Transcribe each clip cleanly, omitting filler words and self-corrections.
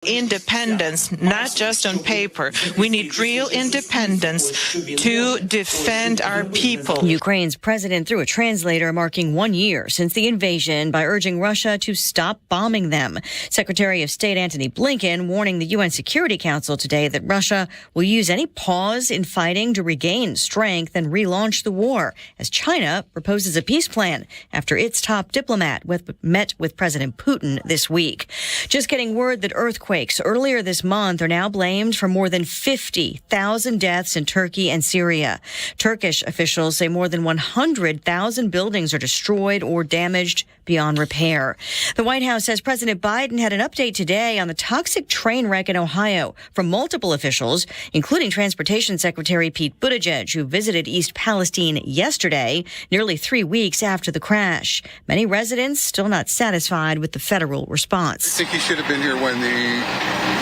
Independence, not just on paper. We need real independence to defend our people. Ukraine's president through a translator marking 1 year since the invasion by urging Russia to stop bombing them. Secretary of State Antony Blinken warning the UN Security Council today that Russia will use any pause in fighting to regain strength and relaunch the war as China proposes a peace plan after its top diplomat met with President Putin this week. Just getting word that earthquakes earlier this month are now blamed for more than 50,000 deaths in Turkey and Syria. Turkish officials say more than 100,000 buildings are destroyed or damaged beyond repair. The White House says President Biden had an update today on the toxic train wreck in Ohio from multiple officials, including Transportation Secretary Pete Buttigieg, who visited East Palestine yesterday, nearly 3 weeks after the crash. Many residents still not satisfied with the federal response. I think he should have been here when the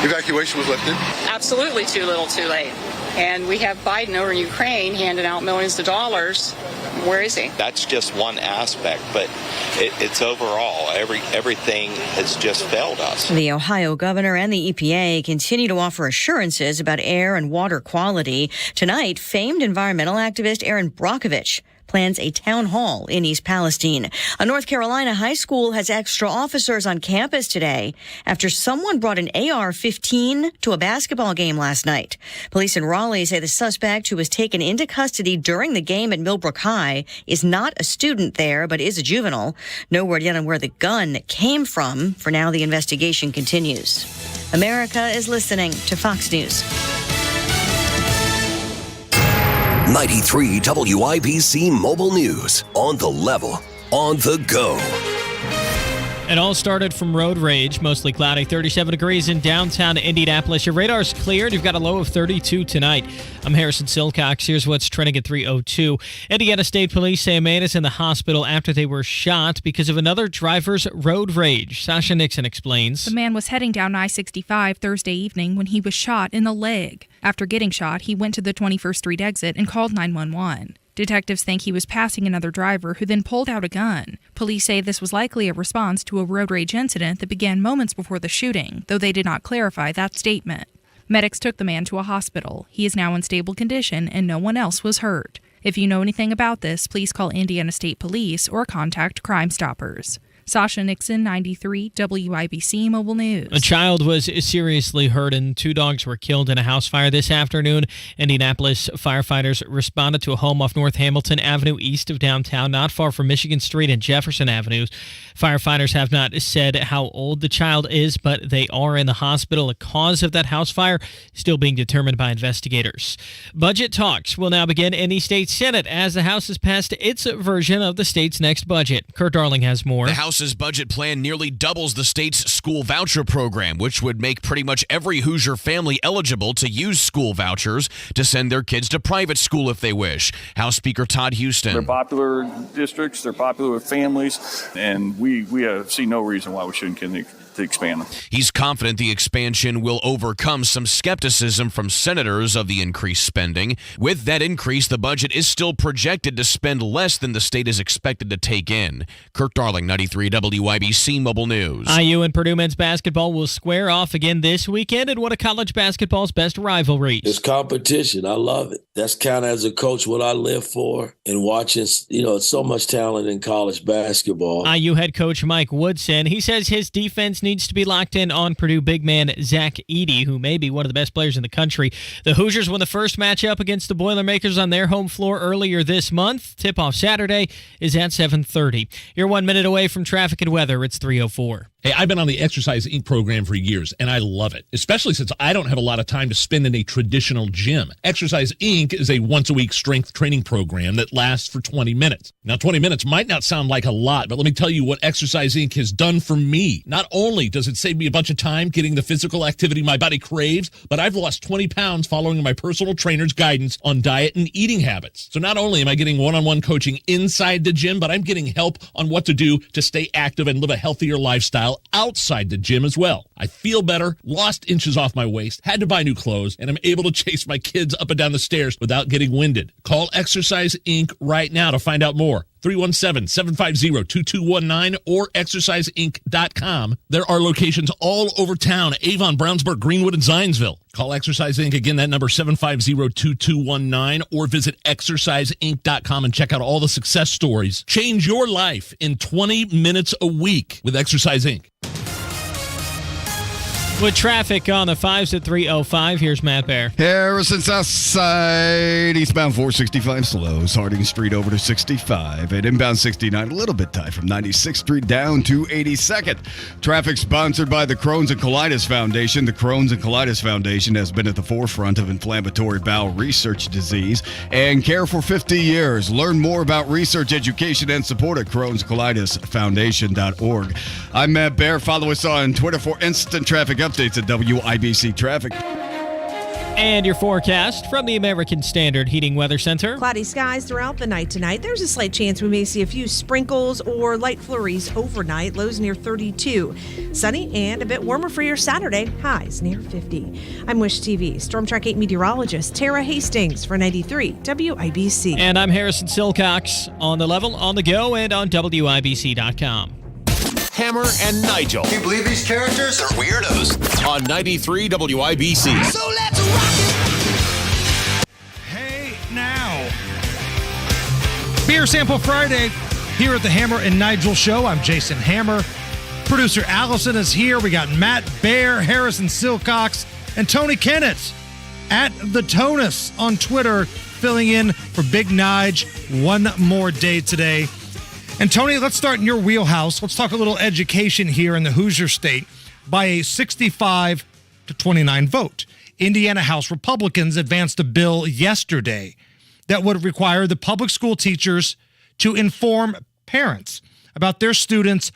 evacuation was lifted. Absolutely too little too late. And we have Biden over in Ukraine handing out millions of dollars. Where is he? That's just one aspect, but it's overall. Everything has just failed us. The Ohio governor and the EPA continue to offer assurances about air and water quality. Tonight, famed environmental activist Erin Brockovich plans a town hall in East Palestine. A North Carolina high school has extra officers on campus today after someone brought an AR-15 to a basketball game last night. Police in Raleigh say the suspect, who was taken into custody during the game at Millbrook High, is not a student there, but is a juvenile. No word yet on where the gun came from. For now, the investigation continues. America is listening to Fox News. 93 WIBC Mobile News. On the level, on the go. It all started from road rage, mostly cloudy, 37 degrees in downtown Indianapolis. Your radar's cleared. You've got a low of 32 tonight. I'm Harrison Silcox. Here's what's trending at 3:02. Indiana State Police say a man is in the hospital after they were shot because of another driver's road rage. Sasha Nixon explains. The man was heading down I-65 Thursday evening when he was shot in the leg. After getting shot, he went to the 21st Street exit and called 911. Detectives think he was passing another driver who then pulled out a gun. Police say this was likely a response to a road rage incident that began moments before the shooting, though they did not clarify that statement. Medics took the man to a hospital. He is now in stable condition and no one else was hurt. If you know anything about this, please call Indiana State Police or contact Crime Stoppers. Sasha Nixon, 93 WIBC Mobile News. A child was seriously hurt and 2 dogs were killed in a house fire this afternoon. Indianapolis firefighters responded to a home off North Hamilton Avenue east of downtown, not far from Michigan Street and Jefferson Avenues. Firefighters have not said how old the child is, but they are in the hospital. The cause of that house fire is still being determined by investigators. Budget talks will now begin in the state Senate as the House has passed its version of the state's next budget. Kurt Darling has more. The House's budget plan nearly doubles the state's school voucher program, which would make pretty much every Hoosier family eligible to use school vouchers to send their kids to private school if they wish. House Speaker Todd Houston. They're popular districts, they're popular with families, and we see no reason why we shouldn't continue to expand them. He's confident the expansion will overcome some skepticism from senators of the increased spending. With that increase, the budget is still projected to spend less than the state is expected to take in. Kirk Darling, 93 WIBC Mobile News. IU and Purdue men's basketball will square off again this weekend in one of college basketball's best rivalries. It's competition. I love it. That's kind of, as a coach, what I live for, and watching, so much talent in college basketball. IU head coach Mike Woodson, he says his defense needs to be locked in on Purdue big man Zach Edey, who may be one of the best players in the country. The Hoosiers won the first matchup against the Boilermakers on their home floor earlier this month. Tip-off Saturday is at 7:30. You're 1 minute away from traffic and weather. It's 3:04. Hey, I've been on the Exercise Inc. program for years, and I love it, especially since I don't have a lot of time to spend in a traditional gym. Exercise Inc. is a once-a-week strength training program that lasts for 20 minutes. Now, 20 minutes might not sound like a lot, but let me tell you what Exercise Inc. has done for me. Not only does it save me a bunch of time getting the physical activity my body craves, but I've lost 20 pounds following my personal trainer's guidance on diet and eating habits. So not only am I getting one-on-one coaching inside the gym, but I'm getting help on what to do to stay active and live a healthier lifestyle outside the gym as well. I feel better, lost inches off my waist, had to buy new clothes, and I'm able to chase my kids up and down the stairs without getting winded. Call Exercise Inc. right now to find out more. 317-750-2219 or exerciseinc.com. There are locations all over town: Avon, Brownsburg, Greenwood, and Zionsville. Call Exercise Inc. Again, that number 750-2219, or visit exerciseinc.com and check out all the success stories. Change your life in 20 minutes a week with Exercise Inc. With traffic on the 5s at 3:05, here's Matt Bear. Harrison Southside, eastbound 465 slows, Harding Street over to 65, and inbound 69 a little bit tight from 96th Street down to 82nd. Traffic sponsored by the Crohn's and Colitis Foundation. The Crohn's and Colitis Foundation has been at the forefront of inflammatory bowel research disease and care for 50 years. Learn more about research, education, and support at Crohn'sColitisFoundation.org. I'm Matt Bear. Follow us on Twitter for instant traffic updates at WIBC Traffic. And your forecast from the American Standard Heating Weather Center. Cloudy skies throughout the night tonight. There's a slight chance we may see a few sprinkles or light flurries overnight. Lows near 32. Sunny and a bit warmer for your Saturday. Highs near 50. I'm Wish TV Storm Track 8 meteorologist Tara Hastings for 93 WIBC. And I'm Harrison Silcox, on the level, on the go, and on WIBC.com. Hammer and Nigel. Can you believe these characters are weirdos? On 93 WIBC. So let's rock it! Hey, now. Beer Sample Friday here at the Hammer and Nigel Show. I'm Jason Hammer. Producer Allison is here. We got Matt Bear, Harrison Silcox, and Tony Kennett at the Tonus on Twitter, filling in for Big Nige one more day today. And Tony, let's start in your wheelhouse. Let's talk a little education here in the Hoosier State. By a 65-29 vote, Indiana House Republicans advanced a bill yesterday that would require the public school teachers to inform parents about their students'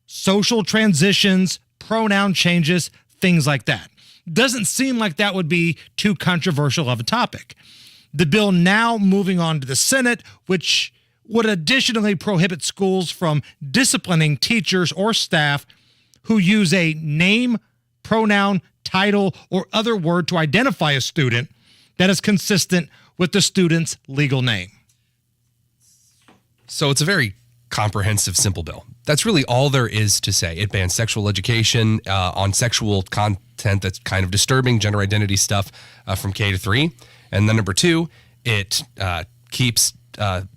social transitions, pronoun changes, things like that. Doesn't seem like that would be too controversial of a topic. The bill now moving on to the Senate, which would additionally prohibit schools from disciplining teachers or staff who use a name, pronoun, title, or other word to identify a student that is consistent with the student's legal name. So it's a very comprehensive, simple bill. That's really all there is to say. It bans sexual education on sexual content that's kind of disturbing, gender identity stuff from K to 3. And then number 2, it keeps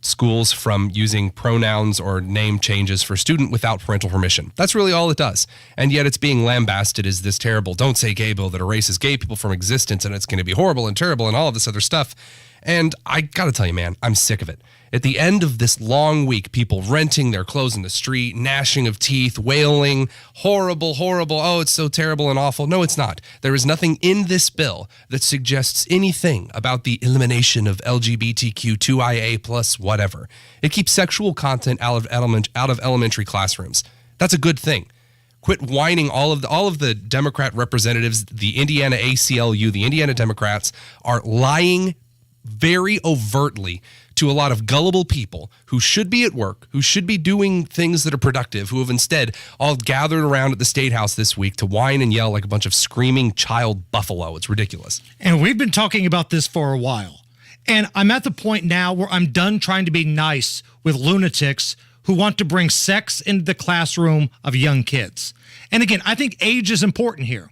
schools from using pronouns or name changes for student without parental permission. That's really all it does. And yet it's being lambasted as this terrible don't say gay bill that erases gay people from existence, and it's going to be horrible and terrible and all of this other stuff. And I got to tell you, man, I'm sick of it. At the end of this long week, people renting their clothes in the street, gnashing of teeth, wailing, horrible, horrible, oh, it's so terrible and awful. No, it's not. There is nothing in this bill that suggests anything about the elimination of LGBTQ2IA plus whatever. It keeps sexual content out of elementary classrooms. That's a good thing. Quit whining. All of the Democrat representatives, the Indiana ACLU, the Indiana Democrats, are lying very overtly to a lot of gullible people who should be at work, who should be doing things that are productive, who have instead all gathered around at the State House this week to whine and yell like a bunch of screaming child buffalo. It's ridiculous. And we've been talking about this for a while. And I'm at the point now where I'm done trying to be nice with lunatics who want to bring sex into the classroom of young kids. And again, I think age is important here.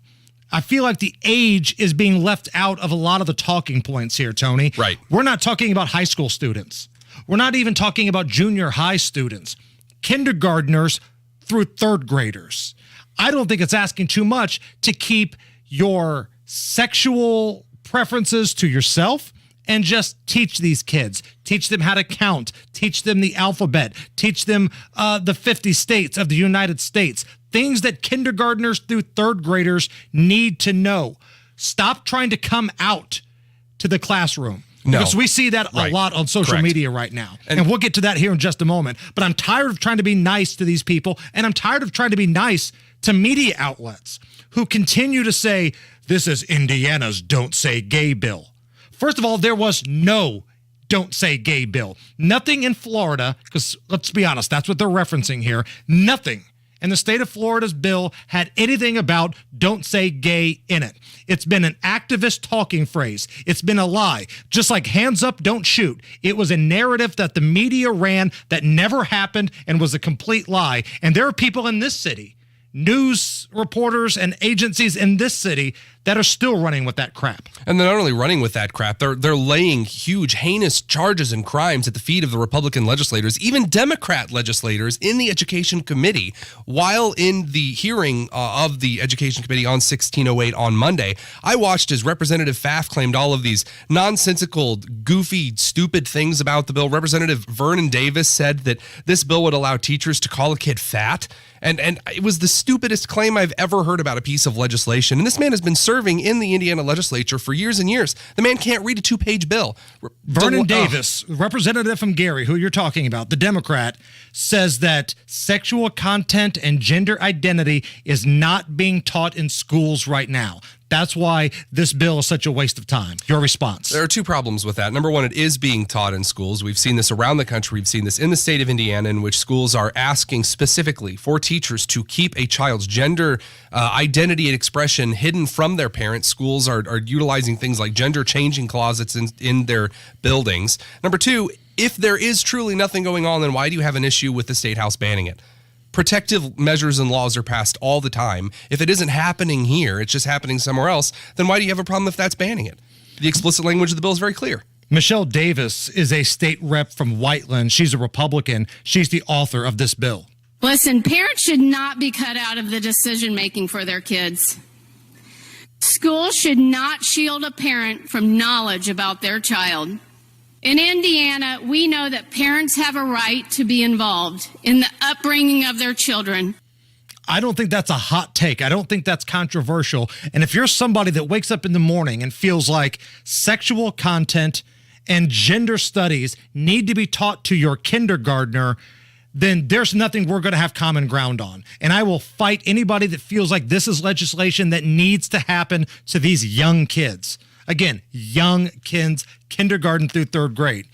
I feel like the age is being left out of a lot of the talking points here, Tony. Right. We're not talking about high school students. We're not even talking about junior high students, kindergartners through third graders. I don't think it's asking too much to keep your sexual preferences to yourself and just teach these kids. Teach them how to count. Teach them the alphabet. Teach them the 50 states of the United States. Things that kindergartners through third graders need to know. Stop trying to come out to the classroom. No. Because we see that a lot on social media right now. And we'll get to that here in just a moment. But I'm tired of trying to be nice to these people, and I'm tired of trying to be nice to media outlets who continue to say, this is Indiana's Don't Say Gay bill. First of all, there was no Don't Say Gay bill. Nothing in Florida, because let's be honest, that's what they're referencing here. Nothing and the state of Florida's bill had anything about "don't say gay" in it. It's been an activist talking phrase. It's been a lie. Just like hands up, don't shoot. It was a narrative that the media ran that never happened and was a complete lie. And there are people in this city, news reporters and agencies in this city, that are still running with that crap. And they're not only running with that crap, they're laying huge, heinous charges and crimes at the feet of the Republican legislators, even Democrat legislators in the Education Committee. While in the hearing of the Education Committee on 1608 on Monday, I watched as Representative Pfaff claimed all of these nonsensical, goofy, stupid things about the bill. Representative Vernon Davis said that this bill would allow teachers to call a kid fat. And it was the stupidest claim I've ever heard about a piece of legislation. And this man has been serving in the Indiana legislature for years and years. The man can't read a 2-page bill. Vernon Davis, representative from Gary, who you're talking about, the Democrat, says that sexual content and gender identity is not being taught in schools right now. That's why this bill is such a waste of time. Your response? There are two problems with that. Number one, it is being taught in schools. We've seen this around the country. We've seen this in the state of Indiana, in which schools are asking specifically for teachers to keep a child's gender identity and expression hidden from their parents. Schools are utilizing things like gender changing closets in their buildings. Number two, if there is truly nothing going on, then why do you have an issue with the State House banning it? Protective measures and laws are passed all the time. If it isn't happening here, it's just happening somewhere else, then why do you have a problem if that's banning it? The explicit language of the bill is very clear. Michelle Davis is a state rep from Whiteland. She's a Republican. She's the author of this bill. Listen, parents should not be cut out of the decision making for their kids. Schools should not shield a parent from knowledge about their child. In Indiana, we know that parents have a right to be involved in the upbringing of their children. I don't think that's a hot take. I don't think that's controversial. And if you're somebody that wakes up in the morning and feels like sexual content and gender studies need to be taught to your kindergartner, then there's nothing we're going to have common ground on. And I will fight anybody that feels like this is legislation that needs to happen to these young kids. Again, young kids, kindergarten through third grade.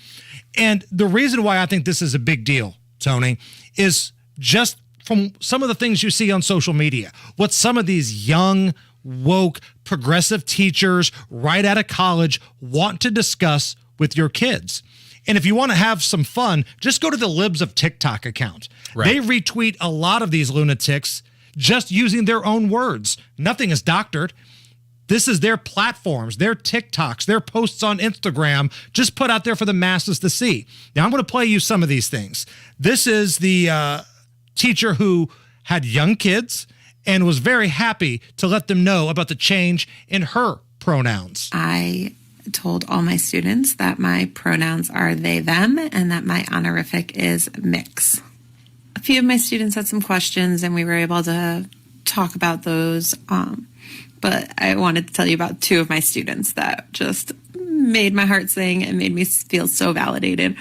And the reason why I think this is a big deal, Tony, is just from some of the things you see on social media. What some of these young, woke, progressive teachers right out of college want to discuss with your kids. And if you want to have some fun, just go to the Libs of TikTok account. Right. They retweet a lot of these lunatics just using their own words. Nothing is doctored. This is their platforms, their TikToks, their posts on Instagram, just put out there for the masses to see. Now, I'm going to play you some of these things. This is the teacher who had young kids and was very happy to let them know about the change in her pronouns. I told all my students that my pronouns are they, them, and that my honorific is mix. A few of my students had some questions, and we were able to talk about those. But I wanted to tell you about two of my students that just made my heart sing and made me feel so validated.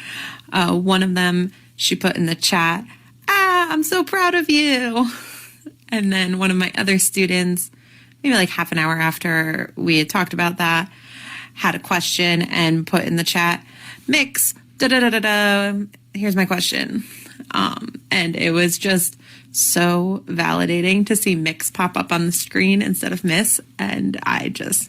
One of them, she put in the chat, I'm so proud of you. And then one of my other students, maybe like half an hour after we had talked about that, had a question and put in the chat, mix, da-da-da-da-da, here's my question. And it was just so validating to see mix pop up on the screen instead of miss. And it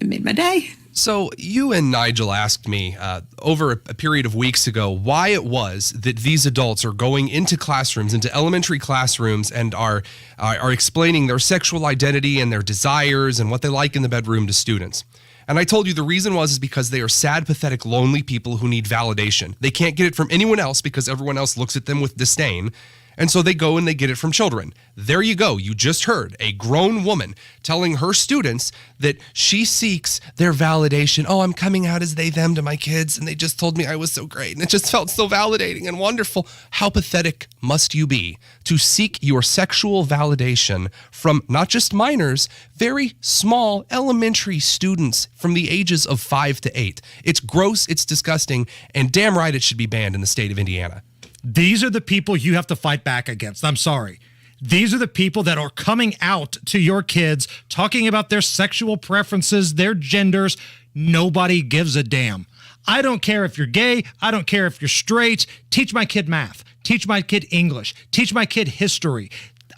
made my day. So you and Nigel asked me over a period of weeks ago why it was that these adults are going into classrooms, into elementary classrooms, and are explaining their sexual identity and their desires and what they like in the bedroom to students. And I told you the reason is because they are sad, pathetic, lonely people who need validation. They can't get it from anyone else because everyone else looks at them with disdain. And so they go and they get it from children. There you go. You just heard a grown woman telling her students that she seeks their validation. Oh, I'm coming out as they, them to my kids, and they just told me I was so great. And it just felt so validating and wonderful. How pathetic must you be to seek your sexual validation from not just minors, very small elementary students from the ages of 5 to 8. It's gross, it's disgusting, and damn right it should be banned in the state of Indiana. These are the people you have to fight back against. I'm sorry. These are the people that are coming out to your kids, talking about their sexual preferences, their genders. Nobody gives a damn. I don't care if you're gay. I don't care if you're straight. Teach my kid math. Teach my kid English. Teach my kid history.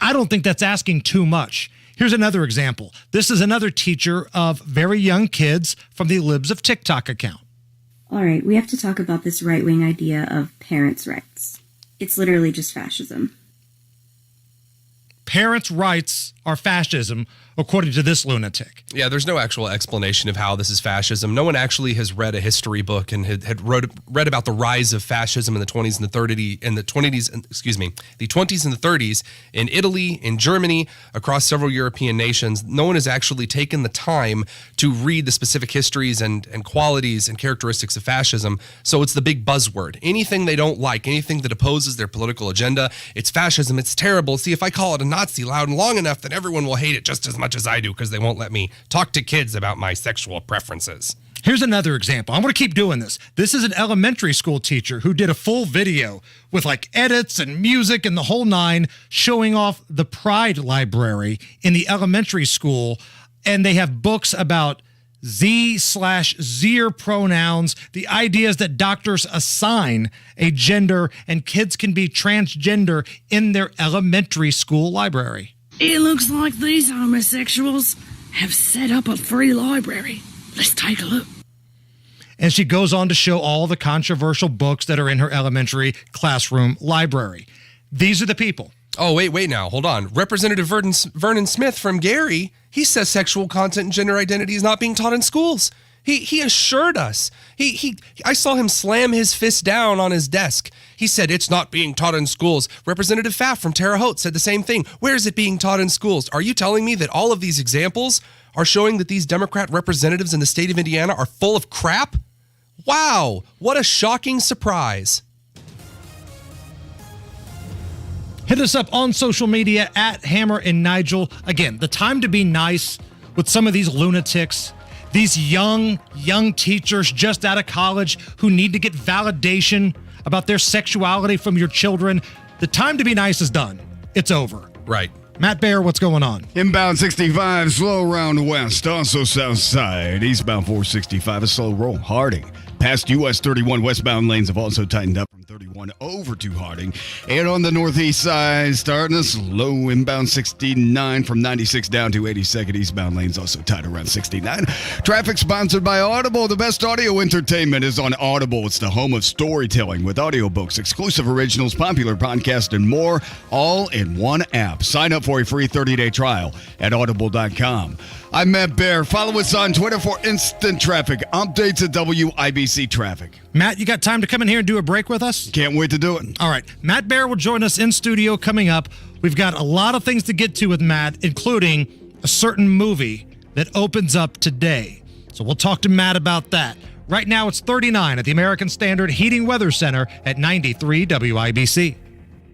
I don't think that's asking too much. Here's another example. This is another teacher of very young kids from the Libs of TikTok account. All right, we have to talk about this right-wing idea of parents' rights. It's literally just fascism. Parents' rights are fascism, according to this lunatic. Yeah, there's no actual explanation of how this is fascism. No one actually has read a history book and had read about the rise of fascism in the 20s and the 30s, the 20s and the 30s in Italy, in Germany, across several European nations. No one has actually taken the time to read the specific histories and qualities and characteristics of fascism. So it's the big buzzword. Anything they don't like, anything that opposes their political agenda, it's fascism, it's terrible. See, if I call it a Nazi loud and long enough, then everyone will hate it just as much as I do because they won't let me talk to kids about my sexual preferences. Here's another example. I'm going to keep doing this. This is an elementary school teacher who did a full video with like edits and music and the whole nine showing off the Pride Library in the elementary school. And they have books about Z/Zer pronouns, the ideas that doctors assign a gender and kids can be transgender in their elementary school library. It looks like these homosexuals have set up a free library. Let's take a look. And she goes on to show all the controversial books that are in her elementary classroom library. These are the people. Oh, wait now. Hold on. Representative Vernon Smith from Gary, he says sexual content and gender identity is not being taught in schools. He assured us. I saw him slam his fist down on his desk. He said it's not being taught in schools. Representative Pfaff from Terre Haute said the same thing. Where is it being taught in schools? Are you telling me that all of these examples are showing that these Democrat representatives in the state of Indiana are full of crap? Wow, what a shocking surprise. Hit us up on social media at Hammer and Nigel. Again, the time to be nice with some of these lunatics. These young teachers just out of college who need to get validation about their sexuality from your children. The time to be nice is done. It's over. Right. Matt Baer, what's going on? Inbound 65, slow around west, also south side. Eastbound 465, a slow roll. Harding. Past US 31 westbound lanes have also tightened up from 31 over to Harding. And on the northeast side, starting a slow inbound 69 from 96 down to 82nd. Eastbound lanes also tight around 69. Traffic sponsored by Audible. The best audio entertainment is on Audible. It's the home of storytelling with audiobooks, exclusive originals, popular podcasts, and more, all in one app. Sign up for a free 30-day trial at audible.com. I'm Matt Baer. Follow us on Twitter for instant traffic updates at WIBC Traffic. Matt, you got time to come in here and do a break with us? Can't wait to do it. All right. Matt Baer will join us in studio coming up. We've got a lot of things to get to with Matt, including a certain movie that opens up today. So we'll talk to Matt about that. Right now it's 39 at the American Standard Heating Weather Center at 93 WIBC.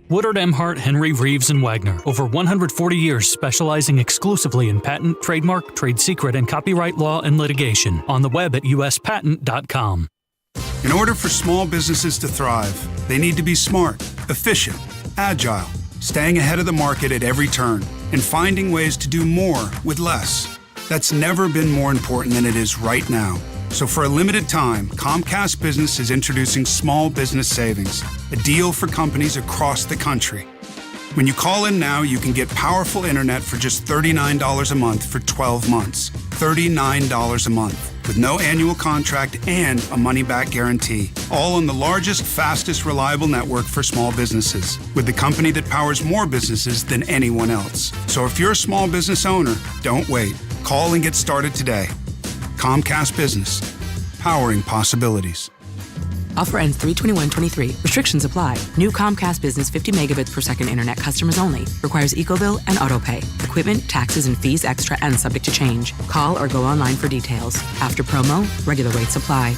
Woodard, Emhart, Henry, Reeves, and Wagner. Over 140 years specializing exclusively in patent, trademark, trade secret, and copyright law and litigation. On the web at uspatent.com. In order for small businesses to thrive, they need to be smart, efficient, agile, staying ahead of the market at every turn, and finding ways to do more with less. That's never been more important than it is right now. So for a limited time, Comcast Business is introducing Small Business Savings, a deal for companies across the country. When you call in now, you can get powerful internet for just $39 a month for 12 months. $39 a month, with no annual contract and a money-back guarantee. All on the largest, fastest, reliable network for small businesses, with the company that powers more businesses than anyone else. So if you're a small business owner, don't wait. Call and get started today. Comcast Business, powering possibilities. Offer ends 3/21/23. Restrictions apply. New Comcast Business 50 megabits per second internet customers only. Requires EcoBill and AutoPay. Equipment, taxes, and fees extra and subject to change. Call or go online for details. After promo, regular rates apply.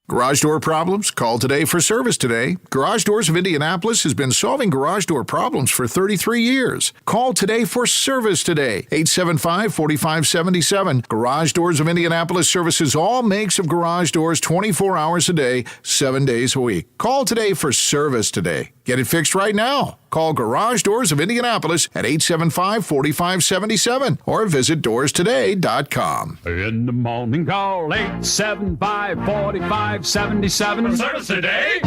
Garage door problems? Call today for service today. Garage Doors of Indianapolis has been solving garage door problems for 33 years. Call today for service today. 875-4577. Garage Doors of Indianapolis services all makes of garage doors 24 hours a day, 7 days a week. Call today for service today. Get it fixed right now. Call Garage Doors of Indianapolis at 875-4577 or visit doorstoday.com. In the morning, call 875-4577. Service today.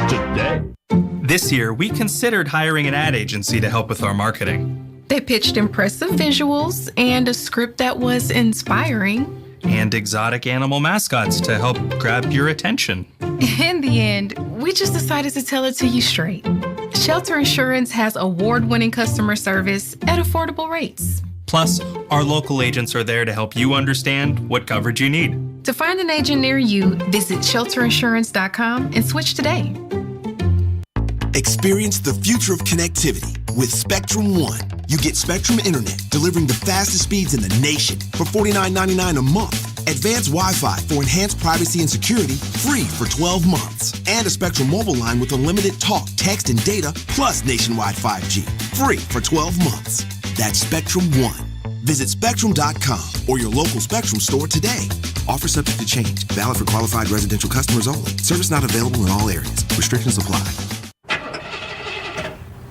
This year, we considered hiring an ad agency to help with our marketing. They pitched impressive visuals and a script that was inspiring. And exotic animal mascots to help grab your attention. In the end, we just decided to tell it to you straight. Shelter Insurance has award-winning customer service at affordable rates. Plus, our local agents are there to help you understand what coverage you need. To find an agent near you, visit shelterinsurance.com and switch today. Experience the future of connectivity with Spectrum One. You get Spectrum Internet delivering the fastest speeds in the nation for $49.99 a month. Advanced Wi-Fi for enhanced privacy and security, free for 12 months. And a Spectrum mobile line with unlimited talk, text, and data, plus nationwide 5G, free for 12 months. That's Spectrum One. Visit Spectrum.com or your local Spectrum store today. Offer subject to change. Valid for qualified residential customers only. Service not available in all areas. Restrictions apply.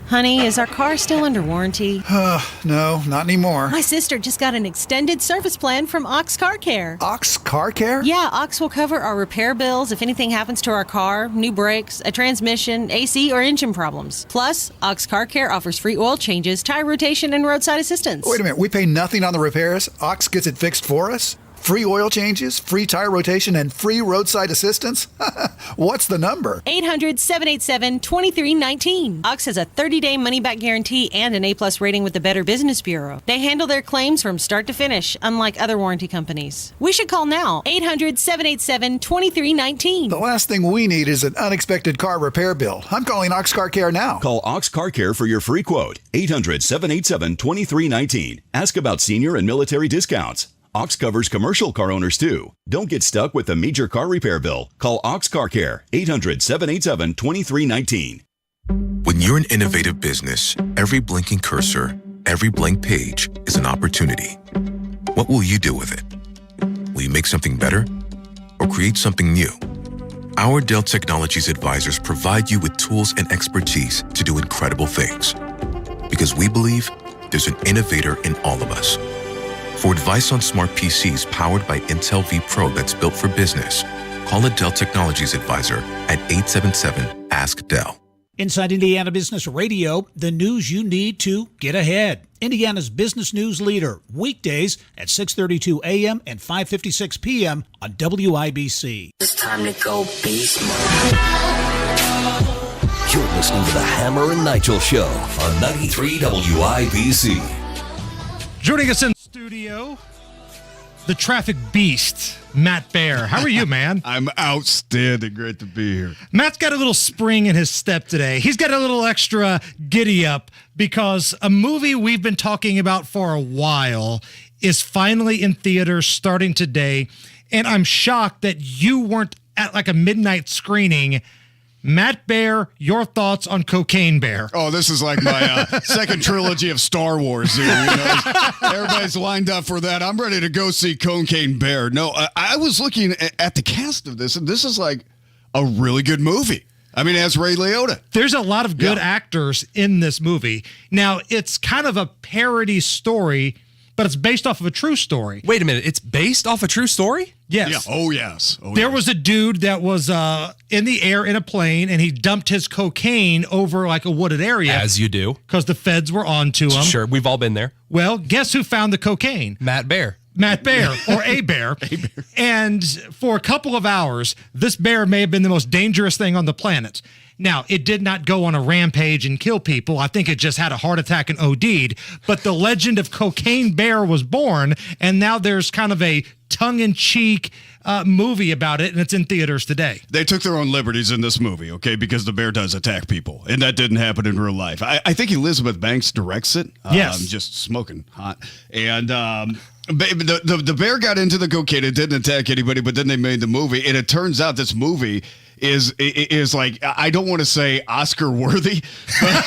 Honey, is our car still under warranty? No, not anymore. My sister just got an extended service plan from Ox Car Care. Ox Car Care? Yeah, Ox will cover our repair bills if anything happens to our car, new brakes, a transmission, AC, or engine problems. Plus, Ox Car Care offers free oil changes, tire rotation, and roadside assistance. Wait a minute, we pay nothing on the repairs? Ox gets it fixed for us? Free oil changes, free tire rotation, and free roadside assistance? What's the number? 800-787-2319. Ox has a 30-day money-back guarantee and an A-plus rating with the Better Business Bureau. They handle their claims from start to finish, unlike other warranty companies. We should call now. 800-787-2319. The last thing we need is an unexpected car repair bill. I'm calling Ox Car Care now. Call Ox Car Care for your free quote. 800-787-2319. Ask about senior and military discounts. Ox covers commercial car owners, too. Don't get stuck with a major car repair bill. Call Ox Car Care, 800-787-2319. When you're an innovative business, every blinking cursor, every blank page is an opportunity. What will you do with it? Will you make something better or create something new? Our Dell Technologies advisors provide you with tools and expertise to do incredible things. Because we believe there's an innovator in all of us. For advice on smart PCs powered by Intel vPro that's built for business, call a Dell Technologies advisor at 877-ASK-DELL. Inside Indiana Business Radio, the news you need to get ahead. Indiana's business news leader, weekdays at 6:32 a.m. and 5:56 p.m. on WIBC. It's time to go beast mode. You're listening to the Hammer and Nigel Show on 93 WIBC. Joining us in the studio, the traffic beast, Matt Baer. How are you, man? I'm outstanding. Great to be here. Matt's got a little spring in his step today. He's got a little extra giddy up because a movie we've been talking about for a while is finally in theaters starting today. And I'm shocked that you weren't at like a midnight screening. Matt Baer, your thoughts on Cocaine Bear? Oh, this is like my second trilogy of Star Wars. Here, you know? Everybody's lined up for that. I'm ready to go see Cocaine Bear. No, I was looking at the cast of this, and this is like a really good movie. I mean, it has Ray Liotta. There's a lot of good actors in this movie. Now, it's kind of a parody story, but it's based off of a true story. Wait a minute. It's based off a true story? Yes. Yeah. Oh, yes. There was a dude that was in the air in a plane, and he dumped his cocaine over like a wooded area. As you do. Because the feds were on to him. Sure, we've all been there. Well, guess who found the cocaine? Matt Baer. Matt Baer, or a bear. And for a couple of hours, this bear may have been the most dangerous thing on the planet. Now, it did not go on a rampage and kill people. I think it just had a heart attack and OD'd. But the legend of Cocaine Bear was born, and now there's kind of a tongue-in-cheek movie about it, and it's in theaters today. They took their own liberties in this movie, okay, because the bear does attack people, and that didn't happen in real life. I think Elizabeth Banks directs it. Yes. Just smoking hot. And the bear got into the cocaine. It didn't attack anybody, but then they made the movie, and it turns out this movie is like, I don't want to say Oscar worthy, but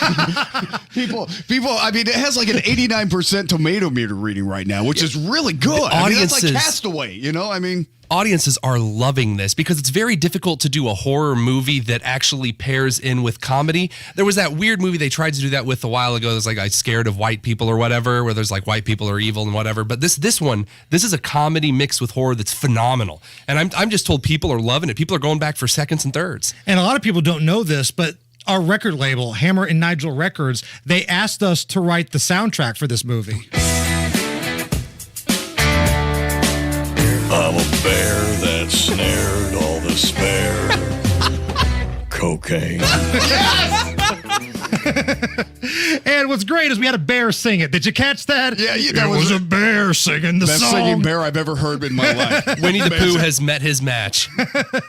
people, I mean, it has like an 89% tomato meter reading right now, which is really good. It's like Castaway, you know, I mean. Audiences are loving this because it's very difficult to do a horror movie that actually pairs in with comedy. There was that weird movie they tried to do that with a while ago. It was like I'm Scared of White People or whatever, where there's like white people are evil and whatever. But this is a comedy mixed with horror that's phenomenal. And I'm just told people are loving it. People are going back for seconds and thirds. And a lot of people don't know this, but our record label, Hammer and Nigel Records, they asked us to write the soundtrack for this movie. I'm a bear that snared all the spare cocaine. And what's great is we had a bear sing it. Did you catch that? Yeah, that was a bear singing the best song. singing bear I've ever heard in my life. Winnie the Pooh has met his match.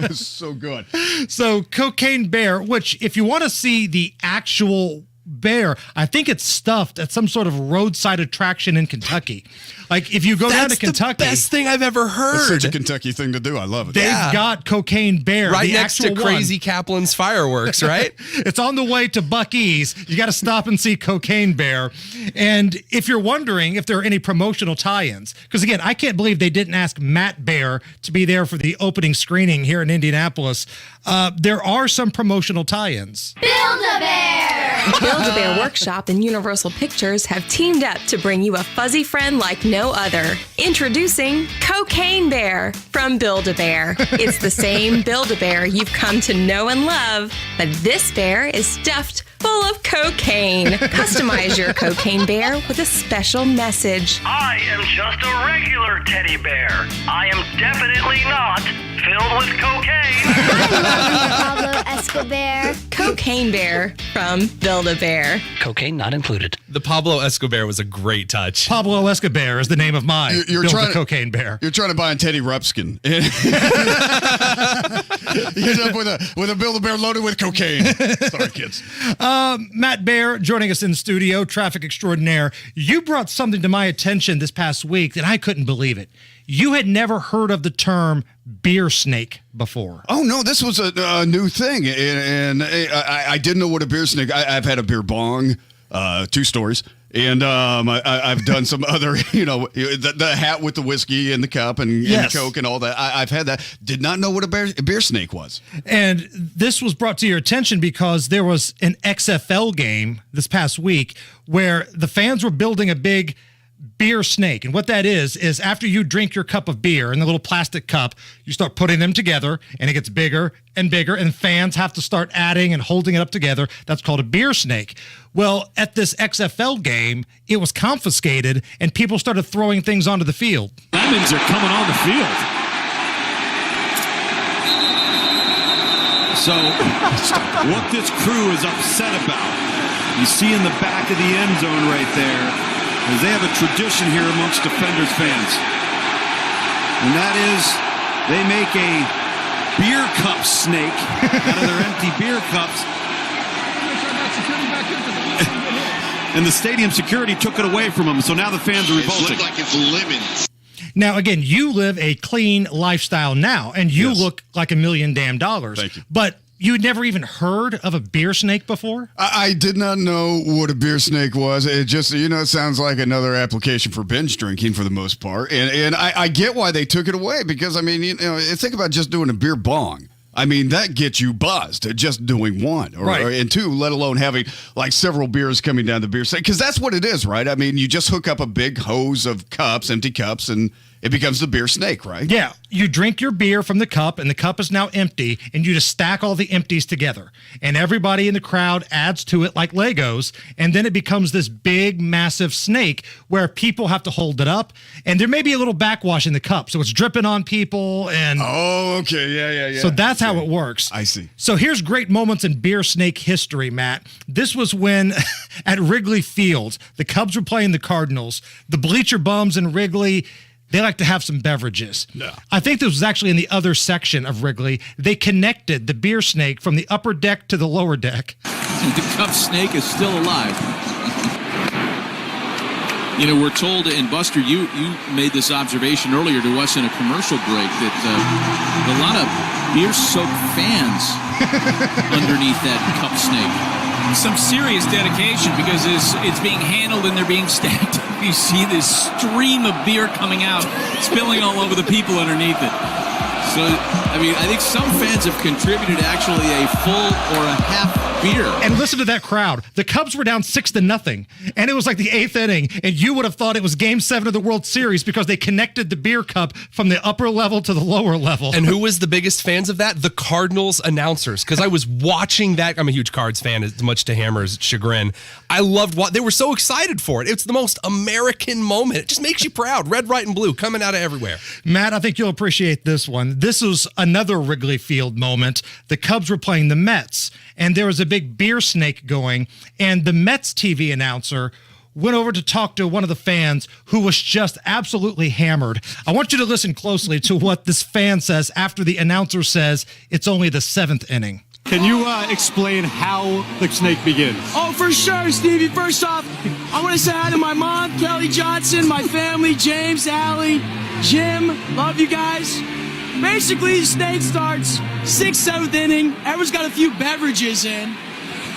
It's so good. So Cocaine Bear, which if you want to see the actual bear, I think it's stuffed at some sort of roadside attraction in Kentucky. Like if you go down to Kentucky, the best thing I've ever heard. It's such a Kentucky thing to do. I love it. They've got Cocaine Bear right the next to actual Crazy one. Kaplan's fireworks, right? It's on the way to Buc-ee's. You got to stop and see Cocaine Bear. And if you're wondering if there are any promotional tie-ins, because again, I can't believe they didn't ask Matt Bear to be there for the opening screening here in Indianapolis. There are some promotional tie-ins. Build-A-Bear! Build-A-Bear Workshop and Universal Pictures have teamed up to bring you a fuzzy friend like no other. Introducing Cocaine Bear from Build-A-Bear. It's the same Build-A-Bear you've come to know and love, but this bear is stuffed full of cocaine. Customize your Cocaine Bear with a special message. I am just a regular teddy bear. I am definitely not filled with cocaine. Pablo Escobar. Cocaine Bear from Build-A-Bear. Cocaine not included. The Pablo Escobar was a great touch. Pablo Escobar is the name of my Cocaine Bear. You're trying to buy a Teddy Ruxpin. You end up with a Build-A-Bear loaded with cocaine. Sorry, kids. Matt Bear joining us in studio, traffic extraordinaire. You brought something to my attention this past week that I couldn't believe it. You had never heard of the term beer snake before. Oh, no, this was a new thing. And I didn't know what a beer snake. I've had a beer bong, 2 stories. And I've done some other, the hat with the whiskey and the cup and the Coke and all that. I've had that. Did not know what a beer snake was. And this was brought to your attention because there was an XFL game this past week where the fans were building a big beer snake. And what that is after you drink your cup of beer in the little plastic cup, you start putting them together and it gets bigger and bigger and fans have to start adding and holding it up together. That's called a beer snake. Well, at this XFL game, it was confiscated and people started throwing things onto the field. Lemons are coming on the field. So what this crew is upset about, you see in the back of the end zone right there, is they have a tradition here amongst Defenders fans. And that is they make a beer cup snake out of their empty beer cups. And the stadium security took it away from them, so now the fans are revolting. It looks like it's lemons. Now, again, you live a clean lifestyle now, and you look like $1 million damn. Thank you. But you had never even heard of a beer snake before? I did not know what a beer snake was. It just, it sounds like another application for binge drinking for the most part. And I get why they took it away because, think about just doing a beer bong. That gets you buzzed just doing one and 2, let alone having like several beers coming down the beer snake. Because that's what it is, right? You just hook up a big hose of cups, empty cups, and it becomes the beer snake, right? Yeah. You drink your beer from the cup, and the cup is now empty, and you just stack all the empties together. And everybody in the crowd adds to it like Legos, and then it becomes this big, massive snake where people have to hold it up, and there may be a little backwash in the cup, so it's dripping on people. And oh, okay. Yeah. So that's how it works. I see. So here's great moments in beer snake history, Matt. This was when at Wrigley Field, the Cubs were playing the Cardinals. The bleacher bums in Wrigley, they like to have some beverages. No. I think this was actually in the other section of Wrigley. They connected the beer snake from the upper deck to the lower deck. The Cub snake is still alive. We're told, and Buster, you made this observation earlier to us in a commercial break, that a lot of beer-soaked fans underneath that Cub snake. Some serious dedication because it's being handled and they're being stacked. You see this stream of beer coming out, spilling all over the people underneath it. So, I think some fans have contributed actually a full or a half beer. And listen to that crowd. The Cubs were down 6-0, and it was like the 8th inning, and you would have thought it was Game 7 of the World Series because they connected the beer cup from the upper level to the lower level. And who was the biggest fans of that? The Cardinals announcers, because I was watching that. I'm a huge Cards fan, as much to Hammer's chagrin. I loved what they were so excited for it. It's the most American moment. It just makes you proud. Red, white, and blue coming out of everywhere. Matt, I think you'll appreciate this one. This was another Wrigley Field moment. The Cubs were playing the Mets, and there was a big beer snake going, and the Mets TV announcer went over to talk to one of the fans who was just absolutely hammered. I want you to listen closely to what this fan says after the announcer says it's only the 7th inning. Can you explain how the snake begins? Oh, for sure, Stevie. First off, I want to say hi to my mom, Kelly Johnson, my family, James, Allie, Jim. Love you guys. Basically, the snake starts 6th, 7th inning. Everyone's got a few beverages in.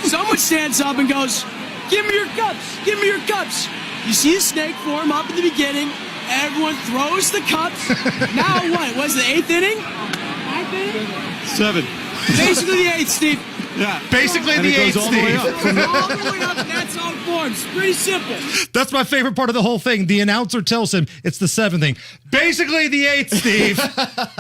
Someone stands up and goes, "Give me your cups. Give me your cups." You see the snake form up in the beginning. Everyone throws the cups. Now what? Was it the 8th inning? 9th inning? 7. Basically the 8th, Steve. Yeah. Basically and the 8th, it goes all the way up. Steve. All the way up, and that's how it forms. Pretty simple. That's my favorite part of the whole thing. The announcer tells him it's the 7th inning. Basically the 8th, Steve.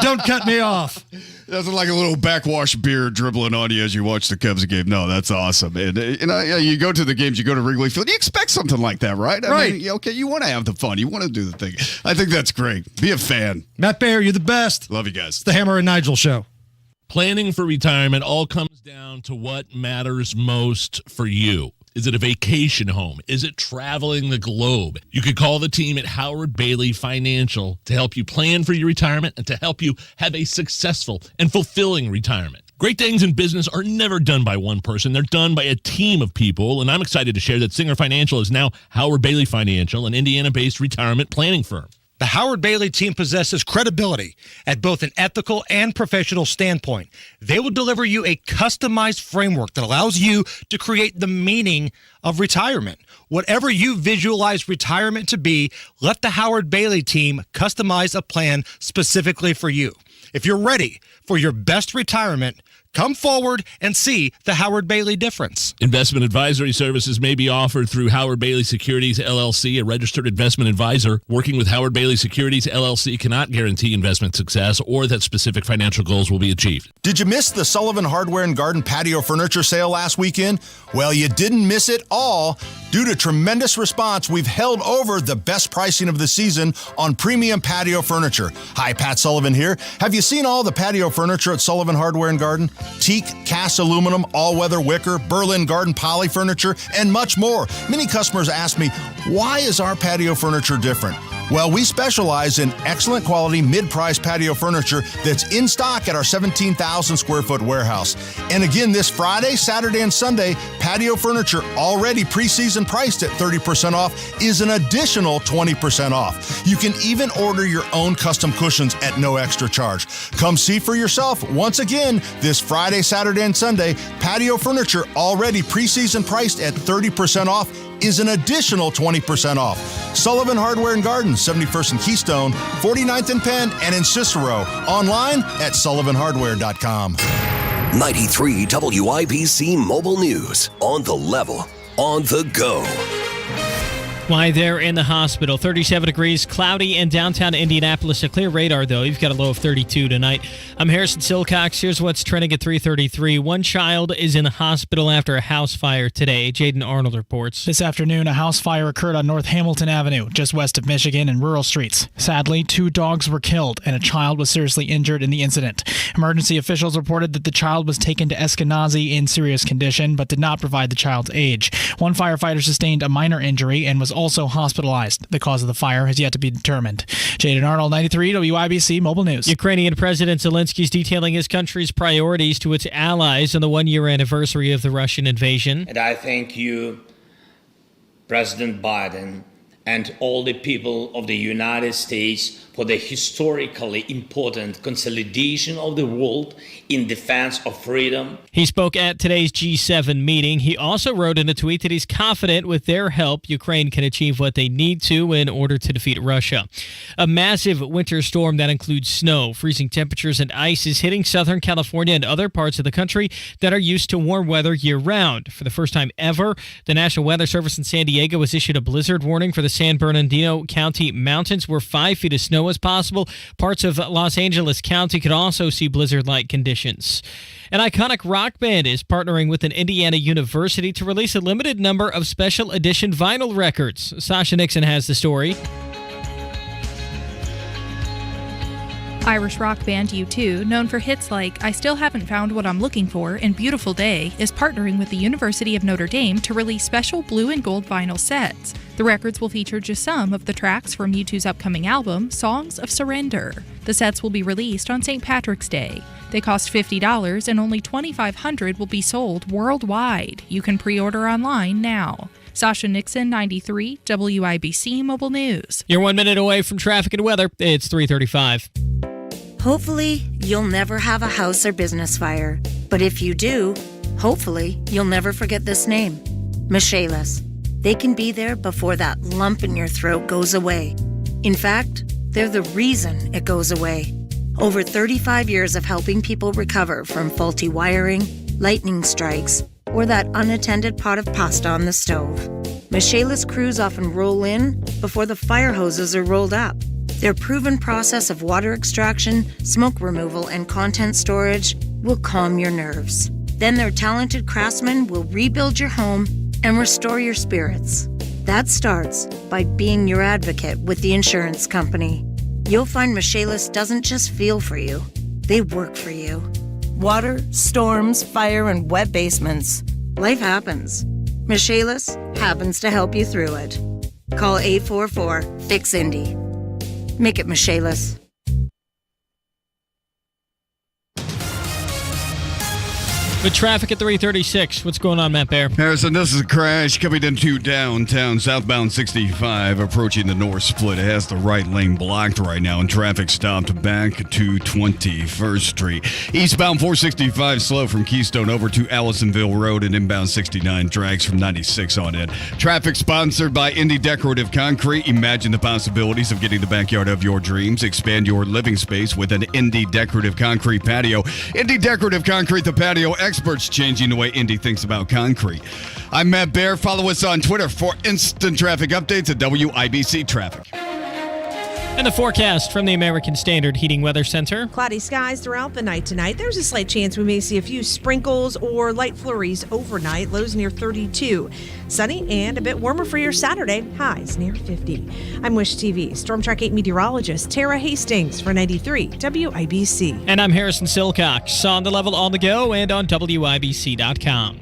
Don't cut me off. That's like a little backwash beer dribbling on you as you watch the Cubs game. No, that's awesome. And you go to the games, you go to Wrigley Field, you expect something like that, right? I mean, okay, you want to have the fun. You want to do the thing. I think that's great. Be a fan. Matt Baer, you're the best. Love you guys. It's the Hammer and Nigel Show. Planning for retirement all comes down to what matters most for you. Is it a vacation home? Is it traveling the globe? You could call the team at Howard Bailey Financial to help you plan for your retirement and to help you have a successful and fulfilling retirement. Great things in business are never done by one person. They're done by a team of people, and I'm excited to share that Singer Financial is now Howard Bailey Financial, an Indiana-based retirement planning firm. The Howard Bailey team possesses credibility at both an ethical and professional standpoint. They will deliver you a customized framework that allows you to create the meaning of retirement. Whatever you visualize retirement to be, let the Howard Bailey team customize a plan specifically for you. If you're ready for your best retirement, come forward and see the Howard Bailey difference. Investment advisory services may be offered through Howard Bailey Securities, LLC, a registered investment advisor. Working with Howard Bailey Securities, LLC cannot guarantee investment success or that specific financial goals will be achieved. Did you miss the Sullivan Hardware and Garden patio furniture sale last weekend? Well, you didn't miss it all. Due to tremendous response, we've held over the best pricing of the season on premium patio furniture. Hi, Pat Sullivan here. Have you seen all the patio furniture at Sullivan Hardware and Garden? Teak, cast aluminum, all-weather wicker, Berlin garden poly furniture, and much more. Many customers ask me, why is our patio furniture different? Well, we specialize in excellent quality mid-price patio furniture that's in stock at our 17,000 square foot warehouse. And again, this Friday, Saturday, and Sunday, patio furniture already preseason priced at 30% off is an additional 20% off. You can even order your own custom cushions at no extra charge. Come see for yourself once again this Friday, Saturday, and Sunday. Patio furniture already preseason priced at 30% off is an additional 20% off. Sullivan Hardware and Garden, 71st and Keystone, 49th and Penn, and in Cicero. Online at sullivanhardware.com. 93 WIBC Mobile News. On the level, on the go. Why they're in the hospital. 37 degrees, cloudy in downtown Indianapolis. A clear radar, though. You've got a low of 32 tonight. I'm Harrison Silcox. Here's what's trending at 3:33. One child is in the hospital after a house fire today. Jaden Arnold reports. This afternoon, a house fire occurred on North Hamilton Avenue, just west of Michigan and rural streets. Sadly, 2 dogs were killed, and a child was seriously injured in the incident. Emergency officials reported that the child was taken to Eskenazi in serious condition, but did not provide the child's age. One firefighter sustained a minor injury and was also hospitalized. The cause of the fire has yet to be determined. Jaden Arnold, 93 WIBC Mobile News. Ukrainian President Zelensky is detailing his country's priorities to its allies on the one-year anniversary of the Russian invasion. And I thank you, President Biden, and all the people of the United States for the historically important consolidation of the world in defense of freedom. He spoke at today's G7 meeting. He also wrote in a tweet that he's confident with their help, Ukraine can achieve what they need to in order to defeat Russia. A massive winter storm that includes snow, freezing temperatures, and ice is hitting Southern California and other parts of the country that are used to warm weather year-round. For the first time ever, the National Weather Service in San Diego has issued a blizzard warning for the San Bernardino County mountains, where 5 feet of snow is possible. Parts of Los Angeles County could also see blizzard-like conditions. An iconic rock band is partnering with an Indiana university to release a limited number of special edition vinyl records. Sasha Nixon has the story. Irish rock band U2, known for hits like I Still Haven't Found What I'm Looking For and Beautiful Day, is partnering with the University of Notre Dame to release special blue and gold vinyl sets. The records will feature just some of the tracks from U2's upcoming album, Songs of Surrender. The sets will be released on St. Patrick's Day. They cost $50 and only 2,500 will be sold worldwide. You can pre-order online now. Sasha Nixon, 93, WIBC Mobile News. You're 1 minute away from traffic and weather. It's 3:35. Hopefully, you'll never have a house or business fire. But if you do, hopefully, you'll never forget this name, Michaelis. They can be there before that lump in your throat goes away. In fact, they're the reason it goes away. Over 35 years of helping people recover from faulty wiring, lightning strikes, or that unattended pot of pasta on the stove. Michaelis crews often roll in before the fire hoses are rolled up. Their proven process of water extraction, smoke removal, and content storage will calm your nerves. Then their talented craftsmen will rebuild your home and restore your spirits. That starts by being your advocate with the insurance company. You'll find Michaelis doesn't just feel for you, they work for you. Water, storms, fire, and wet basements. Life happens. Michaelis happens to help you through it. Call 844-FIX-INDY. Make it Michaelis. With traffic at 3:36, what's going on, Matt Bear? Harrison, this is a crash coming into downtown, southbound 65, approaching the north split. It has the right lane blocked right now, and traffic stopped back to 21st Street. Eastbound 465 slow from Keystone over to Allisonville Road, and inbound 69 drags from 96 on it. Traffic sponsored by Indy Decorative Concrete. Imagine the possibilities of getting the backyard of your dreams. Expand your living space with an Indy Decorative Concrete patio. Indy Decorative Concrete, the patio experts changing the way Indy thinks about concrete. I'm Matt Bear. Follow us on Twitter for instant traffic updates at WIBC Traffic. And the forecast from the American Standard Heating Weather Center. Cloudy skies throughout the night tonight. There's a slight chance we may see a few sprinkles or light flurries overnight. Lows near 32. Sunny and a bit warmer for your Saturday. Highs near 50. I'm Wish TV Storm Track 8 meteorologist Tara Hastings for 93 WIBC. And I'm Harrison Silcox on the level on the go and on WIBC.com.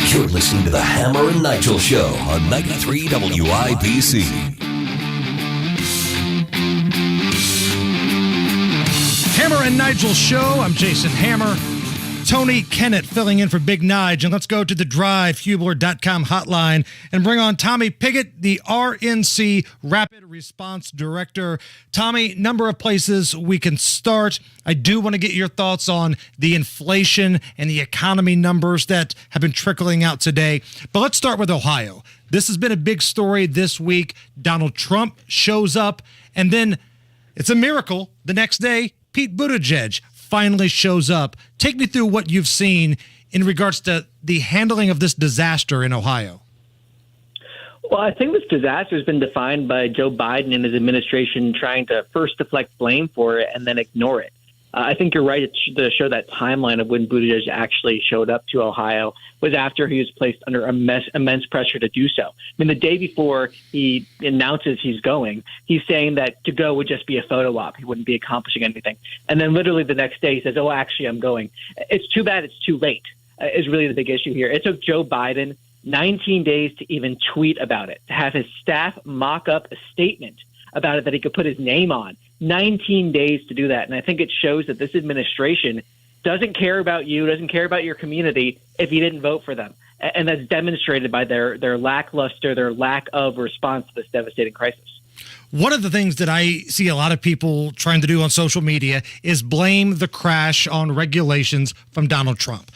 You're listening to the Hammer and Nigel Show on 93 WIBC. Hammer and Nigel Show. I'm Jason Hammer. Tony Kennett filling in for Big Nige. And let's go to the drivehubler.com hotline and bring on Tommy Piggott, the RNC Rapid Response Director. Tommy, number of places we can start. I do want to get your thoughts on the inflation and the economy numbers that have been trickling out today. But let's start with Ohio. This has been a big story this week. Donald Trump shows up, and then it's a miracle. The next day, Pete Buttigieg finally shows up. Take me through what you've seen in regards to the handling of this disaster in Ohio. Well, I think this disaster has been defined by Joe Biden and his administration trying to first deflect blame for it and then ignore it. I think you're right to show that timeline of when Buttigieg actually showed up to Ohio was after he was placed under immense pressure to do so. I mean, the day before he announces he's going, he's saying that to go would just be a photo op. He wouldn't be accomplishing anything. And then literally the next day he says, oh, actually, I'm going. It's too bad it's too late is really the big issue here. It took Joe Biden 19 days to even tweet about it, to have his staff mock up a statement about it that he could put his name on. 19 days to do that. And I think it shows that this administration doesn't care about you, doesn't care about your community if you didn't vote for them. And that's demonstrated by their lackluster, their lack of response to this devastating crisis. One of the things that I see a lot of people trying to do on social media is blame the crash on regulations from Donald Trump.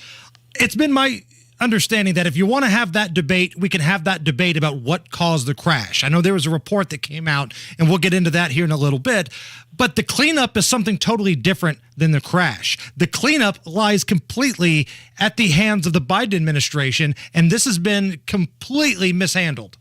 It's been my understanding that if you want to have that debate, we can have that debate about what caused the crash. I know there was a report that came out, and we'll get into that here in a little bit, but the cleanup is something totally different than the crash. The cleanup lies completely at the hands of the Biden administration, and this has been completely mishandled.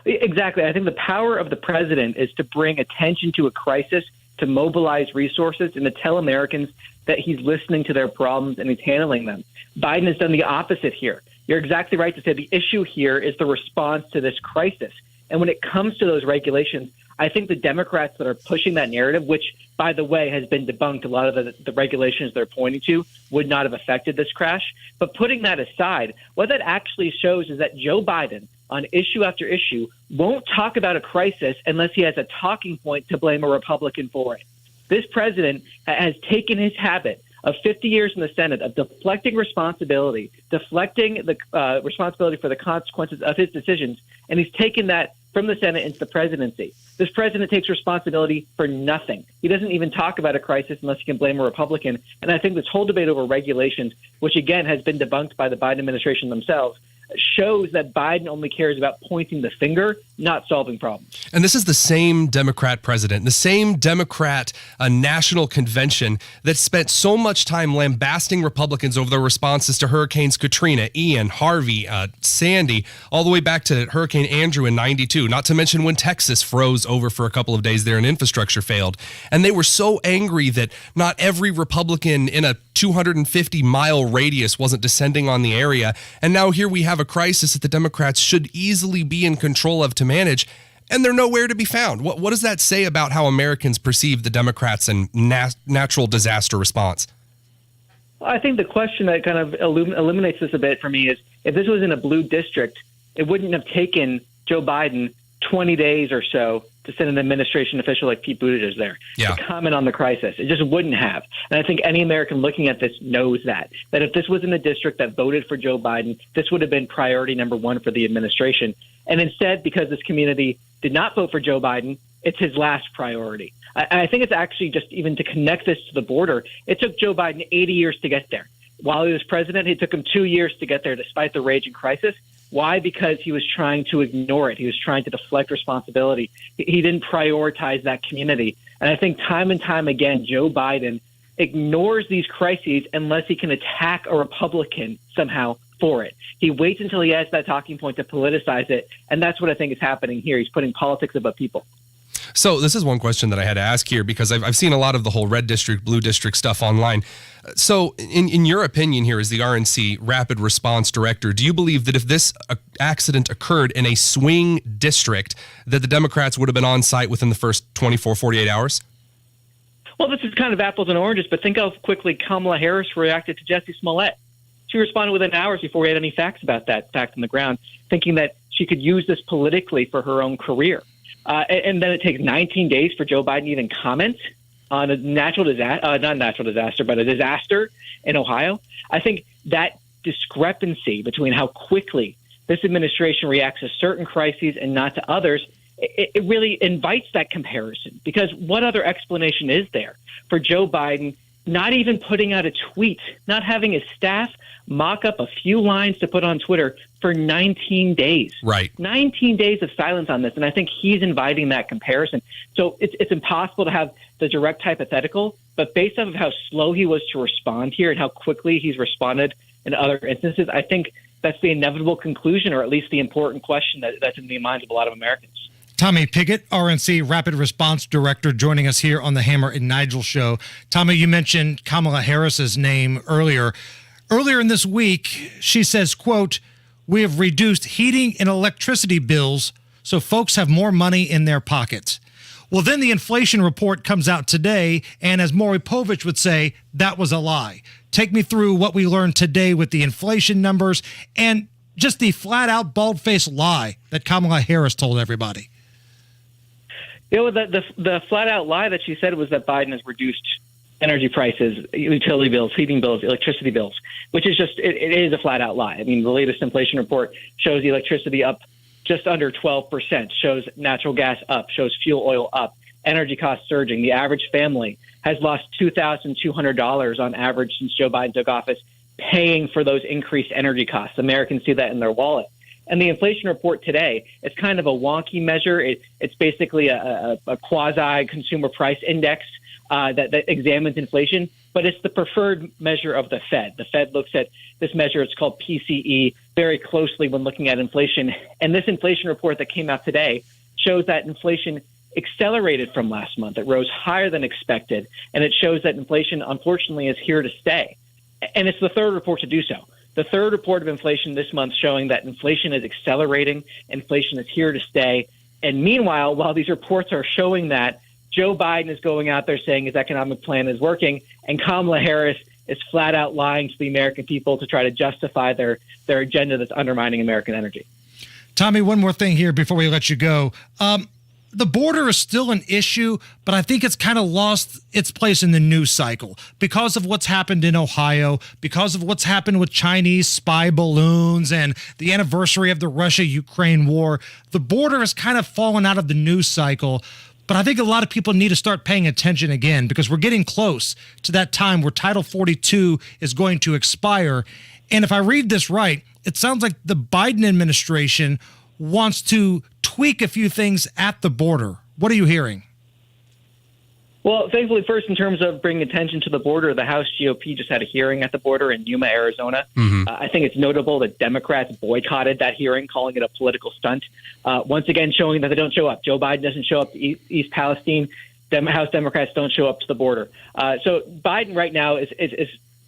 Exactly. I think the power of the president is to bring attention to a crisis, to mobilize resources, and to tell Americans that he's listening to their problems and he's handling them. Biden has done the opposite here. You're exactly right to say the issue here is the response to this crisis. And when it comes to those regulations, I think the Democrats that are pushing that narrative, which, by the way, has been debunked, a lot of the regulations they're pointing to would not have affected this crash. But putting that aside, what that actually shows is that Joe Biden, on issue after issue, won't talk about a crisis unless he has a talking point to blame a Republican for it. This president has taken his habit of 50 years in the Senate of deflecting responsibility for the consequences of his decisions, and he's taken that from the Senate into the presidency. This president takes responsibility for nothing. He doesn't even talk about a crisis unless he can blame a Republican. And I think this whole debate over regulations, which again has been debunked by the Biden administration themselves, shows that Biden only cares about pointing the finger, not solving problems. And this is the same Democrat president, the same Democrat national convention that spent so much time lambasting Republicans over their responses to Hurricanes Katrina, Ian, Harvey, Sandy, all the way back to Hurricane Andrew in '92, not to mention when Texas froze over for a couple of days there and infrastructure failed. And they were so angry that not every Republican in a 250-mile radius wasn't descending on the area. And now here we have a crisis that the Democrats should easily be in control of to manage, and they're nowhere to be found. What does that say about how Americans perceive the Democrats and natural disaster response? I think the question that kind of eliminates this a bit for me is, if this was in a blue district, it wouldn't have taken Joe Biden 20 days or so to send an administration official like Pete Buttigieg there to comment on the crisis. It just wouldn't have. And I think any American looking at this knows that if this was in a district that voted for Joe Biden, this would have been priority number one for the administration. And instead, because this community did not vote for Joe Biden, it's his last priority. I think it's actually just even to connect this to the border, it took Joe Biden 80 years to get there. While he was president, it took him 2 years to get there despite the raging crisis. Why? Because he was trying to ignore it. He was trying to deflect responsibility. He didn't prioritize that community. And I think time and time again, Joe Biden ignores these crises unless he can attack a Republican somehow for it. He waits until he has that talking point to politicize it. And that's what I think is happening here. He's putting politics above people. So this is one question that I had to ask here, because I've seen a lot of the whole red district, blue district stuff online. So in your opinion here as the RNC Rapid Response Director, do you believe that if this accident occurred in a swing district, that the Democrats would have been on site within the first 24, 48 hours? Well, this is kind of apples and oranges, but think how quickly Kamala Harris reacted to Jussie Smollett. She responded within hours before we had any facts about that fact on the ground, thinking that she could use this politically for her own career. And then it takes 19 days for Joe Biden to even comment on a natural disaster, not natural disaster, but a disaster in Ohio. I think that discrepancy between how quickly this administration reacts to certain crises and not to others, it really invites that comparison. Because what other explanation is there for Joe Biden not even putting out a tweet, not having his staff mock up a few lines to put on Twitter for 19 days. Right. 19 days of silence on this. And I think he's inviting that comparison. So it's impossible to have the direct hypothetical, but based off of how slow he was to respond here and how quickly he's responded in other instances, I think that's the inevitable conclusion, or at least the important question that's in the minds of a lot of Americans. Tommy Pigott, RNC Rapid Response Director, joining us here on the Hammer and Nigel show. Tommy, you mentioned Kamala Harris's name earlier. Earlier in this week, she says, quote, "We have reduced heating and electricity bills so folks have more money in their pockets." Well, then the inflation report comes out today, and as Maury Povich would say, that was a lie. Take me through what we learned today with the inflation numbers and just the flat-out, bald-faced lie that Kamala Harris told everybody. You know, the flat-out lie that she said was that Biden has reduced energy prices, utility bills, heating bills, electricity bills, which is just, it is a flat out lie. I mean, the latest inflation report shows the electricity up just under 12%, shows natural gas up, shows fuel oil up, energy costs surging. The average family has lost $2,200 on average since Joe Biden took office, paying for those increased energy costs. Americans see that in their wallet. And the inflation report today, it's kind of a wonky measure. It's basically a quasi-consumer price index that examines inflation, but it's the preferred measure of the Fed. The Fed looks at this measure, it's called PCE, very closely when looking at inflation. And this inflation report that came out today shows that inflation accelerated from last month. It rose higher than expected, and it shows that inflation, unfortunately, is here to stay. And it's the third report to do so. The third report of inflation this month showing that inflation is accelerating, inflation is here to stay. And meanwhile, while these reports are showing that, Joe Biden is going out there saying his economic plan is working, and Kamala Harris is flat out lying to the American people to try to justify their agenda that's undermining American energy. Tommy, one more thing here before we let you go. The border is still an issue, but I think it's kind of lost its place in the news cycle because of what's happened in Ohio, because of what's happened with Chinese spy balloons and the anniversary of the Russia-Ukraine war. The border has kind of fallen out of the news cycle, but I think a lot of people need to start paying attention again because we're getting close to that time where Title 42 is going to expire. And if I read this right, it sounds like the Biden administration wants to tweak a few things at the border. What are you hearing? Well, thankfully, first, in terms of bringing attention to the border, the House GOP just had a hearing at the border in Yuma, Arizona. I think it's notable that Democrats boycotted that hearing, calling it a political stunt. Once again, showing that they don't show up. Joe Biden doesn't show up to East Palestine. House Democrats don't show up to the border. So Biden right now is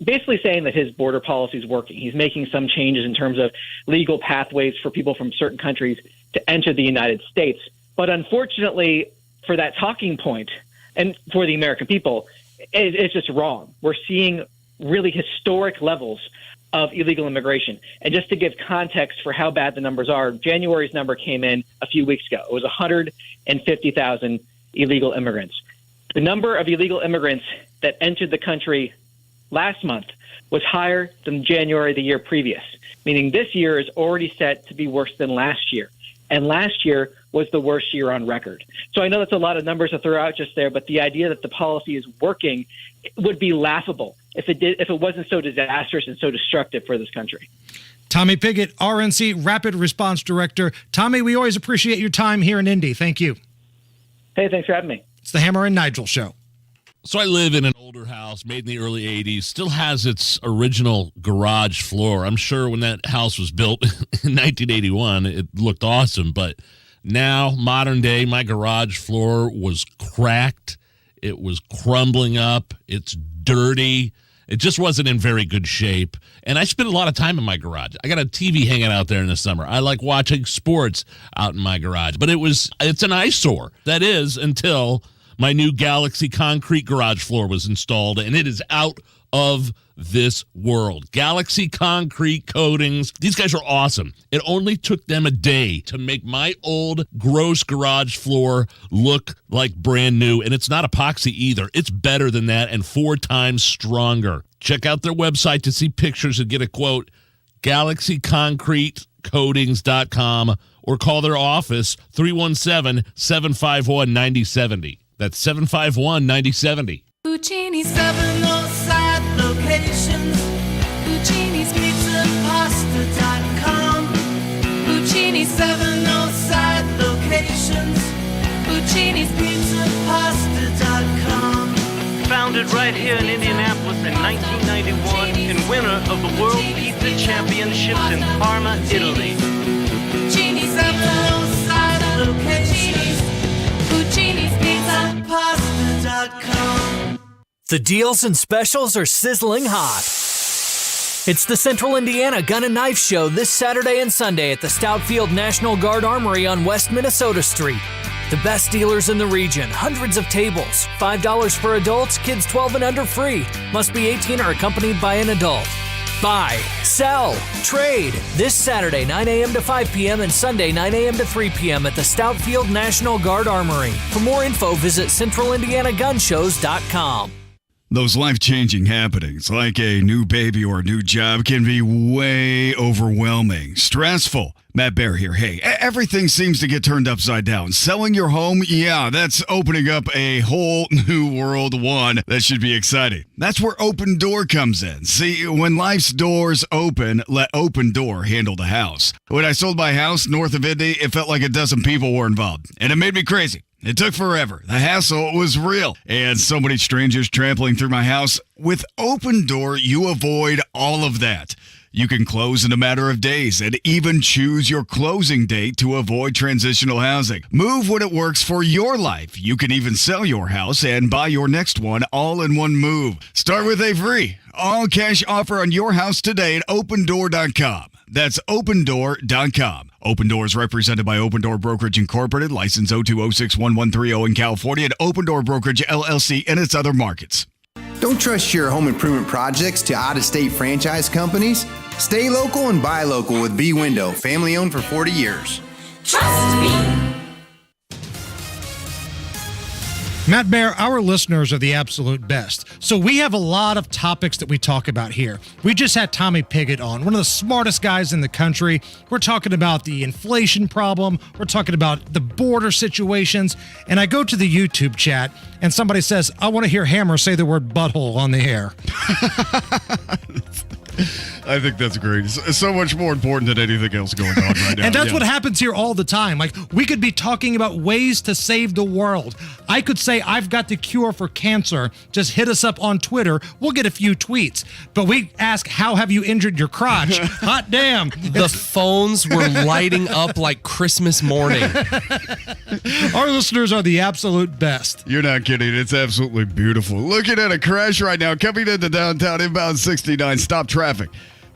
basically saying that his border policy is working. He's making some changes in terms of legal pathways for people from certain countries to enter the United States. But unfortunately, for that talking point and for the American people, it's just wrong. We're seeing really historic levels of illegal immigration. And just to give context for how bad the numbers are, January's number came in a few weeks ago. It was 150,000 illegal immigrants. The number of illegal immigrants that entered the country last month was higher than January the year previous, meaning this year is already set to be worse than last year. And last year was the worst year on record. So I know that's a lot of numbers to throw out just there, but the idea that the policy is working would be laughable if it wasn't so disastrous and so destructive for this country. Tommy Pigott, RNC Rapid Response Director. Tommy, we always appreciate your time here in Indy. Thank you. Hey, thanks for having me. It's the Hammer and Nigel Show. So I live in an older house made in the early 80s, still has its original garage floor. I'm sure when that house was built in 1981, it looked awesome. But now, modern day, my garage floor was cracked. It was crumbling up. It's dirty. It just wasn't in very good shape. And I spend a lot of time in my garage. I got a TV hanging out there in the summer. I like watching sports out in my garage. But it's an eyesore. That is until my new Galaxy concrete garage floor was installed, and it is out of this world. Galaxy concrete coatings. These guys are awesome. It only took them a day to make my old gross garage floor look like brand new, and it's not epoxy either. It's better than that and 4 times stronger. Check out their website to see pictures and get a quote, galaxyconcretecoatings.com, or call their office, 317-751-9070. That's 751-9070. Puccini's 7 side locations. Puccini's Pizza Pasta.com. Puccini's 7 side locations. Puccini's Pizza Pasta.com. Founded right here in Indianapolis in 1991 and winner of the World Pizza Championships in Parma, Italy. Puccini's 7 side locations. Puccini's Pizza Pasta.com. The deals and specials are sizzling hot. It's the Central Indiana Gun and Knife Show this Saturday and Sunday at the Stoutfield National Guard Armory on West Minnesota Street. The best dealers in the region, hundreds of tables, $5 for adults, kids 12 and under free. Must be 18 or accompanied by an adult. Buy, sell, trade. This Saturday, 9 a.m. to 5 p.m. and Sunday, 9 a.m. to 3 p.m. at the Stoutfield National Guard Armory. For more info, visit CentralIndianaGunShows.com. Those life-changing happenings, like a new baby or a new job, can be way overwhelming, stressful. Matt Bear here. Hey, everything seems to get turned upside down. Selling your home, yeah, that's opening up a whole new world, one that should be exciting. That's where Open Door comes in. See, when life's doors open, let Open Door handle the house. When I sold my house north of Indy, it felt like a dozen people were involved, and it made me crazy. It took forever. The hassle was real. And so many strangers trampling through my house. With Open Door, you avoid all of that. You can close in a matter of days and even choose your closing date to avoid transitional housing. Move when it works for your life. You can even sell your house and buy your next one all in one move. Start with a free all-cash offer on your house today at opendoor.com. That's opendoor.com. Open Door is represented by Open Door Brokerage Incorporated, license 02061130 in California, and Open Door Brokerage LLC and its other markets. Don't trust your home improvement projects to out-of-state franchise companies. Stay local and buy local with B Window, family owned for 40 years. Trust me. Matt Bear, our listeners are the absolute best. So we have a lot of topics that we talk about here. We just had Tommy Pigott on, one of the smartest guys in the country. We're talking about the inflation problem. We're talking about the border situations. And I go to the YouTube chat and somebody says, I want to hear Hammer say the word butthole on the air. I think that's great. It's so much more important than anything else going on right now. And that's what happens here all the time. Like, we could be talking about ways to save the world. I could say, I've got the cure for cancer. Just hit us up on Twitter. We'll get a few tweets. But we ask, how have you injured your crotch? Hot damn. The phones were lighting up like Christmas morning. Our listeners are the absolute best. You're not kidding. It's absolutely beautiful. Looking at a crash right now coming into downtown inbound 69. Stop traffic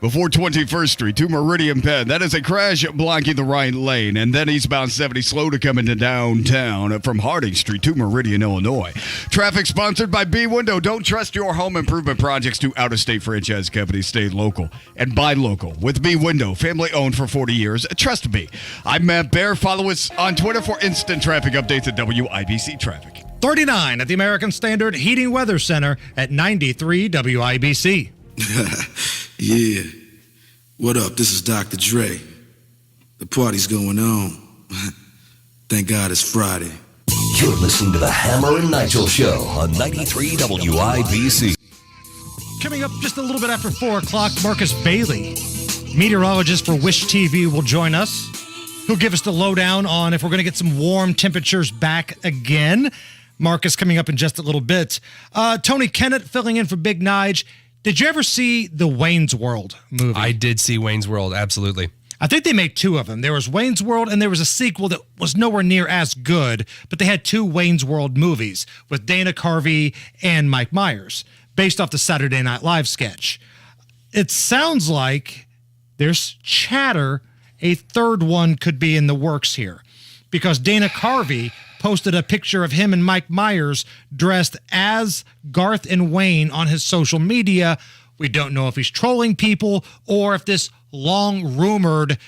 before 21st Street to Meridian Penn. That is a crash blocking the right lane. And then eastbound 70 slow to come into downtown from Harding Street to Meridian, Illinois. Traffic sponsored by B Window. Don't trust your home improvement projects to out-of-state franchise companies. Stay local and buy local with B Window. Family owned for 40 years. Trust me. I'm Matt Bear. Follow us on Twitter for instant traffic updates at WIBC Traffic. 39 at the American Standard Heating Weather Center at 93 WIBC. Yeah. What up? This is Dr. Dre. The party's going on. Thank God it's Friday. You're listening to the Hammer and Nigel Show on 93 WIBC. Coming up just a little bit after 4 o'clock, Marcus Bailey, meteorologist for Wish TV, will join us. He'll give us the lowdown on if we're going to get some warm temperatures back again. Marcus coming up in just a little bit. Tony Kennett filling in for Big Nige. Did you ever see the Wayne's World movie? I did see Wayne's World, absolutely. I think they made two of them. There was Wayne's World, and there was a sequel that was nowhere near as good, but they had two Wayne's World movies with Dana Carvey and Mike Myers, based off the Saturday Night Live sketch. It sounds like there's chatter a third one could be in the works here, because Dana Carvey posted a picture of him and Mike Myers dressed as Garth and Wayne on his social media. We don't know if he's trolling people or if this long-rumored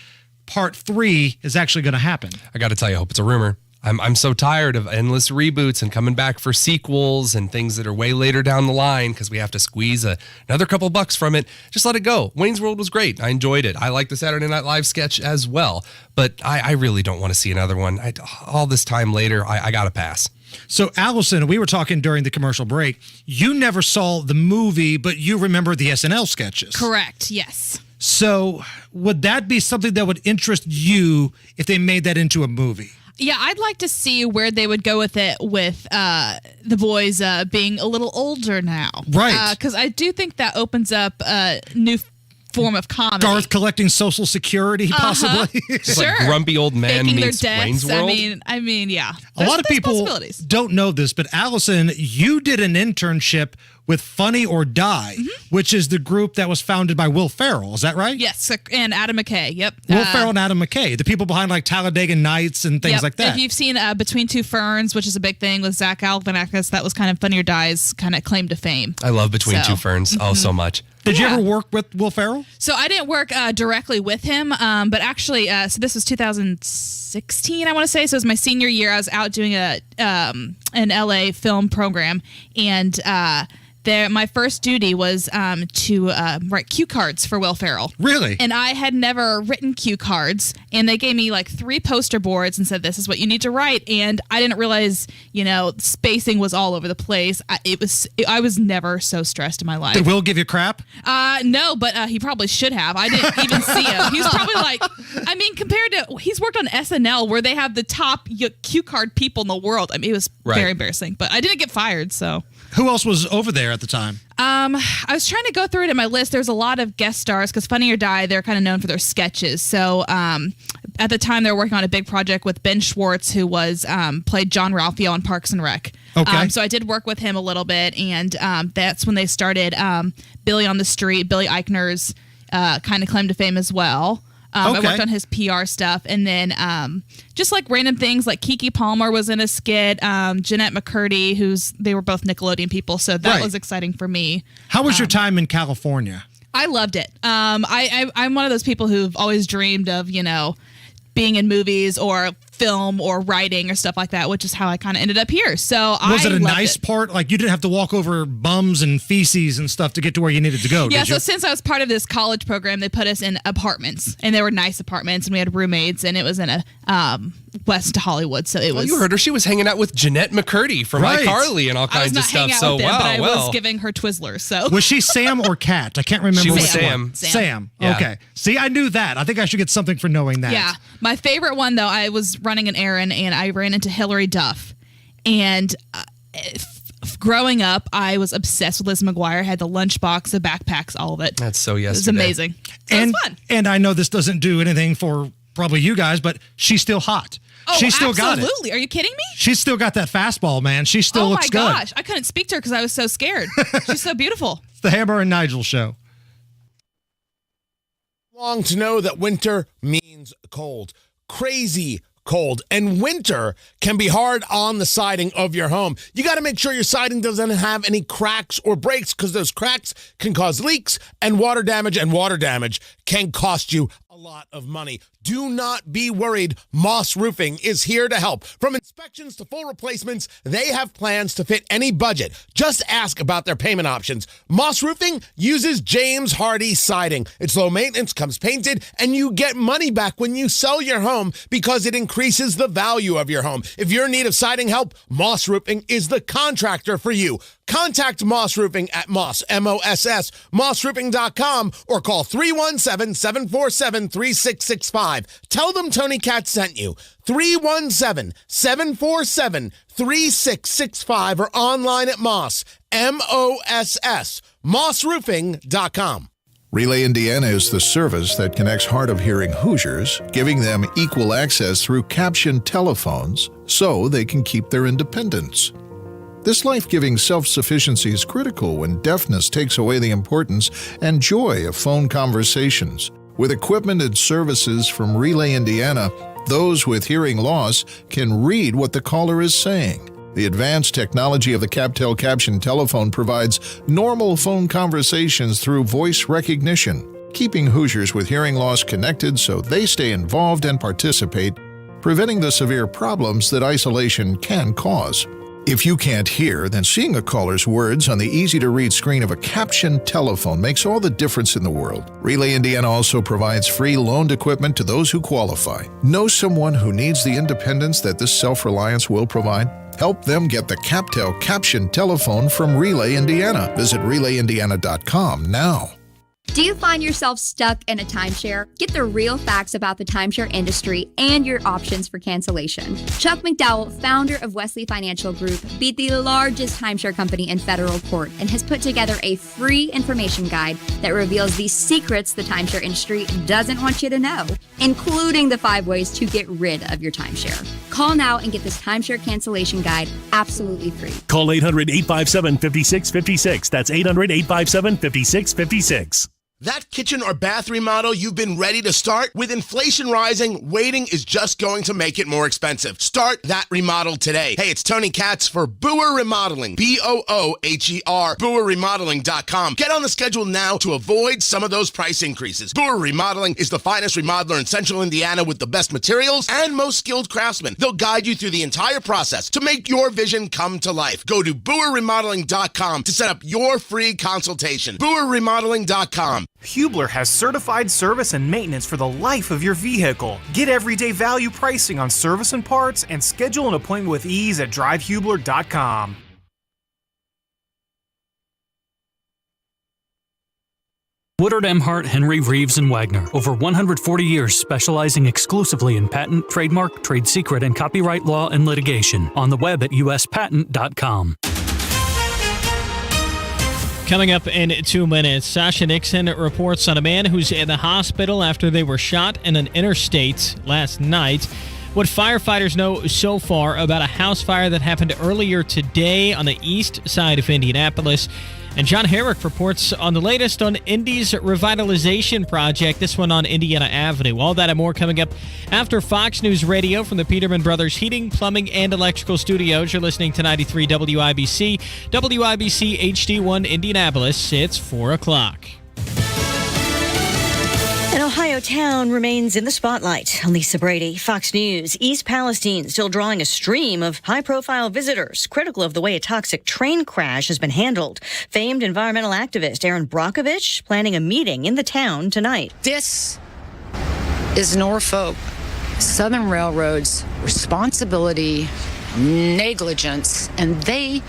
part 3 is actually going to happen. I got to tell you, I hope it's a rumor. I'm so tired of endless reboots and coming back for sequels and things that are way later down the line because we have to squeeze another couple bucks from it. Just let it go. Wayne's World was great. I enjoyed it. I like the Saturday Night Live sketch as well. But I really don't want to see another one. All this time later, I got to pass. So, Allison, we were talking during the commercial break. You never saw the movie, but you remember the SNL sketches. Correct, yes. So, would that be something that would interest you if they made that into a movie? Yeah, I'd like to see where they would go with it with the boys being a little older now. Right. Because I do think that opens up a new form of comedy. Garth collecting Social Security, possibly. Just like grumpy old man Faking meets their Wayne's deaths. World. I mean, yeah. A lot of people don't know this, but Allison, you did an internship with Funny or Die, which is the group that was founded by Will Ferrell. Is that right? Yes, and Adam McKay. Yep. Will Ferrell and Adam McKay, the people behind like Talladega Nights and things like that. If you've seen Between Two Ferns, which is a big thing with Zach Galifianakis, that was kind of Funny or Die's kind of claim to fame. I love Between Two Ferns. Oh, so much. Did you ever work with Will Ferrell? So I didn't work directly with him, but actually, so this was 2016, I want to say. So it was my senior year. I was out doing an LA film program, and my first duty was to write cue cards for Will Ferrell. Really? And I had never written cue cards, and they gave me like 3 poster boards and said, "This is what you need to write." And I didn't realize, spacing was all over the place. I was never so stressed in my life. Did Will give you crap? No, but he probably should have. I didn't even see him. He was probably like, compared to, he's worked on SNL where they have the top cue card people in the world. It was very embarrassing, but I didn't get fired, so. Who else was over there at the time? I was trying to go through it in my list. There's a lot of guest stars because Funny or Die, they're kind of known for their sketches. So at the time, they were working on a big project with Ben Schwartz, who was played John Ralphio on Parks and Rec. Okay. So I did work with him a little bit, and that's when they started Billy on the Street. Billy Eichner's kind of claim to fame as well. I worked on his PR stuff, and then just like random things, like Keke Palmer was in a skit, Jeanette McCurdy, they were both Nickelodeon people, so that was exciting for me. How was your time in California? I loved it. I'm one of those people who've always dreamed of, being in movies or film or writing or stuff like that, which is how I kind of ended up here. So was it a nice part? Like you didn't have to walk over bums and feces and stuff to get to where you needed to go, Yeah, did you? so since I was part of this college program, they put us in apartments, and they were nice apartments, and we had roommates, and it was in a West Hollywood, so it was. You heard her. She was hanging out with Jeanette McCurdy from iCarly and all kinds of stuff. I was not hanging out with them, but I was giving her Twizzlers. So was she Sam or Kat? I can't remember. She was which Sam. one. Sam. Yeah. Okay. See, I knew that. I think I should get something for knowing that. Yeah. My favorite one, though, I was running an errand, and I ran into Hilary Duff. And growing up, I was obsessed with Liz McGuire. Had the lunchbox, the backpacks, all of it. That's so yesterday. It was amazing. So and, it was fun. And I know this doesn't do anything for probably you guys, but she's still hot. Oh, she's still got it. absolutely. Are you kidding me? She's still got that fastball, man. She still looks good. Oh, my gosh. I couldn't speak to her because I was so scared. She's so beautiful. It's the Hammer and Nigel show. Long to know that winter means cold. Crazy cold. And winter can be hard on the siding of your home. You got to make sure your siding doesn't have any cracks or breaks, because those cracks can cause leaks and water damage can cost you a lot of money. Do not be worried. Moss Roofing is here to help. From inspections to full replacements, they have plans to fit any budget. Just ask about their payment options. Moss Roofing uses James Hardy siding. It's low maintenance, comes painted, and you get money back when you sell your home because it increases the value of your home. If you're in need of siding help, Moss Roofing is the contractor for you. Contact Moss Roofing at Moss, M-O-S-S, mossroofing.com, or call 317-747-3665. Tell them Tony Katz sent you. 317-747-3665, or online at Moss, M-O-S-S, mossroofing.com. Relay Indiana is the service that connects hard of hearing Hoosiers, giving them equal access through captioned telephones so they can keep their independence. This life-giving self-sufficiency is critical when deafness takes away the importance and joy of phone conversations. With equipment and services from Relay Indiana, those with hearing loss can read what the caller is saying. The advanced technology of the CapTel caption telephone provides normal phone conversations through voice recognition, keeping Hoosiers with hearing loss connected so they stay involved and participate, preventing the severe problems that isolation can cause. If you can't hear, then seeing a caller's words on the easy-to-read screen of a captioned telephone makes all the difference in the world. Relay Indiana also provides free loaned equipment to those who qualify. Know someone who needs the independence that this self-reliance will provide? Help them get the CapTel captioned telephone from Relay Indiana. Visit RelayIndiana.com now. Do you find yourself stuck in a timeshare? Get the real facts about the timeshare industry and your options for cancellation. Chuck McDowell, founder of Wesley Financial Group, beat the largest timeshare company in federal court and has put together a free information guide that reveals the secrets the timeshare industry doesn't want you to know, including the 5 ways to get rid of your timeshare. Call now and get this timeshare cancellation guide absolutely free. Call 800-857-5656. That's 800-857-5656. That kitchen or bath remodel you've been ready to start? With inflation rising, waiting is just going to make it more expensive. Start that remodel today. Hey, it's Tony Katz for Booher Remodeling. BOOHER. BooherRemodeling.com. Get on the schedule now to avoid some of those price increases. Booher Remodeling is the finest remodeler in Central Indiana with the best materials and most skilled craftsmen. They'll guide you through the entire process to make your vision come to life. Go to BooherRemodeling.com to set up your free consultation. BooherRemodeling.com. Hubler has certified service and maintenance for the life of your vehicle. Get everyday value pricing on service and parts and schedule an appointment with ease at drivehubler.com. Woodard, Emhart, Henry, Reeves, and Wagner. Over 140 years specializing exclusively in patent, trademark, trade secret, and copyright law and litigation. On the web at uspatent.com. Coming up in 2 minutes, Sasha Nixon reports on a man who's in the hospital after they were shot in an interstate last night. What firefighters know so far about a house fire that happened earlier today on the east side of Indianapolis. And John Herrick reports on the latest on Indy's revitalization project, this one on Indiana Avenue. All that and more coming up after Fox News Radio from the Peterman Brothers Heating, Plumbing, and Electrical Studios. You're listening to 93 WIBC, WIBC HD1 Indianapolis. It's 4 o'clock. An Ohio town remains in the spotlight. Lisa Brady, Fox News. East Palestine still drawing a stream of high-profile visitors, critical of the way a toxic train crash has been handled. Famed environmental activist Aaron Brockovich planning a meeting in the town tonight. This is Norfolk Southern Railroad's responsibility, negligence, and they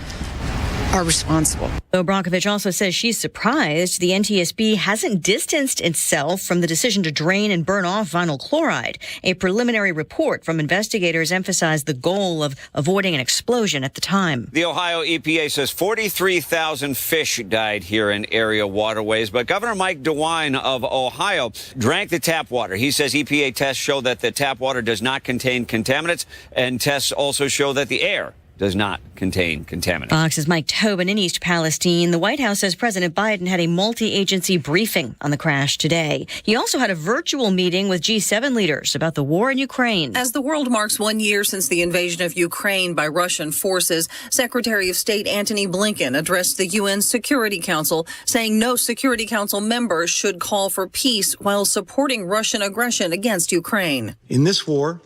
are responsible. Though Brockovich also says she's surprised the NTSB hasn't distanced itself from the decision to drain and burn off vinyl chloride. A preliminary report from investigators emphasized the goal of avoiding an explosion at the time. The Ohio EPA says 43,000 fish died here in area waterways, but Governor Mike DeWine of Ohio drank the tap water. He says EPA tests show that the tap water does not contain contaminants, and tests also show that the air does not contain contaminants. Fox's Mike Tobin in East Palestine. The White House says President Biden had a multi-agency briefing on the crash today. He also had a virtual meeting with G7 leaders about the war in Ukraine. As the world marks 1 year since the invasion of Ukraine by Russian forces, Secretary of State Antony Blinken addressed the UN Security Council, saying no Security Council members should call for peace while supporting Russian aggression against Ukraine. In this war,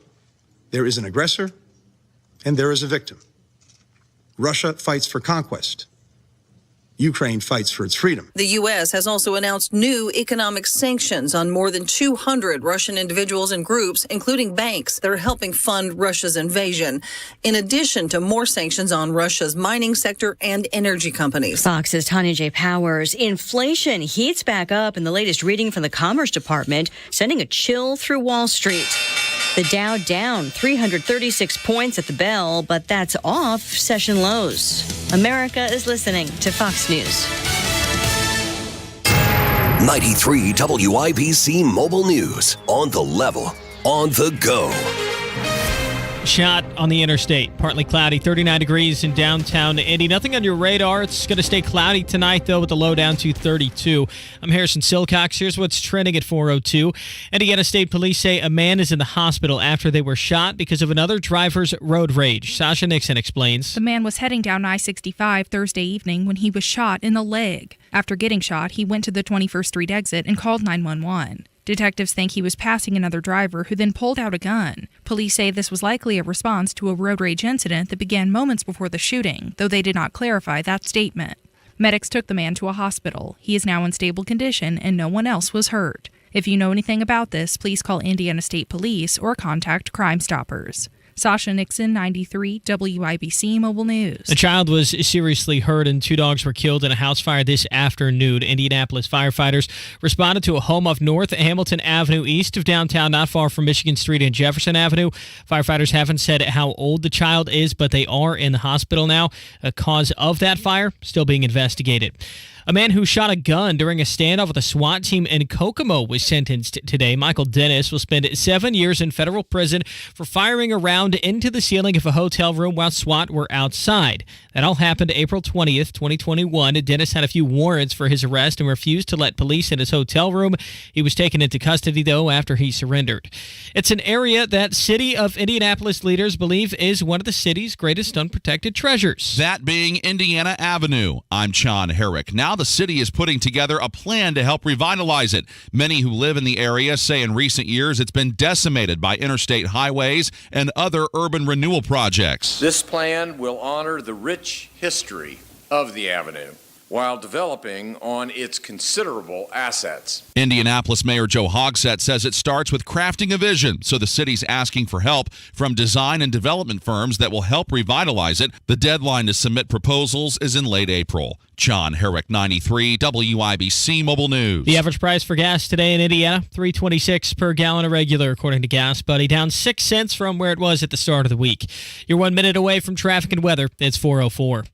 there is an aggressor and there is a victim. Russia fights for conquest. Ukraine fights for its freedom. The U.S. has also announced new economic sanctions on more than 200 Russian individuals and groups, including banks that are helping fund Russia's invasion, in addition to more sanctions on Russia's mining sector and energy companies. Fox's Tanya J. Powers. Inflation heats back up in the latest reading from the Commerce Department, sending a chill through Wall Street. The Dow down 336 points at the bell, but that's off session lows. America is listening to Fox News. 93 WIBC Mobile News. On the level, on the go. Shot on the interstate. Partly cloudy, 39 degrees in downtown Indy. Nothing on your radar. It's going to stay cloudy tonight, though, with the low down to 32. I'm Harrison Silcox. Here's what's trending at 4:02. Indiana State Police say a man is in the hospital after they were shot because of another driver's road rage. Sasha Nixon explains. The man was heading down I-65 Thursday evening when he was shot in the leg. After getting shot, he went to the 21st Street exit and called 911. Detectives think he was passing another driver who then pulled out a gun. Police say this was likely a response to a road rage incident that began moments before the shooting, though they did not clarify that statement. Medics took the man to a hospital. He is now in stable condition and no one else was hurt. If you know anything about this, please call Indiana State Police or contact Crime Stoppers. Sasha Nixon, 93 WIBC Mobile News. A child was seriously hurt and 2 dogs were killed in a house fire this afternoon. Indianapolis firefighters responded to a home off North Hamilton Avenue east of downtown, not far from Michigan Street and Jefferson Avenue. Firefighters haven't said how old the child is, but they are in the hospital now. A cause of that fire still being investigated. A man who shot a gun during a standoff with a SWAT team in Kokomo was sentenced today. Michael Dennis will spend 7 years in federal prison for firing a round into the ceiling of a hotel room while SWAT were outside. That all happened April 20th, 2021. Dennis had a few warrants for his arrest and refused to let police in his hotel room. He was taken into custody, though, after he surrendered. It's an area that City of Indianapolis leaders believe is one of the city's greatest unprotected treasures. That being Indiana Avenue. I'm Sean Herrick. Now the city is putting together a plan to help revitalize it. Many who live in the area say in recent years it's been decimated by interstate highways and other urban renewal projects. This plan will honor the rich history of the avenue while developing on its considerable assets. Indianapolis Mayor Joe Hogsett says it starts with crafting a vision, so the city's asking for help from design and development firms that will help revitalize it. The deadline to submit proposals is in late April. John Herrick, 93 WIBC Mobile News. The average price for gas today in Indiana, $3.26 per gallon of regular, according to Gas Buddy, down 6 cents from where it was at the start of the week. You're 1 minute away from traffic and weather. It's 4:04.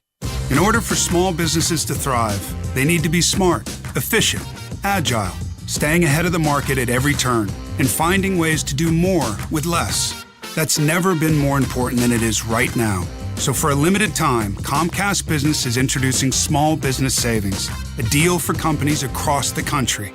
In order for small businesses to thrive, they need to be smart, efficient, agile, staying ahead of the market at every turn, and finding ways to do more with less. That's never been more important than it is right now. So for a limited time, Comcast Business is introducing Small Business Savings, a deal for companies across the country.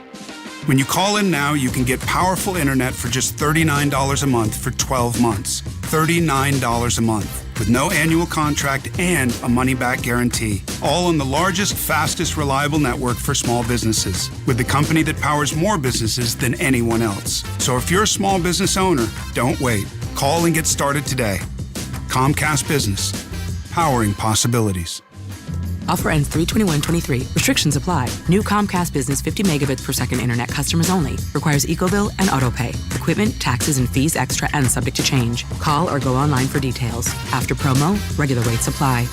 When you call in now, you can get powerful internet for just $39 a month for 12 months. $39 a month. With no annual contract and a money-back guarantee. All on the largest, fastest, reliable network for small businesses. With the company that powers more businesses than anyone else. So if you're a small business owner, don't wait. Call and get started today. Comcast Business. Powering possibilities. Offer ends 3/21/23. Restrictions apply. New Comcast Business 50 megabits per second internet customers only. Requires EcoBill and AutoPay. Equipment, taxes, and fees extra and subject to change. Call or go online for details. After promo, regular rates apply.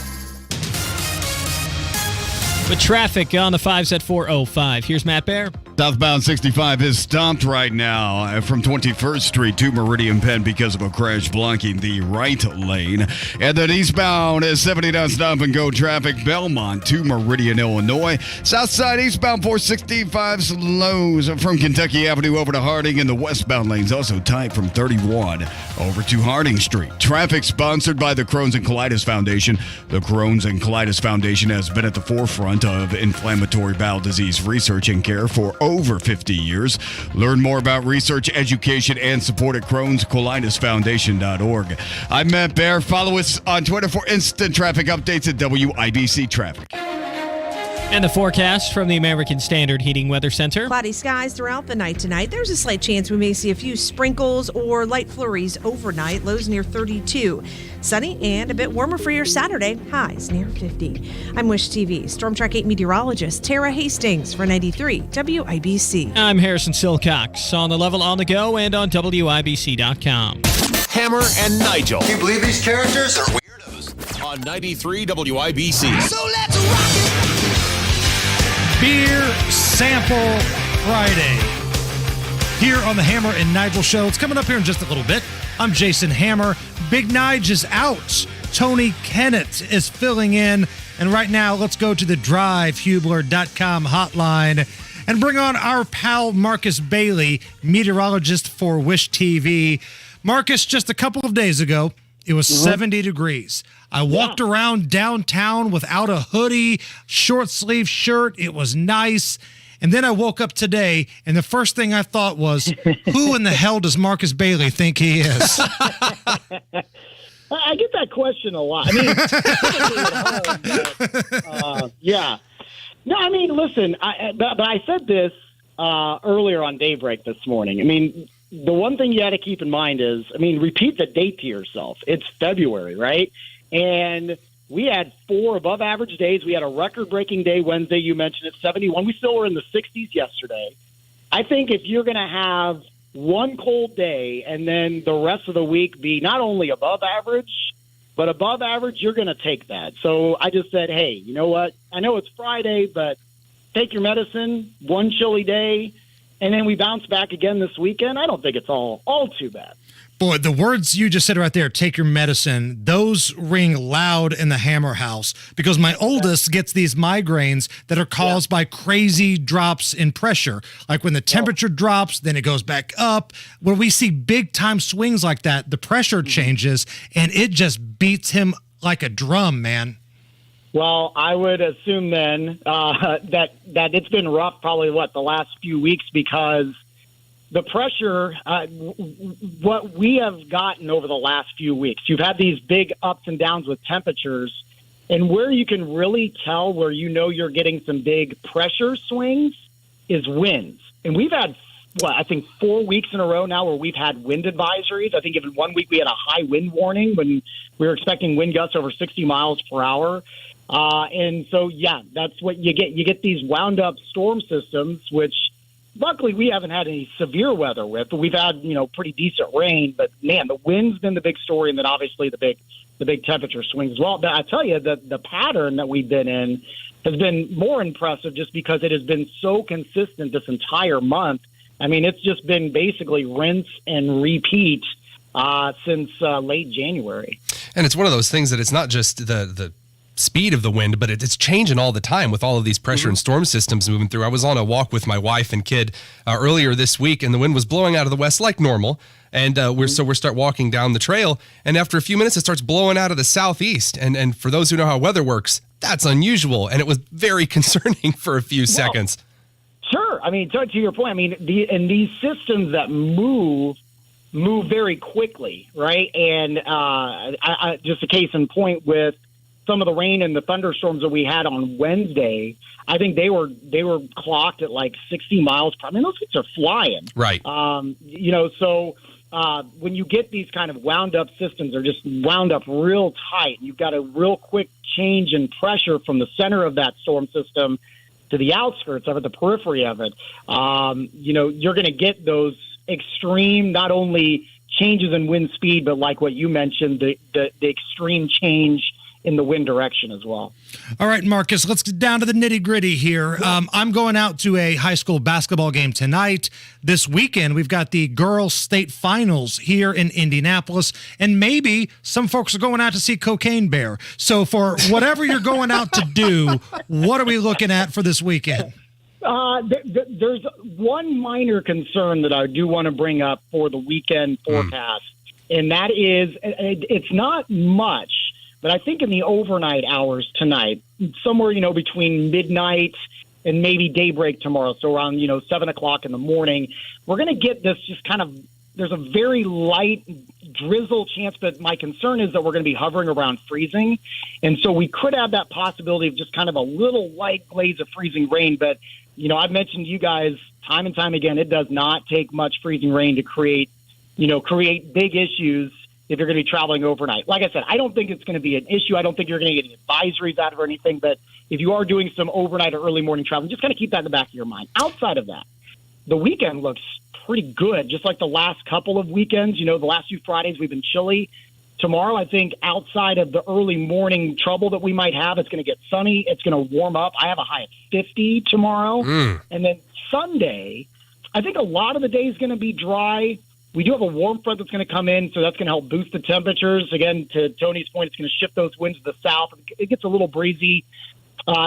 With traffic on the 5s at 4:05. Here's Matt Bear. Southbound 65 is stopped right now from 21st Street to Meridian Penn because of a crash blocking the right lane. And then eastbound is 70 down stop and go traffic Belmont to Meridian, Illinois. Southside eastbound 465 slows from Kentucky Avenue over to Harding, and the westbound lanes also tight from 31 over to Harding Street. Traffic sponsored by the Crohn's and Colitis Foundation. The Crohn's and Colitis Foundation has been at the forefront of inflammatory bowel disease research and care for over 50 years. Learn more about research, education, and support at Crohn'sColitisFoundation.org. I'm Matt Bear. Follow us on Twitter for instant traffic updates at WIBC Traffic. And the forecast from the American Standard Heating Weather Center. Cloudy skies throughout the night tonight. There's a slight chance we may see a few sprinkles or light flurries overnight. Lows near 32. Sunny and a bit warmer for your Saturday. Highs near 50. I'm Wish TV Storm Track 8 meteorologist Tara Hastings for 93 WIBC. I'm Harrison Silcox. On the level, on the go, and on WIBC.com. Hammer and Nigel. Can you believe these characters are weirdos? On 93 WIBC. So let's rock it! Beer Sample Friday here on the Hammer and Nigel Show. It's coming up here in just a little bit. I'm Jason Hammer. Big Nige is out. Tony Kennett is filling in. And right now, let's go to the drivehubler.com hotline and bring on our pal Marcus Bailey, meteorologist for Wish TV. Marcus, just a couple of days ago, it was 70 degrees. I walked around downtown without a hoodie, short sleeve shirt. It was nice. And then I woke up today, and the first thing I thought was, who in the hell does Marcus Bailey think he is? I get that question a lot. I mean, yeah. No, I mean, listen, but I said this earlier on Daybreak this morning. I mean, the one thing you got to keep in mind is, I mean, repeat the date to yourself. It's February, right? And we had 4 above average days. We had a record-breaking day Wednesday. You mentioned it, 71. We still were in the 60s yesterday. I think if you're going to have one cold day and then the rest of the week be not only above average, but above average, you're going to take that. So I just said, hey, you know what? I know it's Friday, but take your medicine, one chilly day, and then we bounce back again this weekend. I don't think it's all too bad. Boy, the words you just said right there, take your medicine, those ring loud in the Hammer house because my oldest gets these migraines that are caused by crazy drops in pressure. Like when the temperature drops, then it goes back up. When we see big time swings like that, the pressure changes and it just beats him like a drum, man. Well, I would assume then that it's been rough probably, the last few weeks because the pressure, what we have gotten over the last few weeks, you've had these big ups and downs with temperatures, and where you can really tell where you know you're getting some big pressure swings is winds. And we've had, I think 4 weeks in a row now where we've had wind advisories. I think even 1 week we had a high wind warning when we were expecting wind gusts over 60 miles per hour. And so, that's what you get. You get these wound up storm systems, which luckily we haven't had any severe weather with, but we've had, pretty decent rain. But man, the wind's been the big story, and then obviously the big temperature swings as well. But I tell you, the pattern that we've been in has been more impressive just because it has been so consistent this entire month. I mean, it's just been basically rinse and repeat since late January. And it's one of those things that it's not just the speed of the wind, but it's changing all the time with all of these pressure and storm systems moving through. I was on a walk with my wife and kid earlier this week, and the wind was blowing out of the west like normal. And we start walking down the trail, and after a few minutes, it starts blowing out of the southeast. And for those who know how weather works, that's unusual, and it was very concerning for a few seconds. Sure. I mean, to your point, I mean, these systems that move very quickly, right? And I just a case in point with some of the rain and the thunderstorms that we had on Wednesday, I think they were clocked at like 60 miles per hour. I mean, those things are flying. Right. So when you get these kind of wound up systems, they're just wound up real tight. You've got a real quick change in pressure from the center of that storm system to the outskirts of it, the periphery of it. You're going to get those extreme, not only changes in wind speed, but like what you mentioned, the extreme change in the wind direction as well. All right, Marcus, let's get down to the nitty gritty here. I'm going out to a high school basketball game tonight. This weekend, we've got the girls' state finals here in Indianapolis, and maybe some folks are going out to see Cocaine Bear. So for whatever you're going out to do, what are we looking at for this weekend? There's one minor concern that I do want to bring up for the weekend forecast, and that is it's not much. But I think in the overnight hours tonight, somewhere, between midnight and maybe daybreak tomorrow, so around, 7 o'clock in the morning, we're going to get this just kind of, there's a very light drizzle chance, but my concern is that we're going to be hovering around freezing. And so we could have that possibility of just kind of a little light glaze of freezing rain. But, I've mentioned to you guys time and time again, it does not take much freezing rain to create big issues if you're going to be traveling overnight. Like I said, I don't think it's going to be an issue. I don't think you're going to get any advisories out of it or anything. But if you are doing some overnight or early morning traveling, just kind of keep that in the back of your mind. Outside of that, the weekend looks pretty good, just like the last couple of weekends. The last few Fridays we've been chilly. Tomorrow, I think outside of the early morning trouble that we might have, it's going to get sunny. It's going to warm up. I have a high of 50 tomorrow. And then Sunday, I think a lot of the day is going to be dry. We do have a warm front that's going to come in, so that's going to help boost the temperatures. Again, to Tony's point, it's going to shift those winds to the south. It gets a little breezy.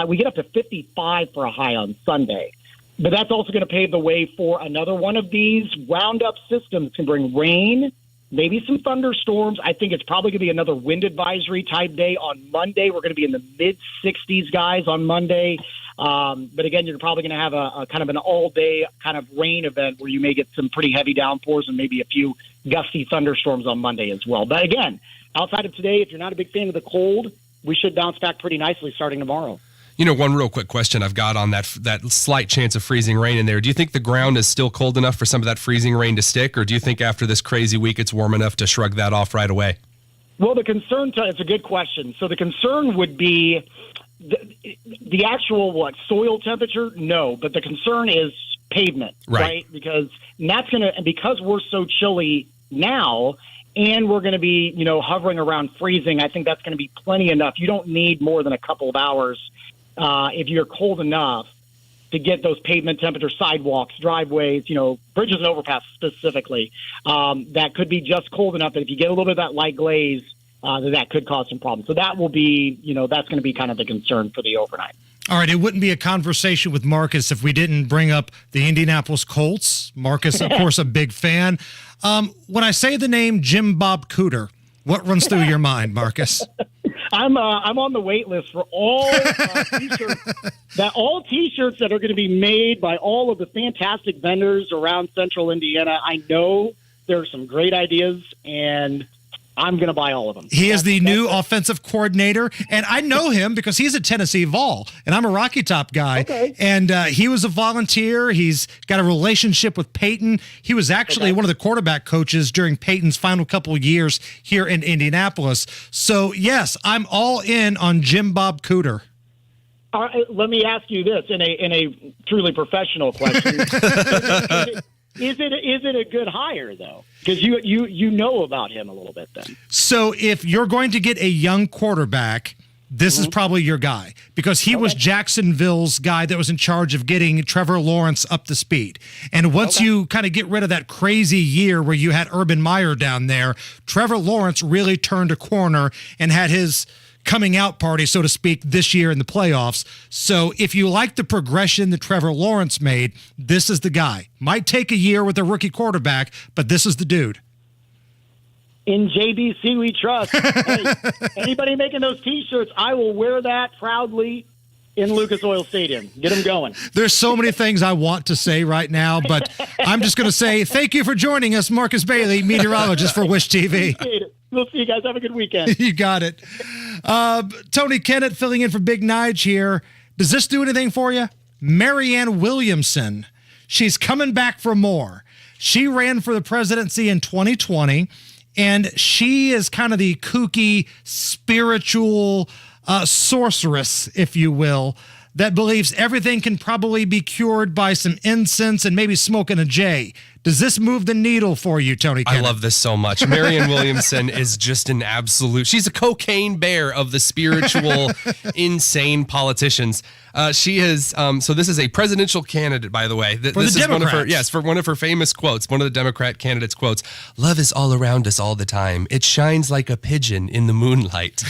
We get up to 55 for a high on Sunday. But that's also going to pave the way for another one of these wound-up systems can bring rain, maybe some thunderstorms. I think it's probably going to be another wind advisory type day on Monday. We're going to be in the mid-60s, guys, on Monday. But again, you're probably going to have a kind of an all-day kind of rain event where you may get some pretty heavy downpours and maybe a few gusty thunderstorms on Monday as well. But again, outside of today, if you're not a big fan of the cold, we should bounce back pretty nicely starting tomorrow. One real quick question I've got on that slight chance of freezing rain in there. Do you think the ground is still cold enough for some of that freezing rain to stick, or do you think after this crazy week it's warm enough to shrug that off right away? Well, the concern, it's a good question. So the concern would be the actual soil temperature? No, but the concern is pavement, right? Because we're so chilly now, and we're going to be hovering around freezing. I think that's going to be plenty enough. You don't need more than a couple of hours if you're cold enough to get those pavement temperature sidewalks, driveways, bridges and overpass specifically, that could be just cold enough that if you get a little bit of that light glaze, that could cause some problems. So that will be, that's going to be kind of the concern for the overnight. All right, it wouldn't be a conversation with Marcus if we didn't bring up the Indianapolis Colts. Marcus, of course, a big fan. When I say the name Jim Bob Cooter, what runs through your mind, Marcus? I'm on the wait list for all T-shirts that are going to be made by all of the fantastic vendors around Central Indiana. I know there are some great ideas, and I'm going to buy all of them. He is the new offensive coordinator, and I know him because he's a Tennessee Vol, and I'm a Rocky Top guy. Okay. And he was a volunteer. He's got a relationship with Peyton. He was actually one of the quarterback coaches during Peyton's final couple of years here in Indianapolis. So, yes, I'm all in on Jim Bob Cooter. All right, let me ask you this in a truly professional question. Is it a good hire, though? Because you know about him a little bit then. So if you're going to get a young quarterback, this is probably your guy, because he was Jacksonville's guy that was in charge of getting Trevor Lawrence up to speed. And once you kind of get rid of that crazy year where you had Urban Meyer down there, Trevor Lawrence really turned a corner and had his coming out party, so to speak, this year in the playoffs. So if you like the progression that Trevor Lawrence made, this is the guy. Might take a year with a rookie quarterback, but this is the dude. In JBC we trust. Hey, anybody making those T-shirts, I will wear that proudly in Lucas Oil Stadium. Get them going. There's so many things I want to say right now, but I'm just going to say thank you for joining us, Marcus Bailey, meteorologist for Wish TV. Appreciate it. We'll see you guys. Have a good weekend. You got it. Tony Kennett filling in for Big Nige here. Does this do anything for you? Marianne Williamson. She's coming back for more. She ran for the presidency in 2020, and she is kind of the kooky, spiritual sorceress, if you will, that believes everything can probably be cured by some incense and maybe smoking a J. Does this move the needle for you, Tony Kennett? I love this so much. Marianne Williamson is just an absolute... She's a cocaine bear of the spiritual, insane politicians. She is... so this is a presidential candidate, by the way. For the Democrats. For one of her famous quotes, one of the Democrat candidates' quotes. Love is all around us all the time. It shines like a pigeon in the moonlight.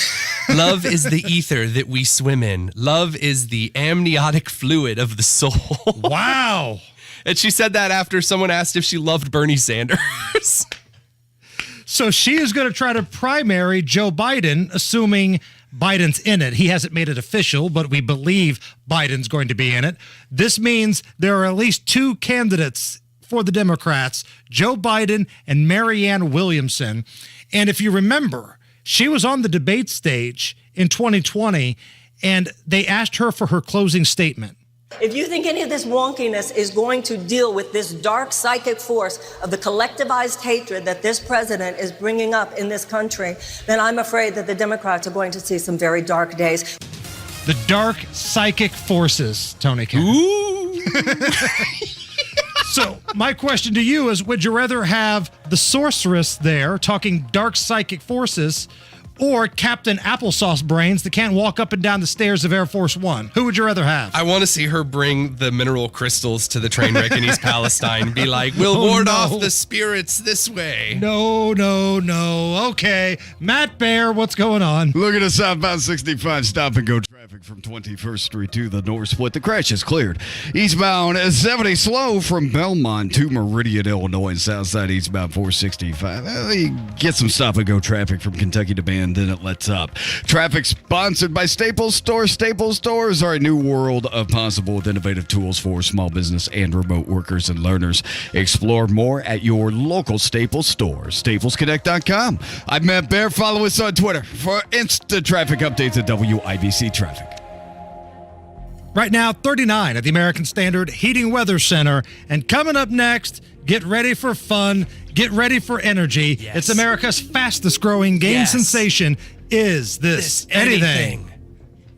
Love is the ether that we swim in. Love is the amniotic fluid of the soul. Wow. And she said that after someone asked if she loved Bernie Sanders. So she is going to try to primary Joe Biden, assuming Biden's in it. He hasn't made it official, but we believe Biden's going to be in it. This means there are at least two candidates for the Democrats, Joe Biden and Marianne Williamson. And if you remember, she was on the debate stage in 2020, and they asked her for her closing statement. If you think any of this wonkiness is going to deal with this dark psychic force of the collectivized hatred that this president is bringing up in this country, then I'm afraid that the Democrats are going to see some very dark days. The dark psychic forces, Tony Kennett. Ooh. So my question to you is, would you rather have the sorceress there talking dark psychic forces or Captain Applesauce Brains that can't walk up and down the stairs of Air Force One? Who would you rather have? I want to see her bring the mineral crystals to the train wreck in East Palestine. Be like, we'll ward off the spirits this way. No. Okay. Matt Bear, what's going on? Look at the southbound 65 stop and go traffic from 21st Street to the North Split. The crash is cleared. Eastbound 70 slow from Belmont to Meridian, Illinois, and southside eastbound 465. You get some stop and go traffic from Kentucky to Bend, then it lets up. Traffic sponsored by Staples Stores. Staples Stores are a new world of possible with innovative tools for small business and remote workers and learners. Explore more at your local Staples store. StaplesConnect.com. I'm Matt Bear. Follow us on Twitter for instant traffic updates at WIBC Traffic. Right now, 39 at the American Standard Heating Weather Center. And coming up next, get ready for fun, get ready for energy. Yes. It's America's fastest growing game sensation. Is this anything?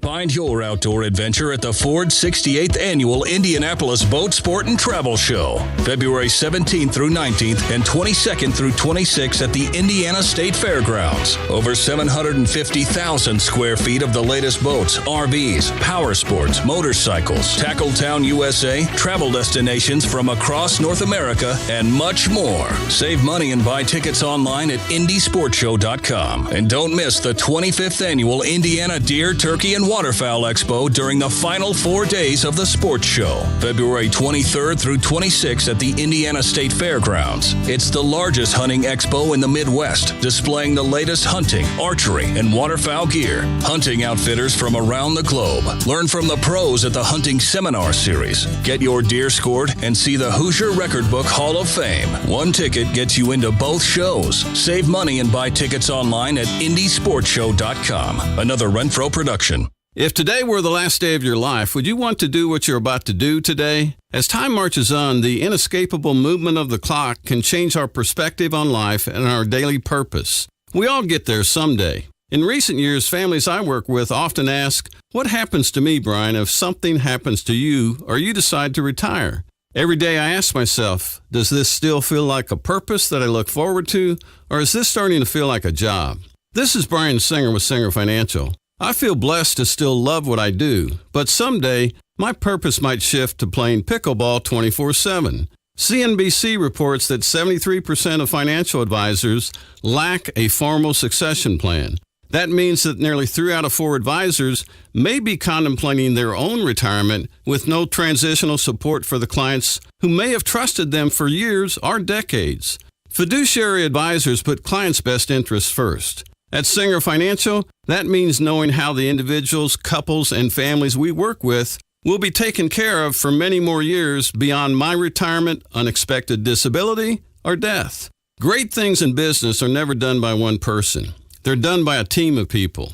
Find your outdoor adventure at the Ford 68th Annual Indianapolis Boat Sport and Travel Show, February 17th through 19th and 22nd through 26th at the Indiana State Fairgrounds. Over 750,000 square feet of the latest boats, RVs, power sports, motorcycles, Tackle Town USA, travel destinations from across North America, and much more. Save money and buy tickets online at IndySportShow.com. And don't miss the 25th Annual Indiana Deer, Turkey, and Waterfowl Expo during the final 4 days of the sports show, February 23rd through 26th at the Indiana State Fairgrounds. It's the largest hunting expo in the Midwest, displaying the latest hunting, archery, and waterfowl gear. Hunting outfitters from around the globe. Learn from the pros at the Hunting Seminar Series. Get your deer scored and see the Hoosier Record Book Hall of Fame. One ticket gets you into both shows. Save money and buy tickets online at IndySportShow.com. Another Renfro production. If today were the last day of your life, would you want to do what you're about to do today? As time marches on, the inescapable movement of the clock can change our perspective on life and our daily purpose. We all get there someday. In recent years, families I work with often ask, "What happens to me, Brian, if something happens to you or you decide to retire?" Every day I ask myself, does this still feel like a purpose that I look forward to, or is this starting to feel like a job? This is Brian Singer with Singer Financial. I feel blessed to still love what I do, but someday my purpose might shift to playing pickleball 24/7. CNBC reports that 73% of financial advisors lack a formal succession plan. That means that nearly 3 out of 4 advisors may be contemplating their own retirement with no transitional support for the clients who may have trusted them for years or decades. Fiduciary advisors put clients' best interests first. At Singer Financial, that means knowing how the individuals, couples, and families we work with will be taken care of for many more years beyond my retirement, unexpected disability, or death. Great things in business are never done by one person. They're done by a team of people.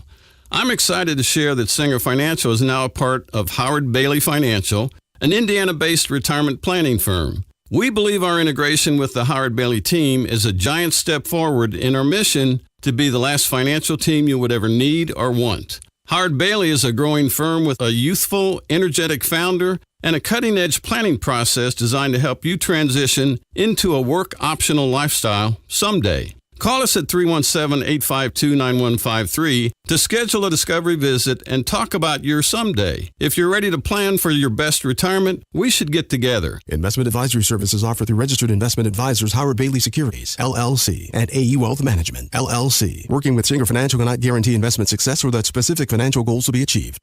I'm excited to share that Singer Financial is now a part of Howard Bailey Financial, an Indiana-based retirement planning firm. We believe our integration with the Howard Bailey team is a giant step forward in our mission to be the last financial team you would ever need or want. Howard Bailey is a growing firm with a youthful, energetic founder and a cutting-edge planning process designed to help you transition into a work-optional lifestyle someday. Call us at 317-852-9153 to schedule a discovery visit and talk about your someday. If you're ready to plan for your best retirement, we should get together. Investment advisory services offered through registered investment advisors Howard Bailey Securities, LLC, and AE Wealth Management, LLC. Working with Singer Financial cannot guarantee investment success or that specific financial goals will be achieved.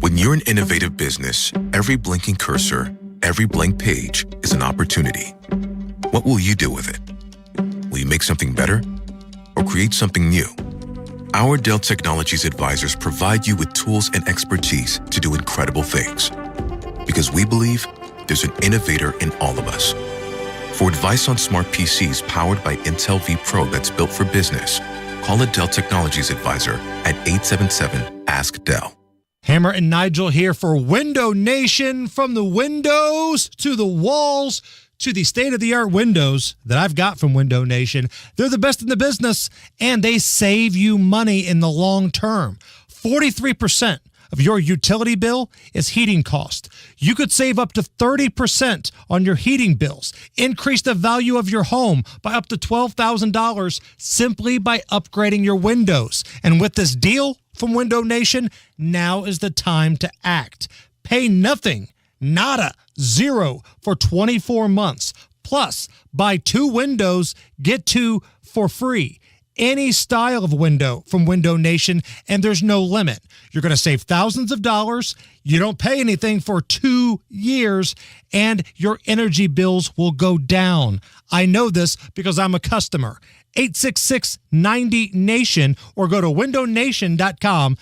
When you're an innovative business, every blinking cursor, every blank page is an opportunity. What will you do with it? Will you make something better or create something new? Our Dell Technologies advisors provide you with tools and expertise to do incredible things. Because we believe there's an innovator in all of us. For advice on smart PCs powered by Intel vPro that's built for business, call a Dell Technologies advisor at 877-ASK-DELL. Hammer and Nigel here for Window Nation. From the windows to the walls to the state-of-the-art windows that I've got from Window Nation. They're the best in the business, and they save you money in the long term. 43% of your utility bill is heating cost. You could save up to 30% on your heating bills. Increase the value of your home by up to $12,000 simply by upgrading your windows. And with this deal from Window Nation, now is the time to act. Pay nothing. Nada, zero for 24 months. Plus, buy 2 windows, get 2 for free. Any style of window from Window Nation, and there's no limit. You're going to save thousands of dollars. You don't pay anything for 2 years, and your energy bills will go down. I know this because I'm a customer. 866-90-NATION or go to windownation.com.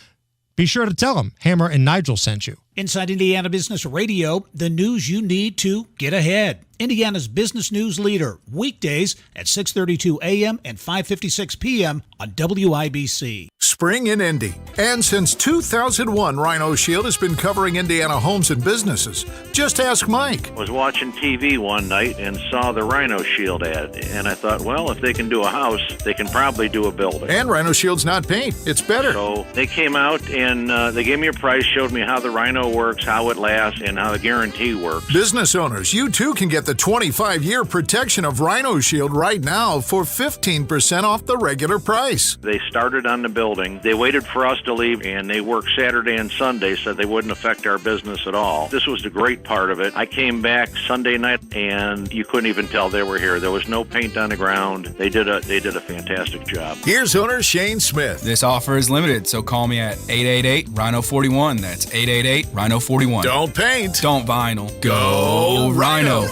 Be sure to tell them Hammer and Nigel sent you. Inside Indiana Business Radio, the news you need to get ahead. Indiana's business news leader, weekdays at 6:32 a.m. and 5:56 p.m. on WIBC. spring in Indy. And since 2001, Rhino Shield has been covering Indiana homes and businesses. Just ask Mike. I was watching TV one night and saw the Rhino Shield ad, and I thought, well, if they can do a house, they can probably do a building. And Rhino Shield's not paint, it's better. So they came out and they gave me a price, showed me how the Rhino works, how it lasts, and how the guarantee works. Business owners, you too can get the 25-year protection of Rhino Shield right now for 15% off the regular price. They started on the building. They waited for us to leave, and they worked Saturday and Sunday so they wouldn't affect our business at all. This was the great part of it. I came back Sunday night, and you couldn't even tell they were here. There was no paint on the ground. They did a fantastic job. Here's owner Shane Smith. This offer is limited, so call me at 888-RHINO-41. That's 888-RHINO-41. Don't paint. Don't vinyl. Go Rhino.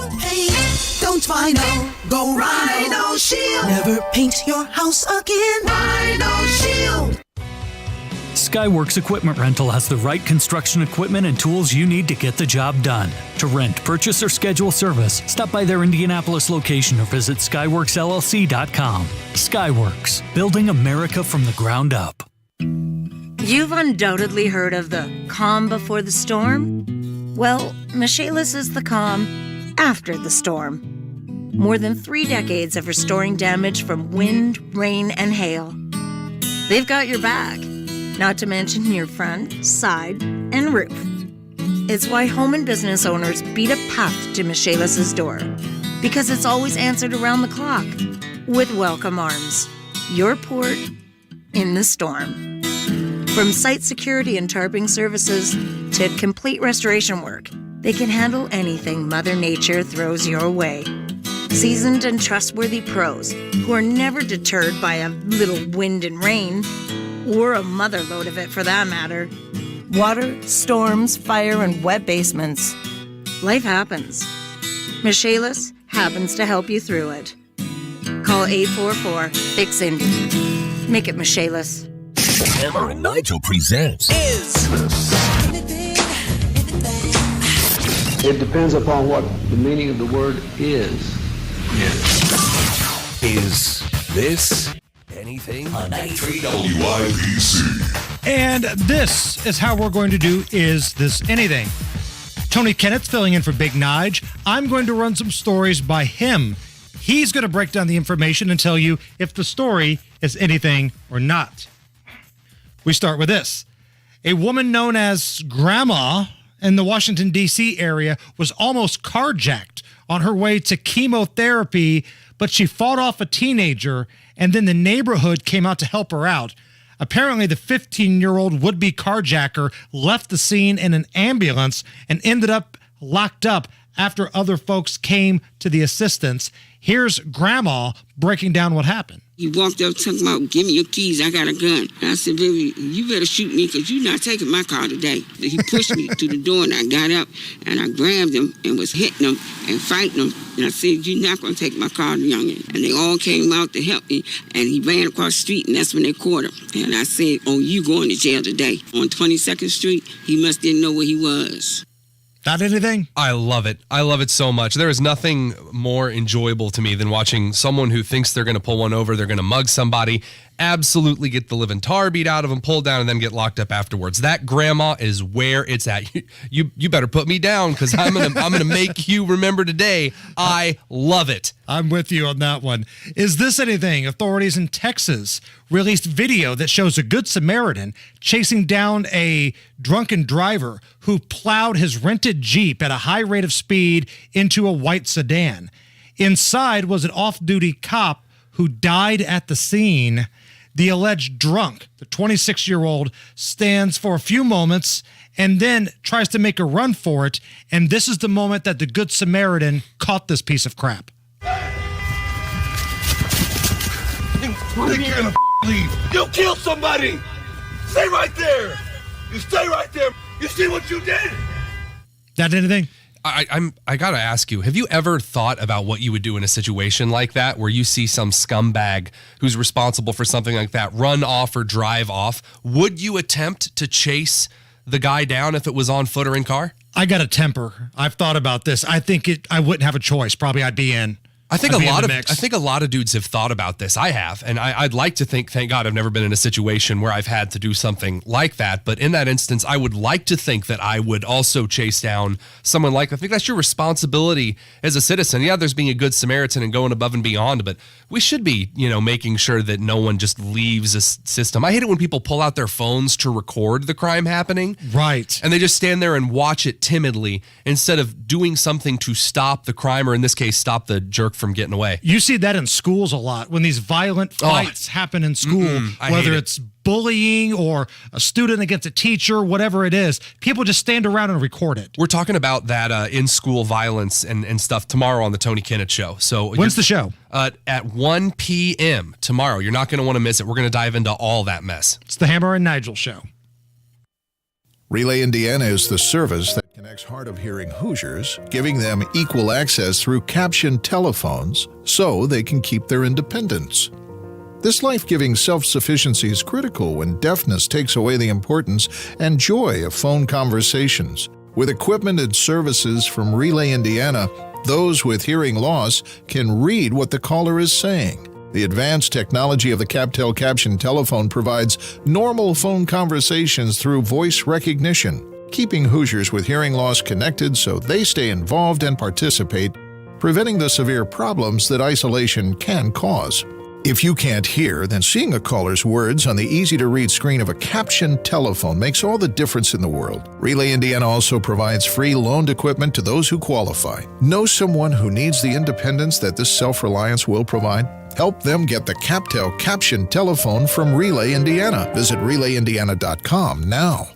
Don't vinyl, go Rhino Shield. Never paint your house again. Rhino Shield. Skyworks Equipment Rental has the right construction equipment and tools you need to get the job done. To rent, purchase, or schedule service, stop by their Indianapolis location or visit skyworksllc.com. Skyworks, building America from the ground up. You've undoubtedly heard of the calm before the storm. Well, Michaelis is the calm after the storm. More than 3 decades of restoring damage from wind, rain, and hail. They've got your back, not to mention your front, side, and roof. It's why home and business owners beat a path to Michaelis' door, because it's always answered around the clock with welcome arms. Your port in the storm. From site security and tarping services to complete restoration work, they can handle anything Mother Nature throws your way. Seasoned and trustworthy pros who are never deterred by a little wind and rain, or a mother load of it for that matter. Water, storms, fire, and wet basements. Life happens. Michaelis happens to help you through it. Call 844-FIX-INDY. Make it Michaelis. Hammer and Nigel presents It depends upon what the meaning of the word is. Is this anything? On 93 WIBC. And this is how we're going to do Is This Anything? Tony Kennett's filling in for Big Nige. I'm going to run some stories by him. He's going to break down the information and tell you if the story is anything or not. We start with this. A woman known as Grandma in the Washington, D.C. area was almost carjacked on her way to chemotherapy, but she fought off a teenager, and then the neighborhood came out to help her out. Apparently, the 15-year-old would-be carjacker left the scene in an ambulance and ended up locked up after other folks came to the assistance. Here's Grandma breaking down what happened. He walked up talking about, give me your keys, I got a gun. And I said, baby, you better shoot me because you're not taking my car today. He pushed me to the door and I got up and I grabbed him and was hitting him and fighting him. And I said, you're not going to take my car, youngin'. And they all came out to help me and he ran across the street and that's when they caught him. And I said, oh, you going to jail today. On 22nd Street, he must didn't know where he was. Not anything? I love it. I love it so much. There is nothing more enjoyable to me than watching someone who thinks they're going to pull one over, they're going to mug somebody, absolutely get the living tar beat out of them, pulled down, and then get locked up afterwards. That grandma is where it's at. You better put me down because I'm gonna make you remember today. I love it. I'm with you on that one. Is this anything? Authorities in Texas released video that shows a Good Samaritan chasing down a drunken driver who plowed his rented Jeep at a high rate of speed into a white sedan. Inside was an off-duty cop who died at the scene. The alleged drunk, the 26-year-old, stands for a few moments and then tries to make a run for it. And this is the moment that the Good Samaritan caught this piece of crap. I think you're gonna leave. You killed somebody. Stay right there. You stay right there. You see what you did? That anything? I gotta ask you, have you ever thought about what you would do in a situation like that where you see some scumbag who's responsible for something like that run off or drive off? Would you attempt to chase the guy down if it was on foot or in car? I got a temper. I've thought about this. I think I wouldn't have a choice. Probably I'd be in. I think a lot of dudes have thought about this. I have, and I'd like to think, thank God, I've never been in a situation where I've had to do something like that. But in that instance, I would like to think that I would also chase down someone like. I think that's your responsibility as a citizen. Yeah, there's being a good Samaritan and going above and beyond, but we should be, making sure that no one just leaves a system. I hate it when people pull out their phones to record the crime happening, right? And they just stand there and watch it timidly instead of doing something to stop the crime, or in this case, stop the jerk from getting away. You see that in schools a lot when these violent fights happen in school, whether it's bullying or a student against a teacher, whatever it is. People just stand around and record it. We're talking about that in-school violence and stuff tomorrow on the Tony Kinnett Show. So when's the show? At 1 p.m. tomorrow. You're not going to want to miss it. We're going to dive into all that mess. It's the Hammer and Nigel Show. Relay Indiana is the service that connects hard of hearing Hoosiers, giving them equal access through captioned telephones so they can keep their independence. This life-giving self-sufficiency is critical when deafness takes away the importance and joy of phone conversations. With equipment and services from Relay Indiana, those with hearing loss can read what the caller is saying. The advanced technology of the CapTel caption telephone provides normal phone conversations through voice recognition, keeping Hoosiers with hearing loss connected so they stay involved and participate, preventing the severe problems that isolation can cause. If you can't hear, then seeing a caller's words on the easy-to-read screen of a captioned telephone makes all the difference in the world. Relay Indiana also provides free loaned equipment to those who qualify. Know someone who needs the independence that this self-reliance will provide? Help them get the CapTel captioned telephone from Relay Indiana. Visit RelayIndiana.com now.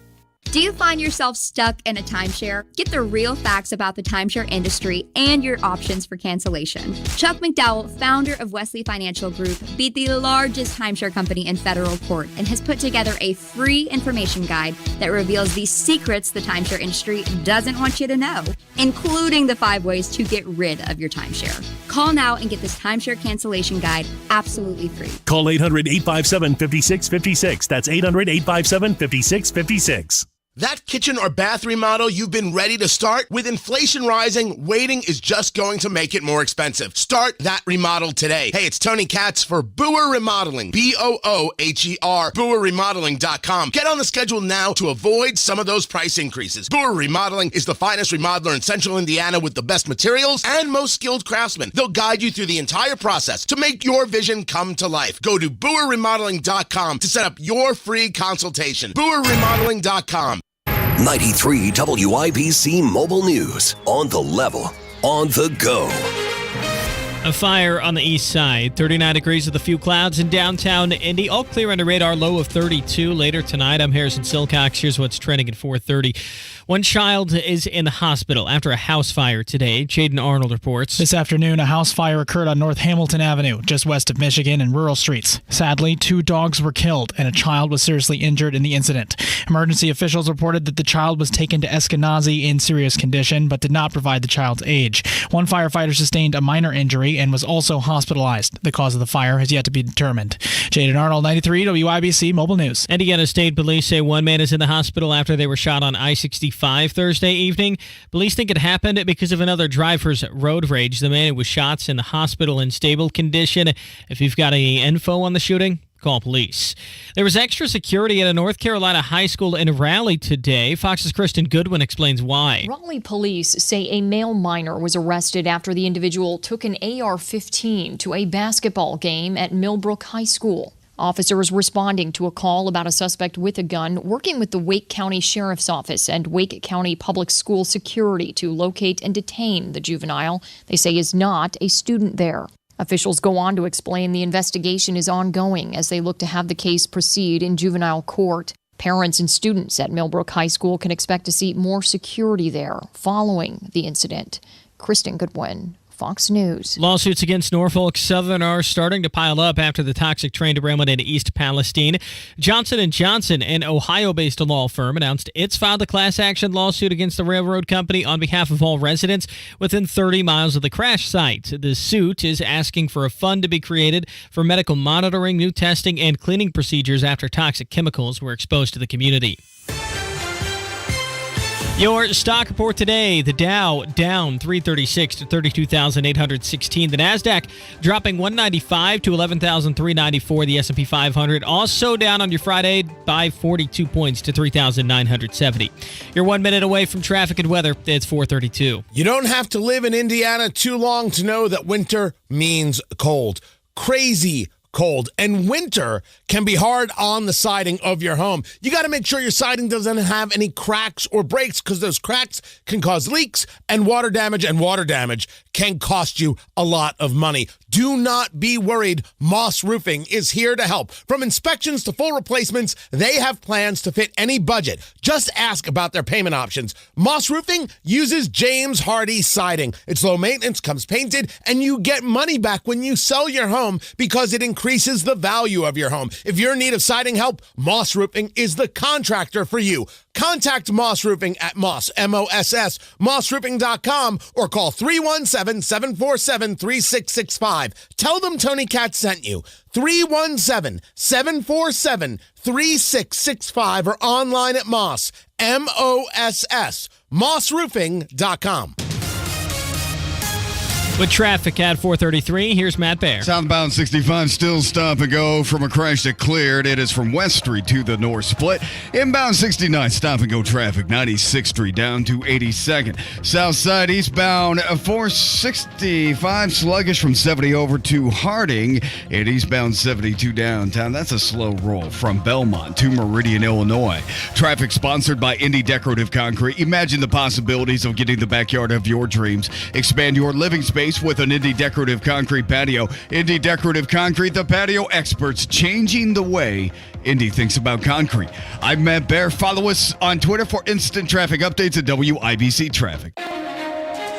Do you find yourself stuck in a timeshare? Get the real facts about the timeshare industry and your options for cancellation. Chuck McDowell, founder of Wesley Financial Group, beat the largest timeshare company in federal court and has put together a free information guide that reveals the secrets the timeshare industry doesn't want you to know, including the 5 ways to get rid of your timeshare. Call now and get this timeshare cancellation guide absolutely free. Call 800-857-5656. That's 800-857-5656. That kitchen or bath remodel you've been ready to start? With inflation rising, waiting is just going to make it more expensive. Start that remodel today. Hey, it's Tony Katz for Booher Remodeling. B-O-O-H-E-R. BooherRemodeling.com. Get on the schedule now to avoid some of those price increases. Booher Remodeling is the finest remodeler in Central Indiana with the best materials and most skilled craftsmen. They'll guide you through the entire process to make your vision come to life. Go to BooherRemodeling.com to set up your free consultation. BooherRemodeling.com. 93 WIBC Mobile News. On the level, on the go. A fire on the east side. 39 degrees with a few clouds in downtown Indy. All clear under radar, low of 32 later tonight. I'm Harrison Silcox. Here's what's trending at 4:30. One child is in the hospital after a house fire today. Jaden Arnold reports. This afternoon, a house fire occurred on North Hamilton Avenue, just west of Michigan and rural streets. Sadly, 2 dogs were killed and a child was seriously injured in the incident. Emergency officials reported that the child was taken to Eskenazi in serious condition, but did not provide the child's age. One firefighter sustained a minor injury and was also hospitalized. The cause of the fire has yet to be determined. Jaden Arnold, 93 WIBC Mobile News. Indiana State Police say one man is in the hospital after they were shot on I-65 Thursday evening. Police think it happened because of another driver's road rage. The man who was shot is in the hospital in stable condition. If you've got any info on the shooting, call police. There was extra security at a North Carolina high school in Raleigh today. Fox's Kristen Goodwin explains why. Raleigh police say a male minor was arrested after the individual took an AR-15 to a basketball game at Millbrook High School. Officers responding to a call about a suspect with a gun, working with the Wake County Sheriff's Office and Wake County Public School Security to locate and detain the juvenile they say is not a student there. Officials go on to explain the investigation is ongoing as they look to have the case proceed in juvenile court. Parents and students at Millbrook High School can expect to see more security there following the incident. Kristen Goodwin, Fox News. Lawsuits against Norfolk Southern are starting to pile up after the toxic train derailment in East Palestine. Johnson & Johnson, an Ohio-based law firm, announced it's filed a class action lawsuit against the railroad company on behalf of all residents within 30 miles of the crash site. The suit is asking for a fund to be created for medical monitoring, new testing, and cleaning procedures after toxic chemicals were exposed to the community. Your stock report today, the Dow down 336 to 32,816. The NASDAQ dropping 195 to 11,394. The S&P 500 also down on your Friday by 42 points to 3,970. You're 1 minute away from traffic and weather. It's 4:32. You don't have to live in Indiana too long to know that winter means cold. Crazy cold. And winter can be hard on the siding of your home. You got to make sure your siding doesn't have any cracks or breaks, because those cracks can cause leaks and water damage can cost you a lot of money. Do not be worried. Moss Roofing is here to help. From inspections to full replacements, they have plans to fit any budget. Just ask about their payment options. Moss Roofing uses James Hardy siding. It's low maintenance, comes painted, and you get money back when you sell your home because it increases the value of your home. If you're in need of siding help, Moss Roofing is the contractor for you. Contact Moss Roofing at Moss, M-O-S-S, mossroofing.com, or call 317-747-3665. Tell them Tony Katz sent you. 317-747-3665, or online at Moss, M-O-S-S, mossroofing.com. With traffic at 4:33, here's Matt Bear. Southbound 65 still stop and go from a crash that cleared. It is from West Street to the North Split. Inbound 69 stop and go traffic. 96th Street down to 82nd. South side eastbound 465 sluggish from 70 over to Harding. And eastbound 72 downtown. That's a slow roll from Belmont to Meridian, Illinois. Traffic sponsored by Indy Decorative Concrete. Imagine the possibilities of getting the backyard of your dreams. Expand your living space with an Indy Decorative Concrete patio. Indy Decorative Concrete, the patio experts, changing the way Indy thinks about concrete. I'm Matt Bear. Follow us on Twitter for instant traffic updates at WIBC Traffic.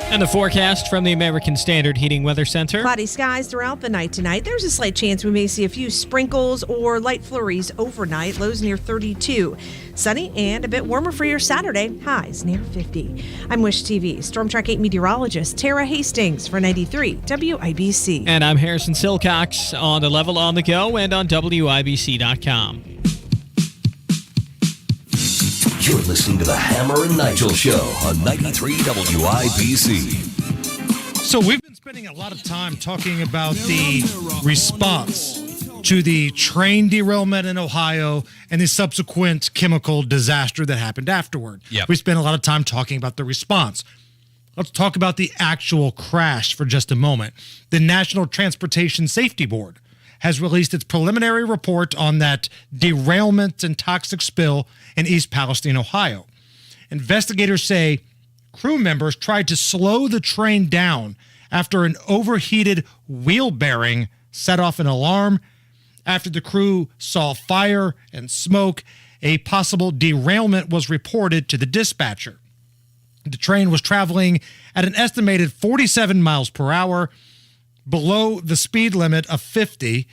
And the forecast from the American Standard Heating Weather Center. Cloudy skies throughout the night tonight. There's a slight chance we may see a few sprinkles or light flurries overnight. Lows near 32. Sunny and a bit warmer for your Saturday. Highs near 50. I'm Wish TV Storm Track 8 meteorologist Tara Hastings for 93 WIBC. And I'm Harrison Silcox on the level on the go and on WIBC.com. You're listening to the Hammer and Nigel Show on 93 WIBC. So we've been spending a lot of time talking about the response to the train derailment in Ohio and the subsequent chemical disaster that happened afterward. Yep. We spent a lot of time talking about the response. Let's talk about the actual crash for just a moment. The National Transportation Safety Board has released its preliminary report on that derailment and toxic spill in East Palestine, Ohio. Investigators say crew members tried to slow the train down after an overheated wheel bearing set off an alarm. After the crew saw fire and smoke, a possible derailment was reported to the dispatcher. The train was traveling at an estimated 47 miles per hour, below the speed limit of 50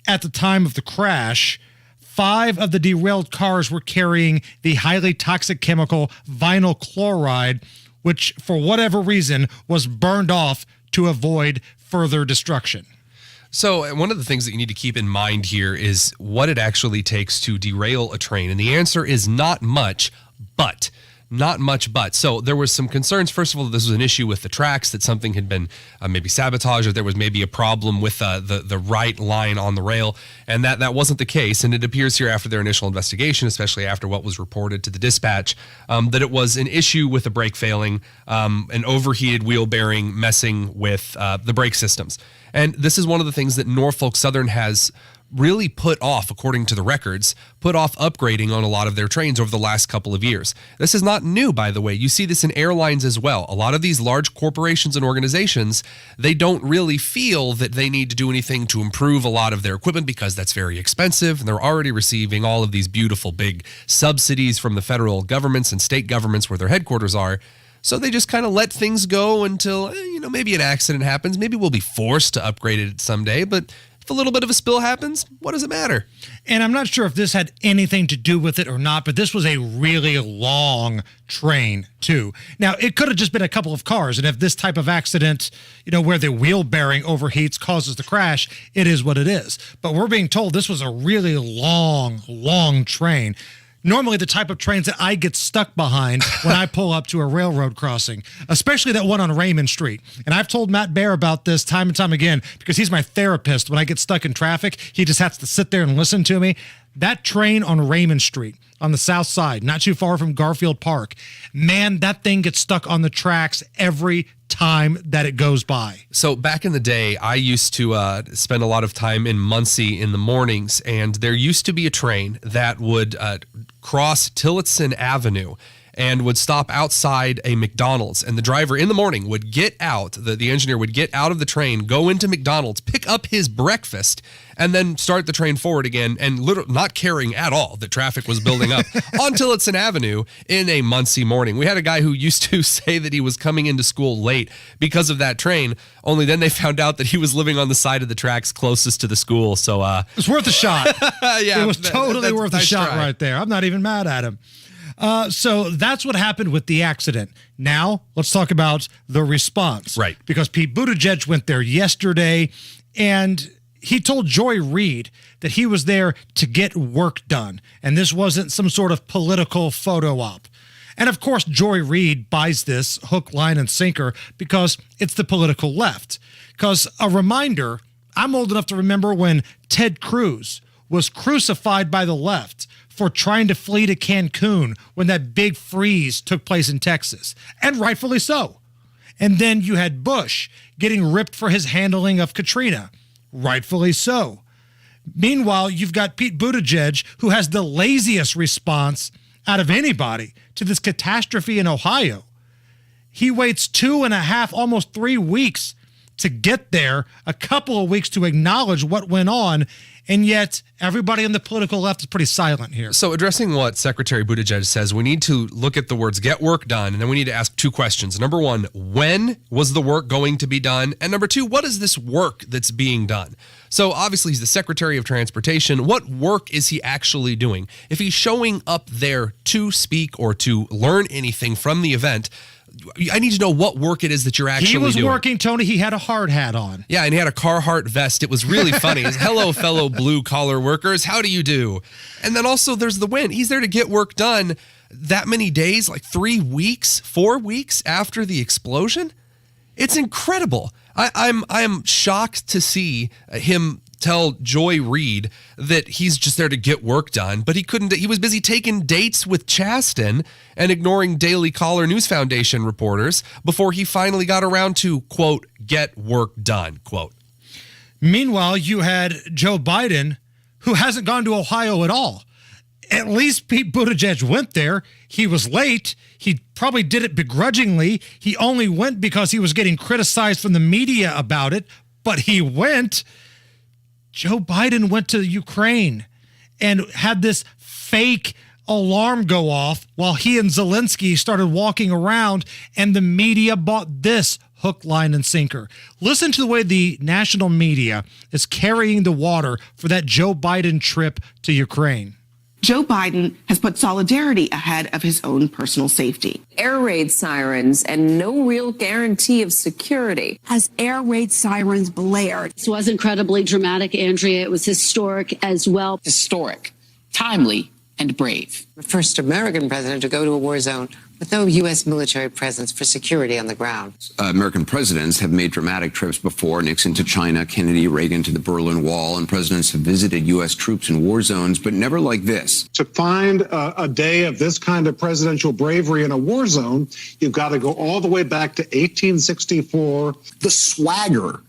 at the time of the crash. 5 of the derailed cars were carrying the highly toxic chemical vinyl chloride, which, for whatever reason, was burned off to avoid further destruction. So one of the things that you need to keep in mind here is what it actually takes to derail a train. And the answer is not much, but. Not much, but. So there was some concerns. First of all, this was an issue with the tracks, that something had been maybe sabotaged, or there was maybe a problem with the right line on the rail, and that wasn't the case. And it appears here after their initial investigation, especially after what was reported to the dispatch, that it was an issue with the brake failing, an overheated wheel bearing messing with the brake systems. And this is one of the things that Norfolk Southern has really put off, according to the records, put off upgrading on a lot of their trains over the last couple of years. This is not new, by the way. You see this in airlines as well. A lot of these large corporations and organizations, they don't really feel that they need to do anything to improve a lot of their equipment because that's very expensive, and they're already receiving all of these beautiful big subsidies from the federal governments and state governments where their headquarters are. So they just kind of let things go until, maybe an accident happens. Maybe we'll be forced to upgrade it someday, but if a little bit of a spill happens, what does it matter? And I'm not sure if this had anything to do with it or not, but this was a really long train, too. Now, it could have just been a couple of cars, and if this type of accident, where the wheel bearing overheats causes the crash, it is what it is. But we're being told this was a really long train. normally the type of trains that I get stuck behind when I pull up to a railroad crossing, especially that one on Raymond Street. And I've told Matt Baer about this time and time again because he's my therapist. When I get stuck in traffic, he just has to sit there and listen to me. That train on Raymond Street on the south side, not too far from Garfield Park, man, that thing gets stuck on the tracks every time that it goes by. So back in the day, I used to spend a lot of time in Muncie in the mornings, and there used to be a train that would cross Tillotson Avenue and would stop outside a McDonald's, and the driver in the morning would get out, the engineer would get out of the train, go into McDonald's, pick up his breakfast, and then start the train forward again, and literally not caring at all that traffic was building up on Tillotson Avenue in a Muncie morning. We had a guy who used to say that he was coming into school late because of that train, only then they found out that he was living on the side of the tracks closest to the school. So it's worth a shot. Yeah, it was totally worth a nice shot try. right there. I'm not even mad at him. So that's what happened with the accident. Now, let's talk about the response. Right. Because Pete Buttigieg went there yesterday, and he told Joy Reid that he was there to get work done, and this wasn't some sort of political photo op. And of course, Joy Reid buys this hook, line, and sinker because it's the political left. Because a reminder, I'm old enough to remember when Ted Cruz was crucified by the left for trying to flee to Cancun when that big freeze took place in Texas, and rightfully so. And then you had Bush getting ripped for his handling of Katrina, rightfully so. Meanwhile, you've got Pete Buttigieg, who has the laziest response out of anybody to this catastrophe in Ohio. He waits 2.5, almost 3 weeks to get there, a couple of weeks to acknowledge what went on, and yet everybody on the political left is pretty silent here. So addressing what Secretary Buttigieg says, we need to look at the words get work done, and then we need to ask two questions. Number one, when was the work going to be done? And number two, what is this work that's being done? So obviously he's the Secretary of Transportation. What work is he actually doing? If he's showing up there to speak or to learn anything from the event, I need to know what work it is that you're actually doing. He was working, Tony. He had a hard hat on. Yeah, and he had a Carhartt vest. It was really funny. Hello, fellow blue-collar workers. How do you do? And then also there's the win. He's there to get work done that many days, like 3 weeks, 4 weeks after the explosion. It's incredible. I'm shocked to see him tell Joy Reid that he's just there to get work done, but he was busy taking dates with Chasten and ignoring Daily Caller News Foundation reporters before he finally got around to, quote, get work done, quote. Meanwhile, you had Joe Biden, who hasn't gone to Ohio at all. At least Pete Buttigieg went there. He was late. He probably did it begrudgingly. He only went because he was getting criticized from the media about it, but he went. Joe Biden went to Ukraine and had this fake alarm go off while he and Zelensky started walking around, and the media bought this hook, line, and sinker. Listen to the way the national media is carrying the water for that Joe Biden trip to Ukraine. Joe Biden has put solidarity ahead of his own personal safety. Air raid sirens and no real guarantee of security. As air raid sirens blared. This was incredibly dramatic, Andrea. It was historic as well. Historic, timely, and brave. The first American president to go to a war zone with no U.S. military presence for security on the ground. American presidents have made dramatic trips before, Nixon to China, Kennedy, Reagan to the Berlin Wall, and presidents have visited U.S. troops in war zones, but never like this. To find a day of this kind of presidential bravery in a war zone, you've got to go all the way back to 1864. The swagger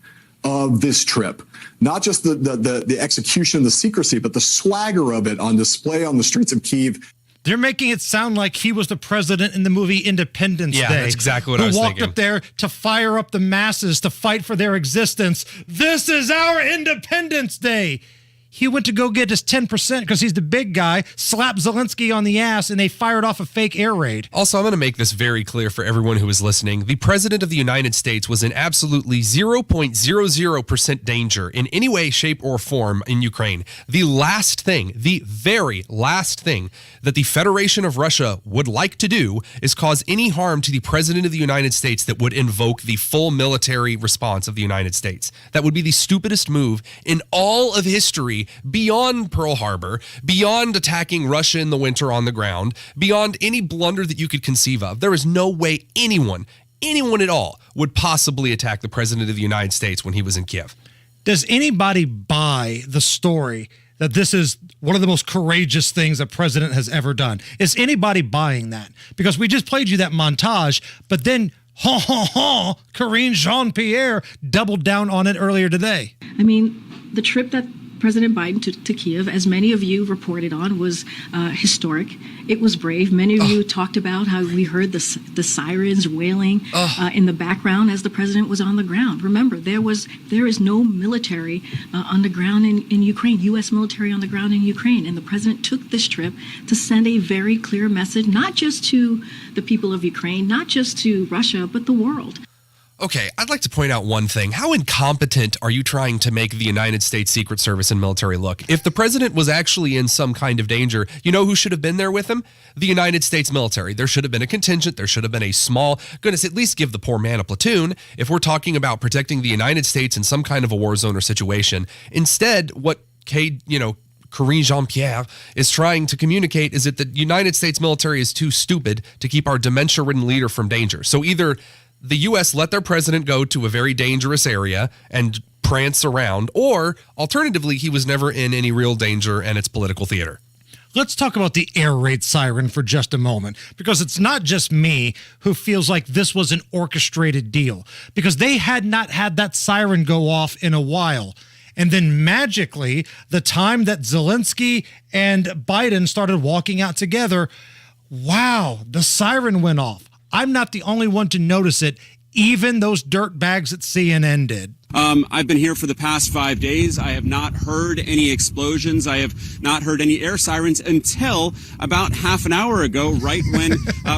of this trip, not just the execution, the secrecy, but the swagger of it on display on the streets of Kyiv. They're making it sound like he was the president in the movie Independence Day. Yeah, that's exactly what I was thinking. Who walked up there to fire up the masses, to fight for their existence. This is our Independence Day. He went to go get his 10% because he's the big guy, slapped Zelensky on the ass, and they fired off a fake air raid. Also, I'm going to make this very clear for everyone who is listening. The President of the United States was in absolutely 0.00% danger in any way, shape, or form in Ukraine. The very last thing that the Federation of Russia would like to do is cause any harm to the President of the United States that would invoke the full military response of the United States. That would be the stupidest move in all of history military beyond Pearl Harbor, beyond attacking Russia in the winter on the ground, beyond any blunder that you could conceive of. There is no way anyone at all would possibly attack the president of the United States when he was in Kiev. Does anybody buy the story that this is one of the most courageous things a president has ever done? Is anybody buying that? Because we just played you that montage, but then Karine Jean-Pierre doubled down on it earlier today. I mean, the trip that President Biden to Kiev, as many of you reported on, was historic. It was brave. Many of you talked about how we heard the sirens wailing in the background as the president was on the ground. Remember, there is no military on the ground in Ukraine, U.S. military on the ground in Ukraine. And the president took this trip to send a very clear message, not just to the people of Ukraine, not just to Russia, but the world. Okay, I'd like to point out one thing. How incompetent are you trying to make the United States Secret Service and military look? If the president was actually in some kind of danger, you know who should have been there with him? The United States military. There should have been a contingent. There should have been a small, goodness, at least give the poor man a platoon if we're talking about protecting the United States in some kind of a war zone or situation. Instead, what Karine Jean-Pierre is trying to communicate is that the United States military is too stupid to keep our dementia-ridden leader from danger. So either the U.S. let their president go to a very dangerous area and prance around, or alternatively, he was never in any real danger and it's political theater. Let's talk about the air raid siren for just a moment, because it's not just me who feels like this was an orchestrated deal, because they had not had that siren go off in a while. And then magically, the time that Zelensky and Biden started walking out together, wow, the siren went off. I'm not the only one to notice it. Even those dirt bags at CNN did. I've been here for the past 5 days. I have not heard any explosions. I have not heard any air sirens until about half an hour ago, right when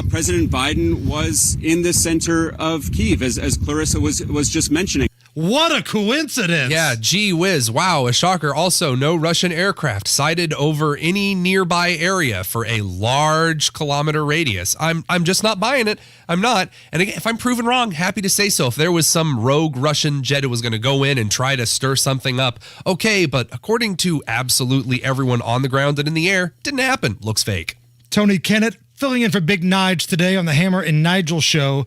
President Biden was in the center of Kyiv, as Clarissa was just mentioning. What a coincidence. Yeah, gee whiz. Wow, a shocker. Also, no Russian aircraft sighted over any nearby area for a large kilometer radius. I'm just not buying it. I'm not. And again, if I'm proven wrong, happy to say so. If there was some rogue Russian jet who was going to go in and try to stir something up, okay, but according to absolutely everyone on the ground and in the air, didn't happen. Looks fake. Tony Kennett filling in for Big Nige today on the Hammer and Nigel show.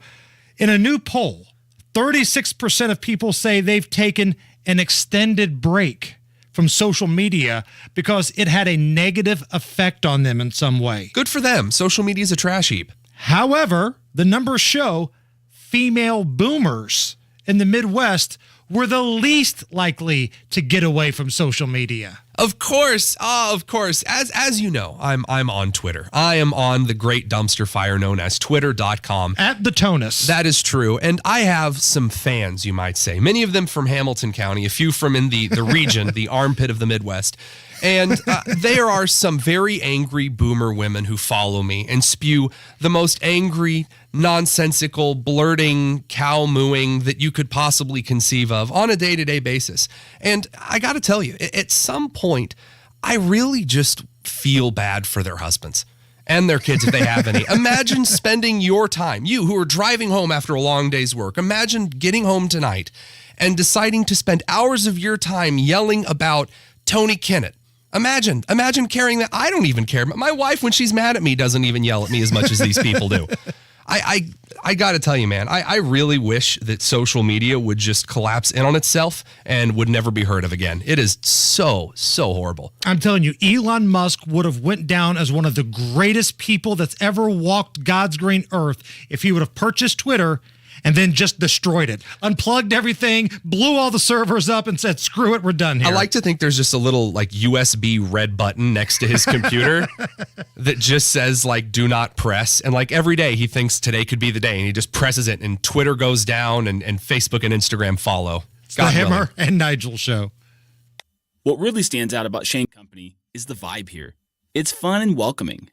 In a new poll, 36% of people say they've taken an extended break from social media because it had a negative effect on them in some way. Good for them. Social media is a trash heap. However, the numbers show female boomers in the Midwest were the least likely to get away from social media. Of course. Of course. As you know, I'm on Twitter. I am on the great dumpster fire known as twitter.com. At the Tonus. That is true. And I have some fans, you might say. Many of them from Hamilton County, a few from in the region, the armpit of the Midwest. And there are some very angry boomer women who follow me and spew the most angry, nonsensical, blurting, cow mooing that you could possibly conceive of on a day-to-day basis. And I got to tell you, at some point, I really just feel bad for their husbands and their kids if they have any. Imagine spending your time, you who are driving home after a long day's work, imagine getting home tonight and deciding to spend hours of your time yelling about Tony Kennett. Imagine carrying that. I don't even care. My wife, when she's mad at me, doesn't even yell at me as much as these people do. I got to tell you, man, I really wish that social media would just collapse in on itself and would never be heard of again. It is so horrible. I'm telling you, Elon Musk would have went down as one of the greatest people that's ever walked God's green earth if he would have purchased Twitter and then just destroyed it, unplugged everything, blew all the servers up and said, screw it, we're done here. I like to think there's just a little like USB red button next to his computer that just says like, do not press. And like every day he thinks today could be the day and he just presses it and Twitter goes down and Facebook and Instagram follow. It's the Hammer and Nigel show. What really stands out about Shane Company is the vibe here. It's fun and welcoming.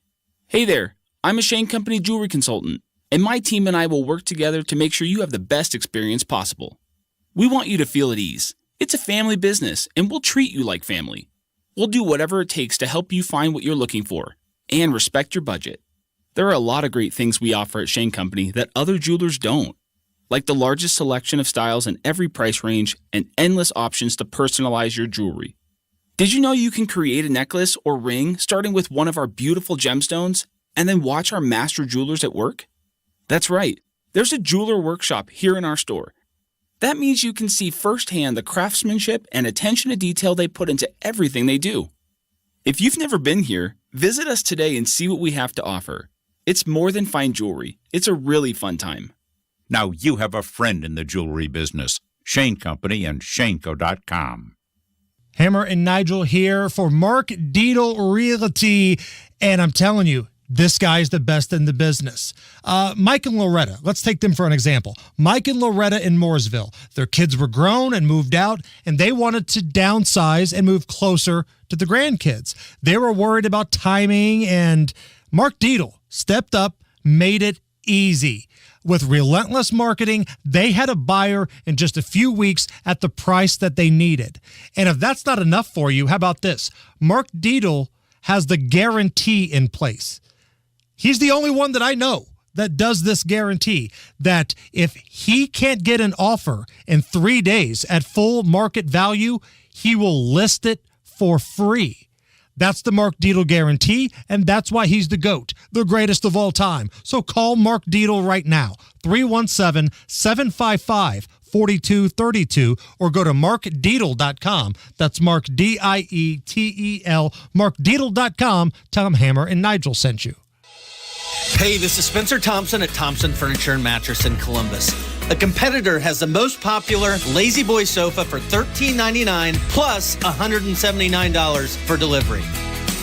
Hey there, I'm a Shane Company jewelry consultant, and my team and I will work together to make sure you have the best experience possible. We want you to feel at ease. It's a family business, and we'll treat you like family. We'll do whatever it takes to help you find what you're looking for, and respect your budget. There are a lot of great things we offer at Shane Company that other jewelers don't, like the largest selection of styles in every price range and endless options to personalize your jewelry. Did you know you can create a necklace or ring starting with one of our beautiful gemstones and then watch our master jewelers at work? That's right. There's a jeweler workshop here in our store. That means you can see firsthand the craftsmanship and attention to detail they put into everything they do. If you've never been here, visit us today and see what we have to offer. It's more than fine jewelry. It's a really fun time. Now you have a friend in the jewelry business. Shane Company and Shaneco.com. Hammer and Nigel here for Mark Deedle Realty. And I'm telling you, this guy's the best in the business. Mike and Loretta, let's take them for an example. Mike and Loretta in Mooresville. Their kids were grown and moved out, and they wanted to downsize and move closer to the grandkids. They were worried about timing, and Mark Deedle stepped up, made it easy. With relentless marketing, they had a buyer in just a few weeks at the price that they needed. And if that's not enough for you, how about this? Mark Deedle has the guarantee in place. He's the only one that I know that does this guarantee that if he can't get an offer in 3 days at full market value, he will list it for free. That's the Mark Deedle guarantee, and that's why he's the GOAT, the greatest of all time. So call Mark Deedle right now, 317-755-4232, or go to markdeedle.com. That's Mark, D-I-E-T-E-L, markdeedle.com. Tell him Hammer and Nigel sent you. Hey, this is Spencer Thompson at Thompson Furniture and Mattress in Columbus. A competitor has the most popular Lazy Boy sofa for $13.99 plus $179 for delivery.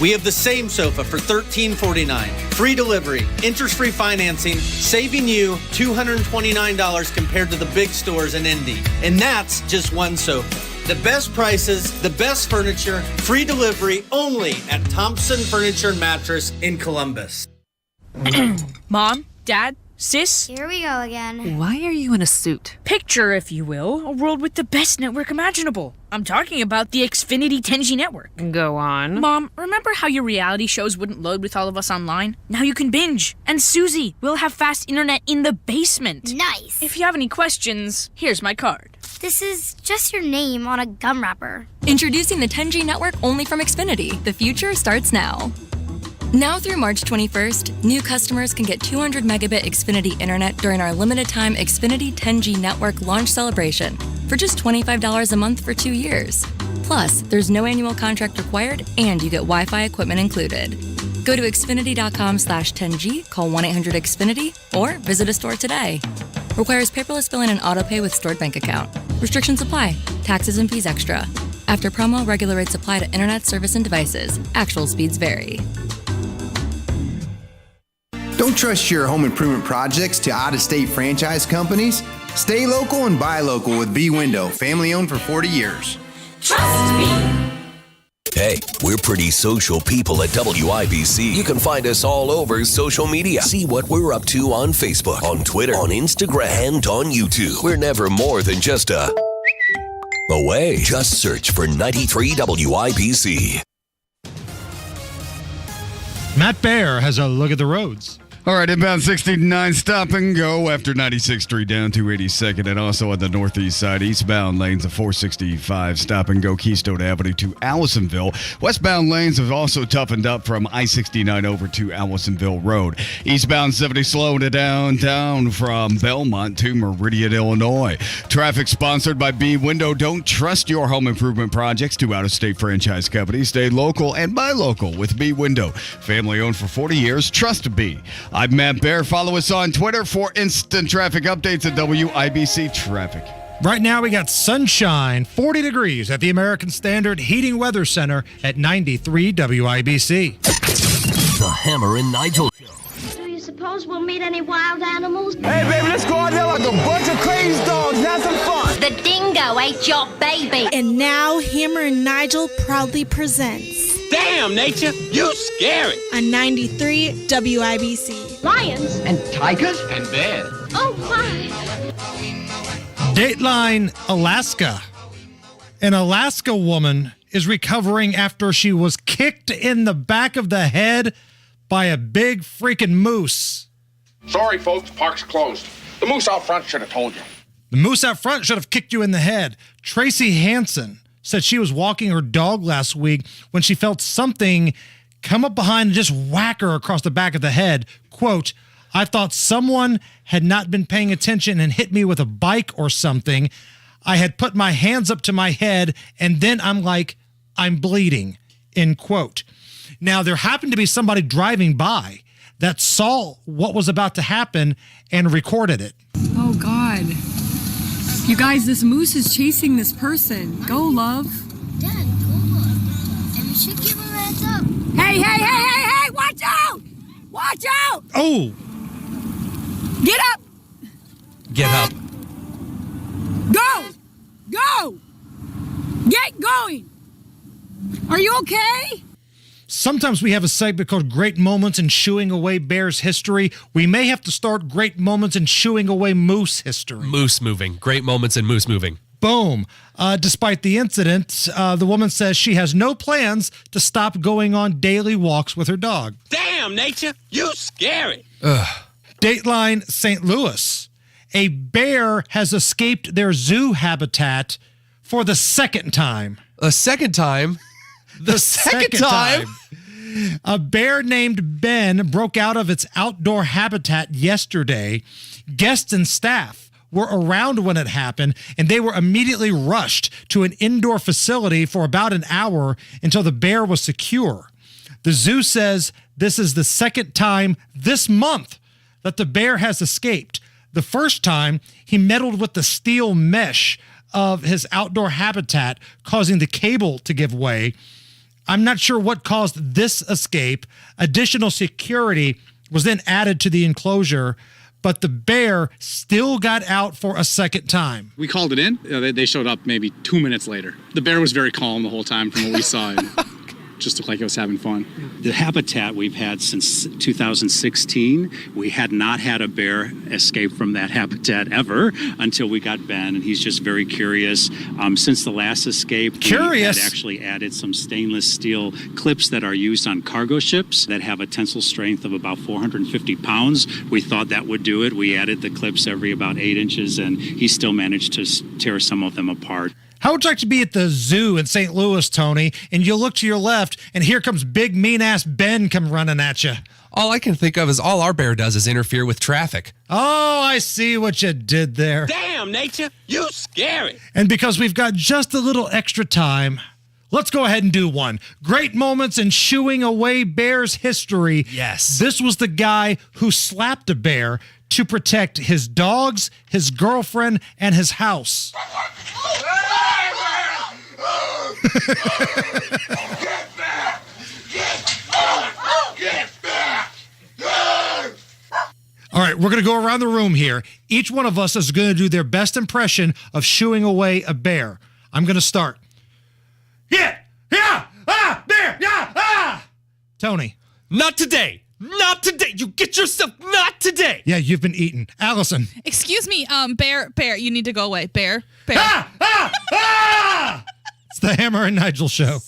We have the same sofa for $13.49. Free delivery, interest-free financing, saving you $229 compared to the big stores in Indy. And that's just one sofa. The best prices, the best furniture, free delivery only at Thompson Furniture and Mattress in Columbus. Mom, Dad, Sis? Here we go again. Why are you in a suit? Picture, if you will, a world with the best network imaginable. I'm talking about the Xfinity 10G network. Go on. Mom, remember how your reality shows wouldn't load with all of us online? Now you can binge. And Susie, we'll have fast internet in the basement. Nice. If you have any questions, here's my card. This is just your name on a gum wrapper. Introducing the 10G network only from Xfinity. The future starts now. Now through March 21st, new customers can get 200 megabit Xfinity internet during our limited time Xfinity 10G network launch celebration for just $25 a month for 2 years. Plus, there's no annual contract required and you get Wi-Fi equipment included. Go to xfinity.com/10G, call 1-800-XFINITY, or visit a store today. Requires paperless billing and autopay with stored bank account. Restrictions apply. Taxes and fees extra. After promo, regular rates apply to internet service and devices. Actual speeds vary. Don't trust your home improvement projects to out-of-state franchise companies. Stay local and buy local with B Window, family owned for 40 years. Trust me. Hey, we're pretty social people at WIBC. You can find us all over social media. See what we're up to on Facebook, on Twitter, on Instagram, and on YouTube. We're never more than just away. Just search for 93 WIBC. Matt Baer has a look at the roads. All right, inbound 69, stop and go after 96th Street down to 82nd, and also on the northeast side, eastbound lanes of 465, stop and go Keystone Avenue to Allisonville. Westbound lanes have also toughened up from I-69 over to Allisonville Road. Eastbound 70 slowing it down from Belmont to Meridian, Illinois. Traffic sponsored by B Window. Don't trust your home improvement projects to out-of-state franchise companies. Stay local and buy local with B Window. Family owned for 40 years. Trust B. I'm Matt Baer. Follow us on Twitter for instant traffic updates at WIBC Traffic. Right now we got sunshine, 40 degrees at the American Standard Heating Weather Center at 93 WIBC. The Hammer and Nigel. Do you suppose we'll meet any wild animals? Hey, baby, let's go out there like a bunch of crazy dogs and have some fun. The dingo ate your baby. And now Hammer and Nigel proudly presents Damn, nature, you scary. on 93 WIBC. Lions? And tigers? And bears. Oh, my. Dateline, Alaska. An Alaska woman is recovering after she was kicked in the back of the head by a big freaking moose. Sorry, folks, park's closed. The moose out front should have told you. The moose out front should have kicked you in the head. Tracy Hansen said she was walking her dog last week when she felt something come up behind and just whack her across the back of the head. Quote, I thought someone had not been paying attention and hit me with a bike or something. I had put my hands up to my head, and then I'm like, I'm bleeding, end quote. Now, there happened to be somebody driving by that saw what was about to happen and recorded it. Oh, God. You guys, this moose is chasing this person. Go, love. Dad, go on. And we should give him a heads up. Hey, watch out! Watch out! Oh! Get up! Get up. Go! Get going! Are you okay? Sometimes we have a segment called Great Moments in Shooing Away Bears History. We may have to start Great Moments in Shooing Away Moose History. Moose moving. Great moments in moose moving. Boom. Despite the incident, the woman says she has no plans to stop going on daily walks with her dog. Damn, nature, you scary. Dateline St. Louis. A bear has escaped their zoo habitat for the second time. A second time? The second time? A bear named Ben broke out of its outdoor habitat yesterday. Guests and staff were around when it happened, and they were immediately rushed to an indoor facility for about an hour until the bear was secure. The zoo says this is the second time this month that the bear has escaped. The first time, he meddled with the steel mesh of his outdoor habitat, causing the cable to give way. I'm not sure what caused this escape. Additional security was then added to the enclosure, but the bear still got out for a second time. We called it in. They showed up maybe 2 minutes later. The bear was very calm the whole time from what we saw. And just looked like it was having fun. The habitat we've had since 2016. We had not had a bear escape from that habitat ever until we got Ben, and he's just very curious. Since the last escape, we had actually added some stainless steel clips that are used on cargo ships that have a tensile strength of about 450 pounds. We thought that would do it. We added the clips every about 8 inches, and he still managed to tear some of them apart. How would you like to be at the zoo in St. Louis, Tony, and you look to your left, and here comes big, mean-ass Ben come running at you? All I can think of is all our bear does is interfere with traffic. Oh, I see what you did there. Damn, nature, you scary. And because we've got just a little extra time, let's go ahead and do one. Great moments in shooing away bears history. Yes. This was the guy who slapped a bear to protect his dogs, his girlfriend, and his house. Get back! Get back! All right, we're going to go around the room here. Each one of us is going to do their best impression of shooing away a bear. I'm going to start. Yeah! Bear! Tony. Not today! Not today! You get yourself not today! Yeah, you've been eaten. Allison. Excuse me, bear, you need to go away. Bear. It's the Hammer and Nigel Show.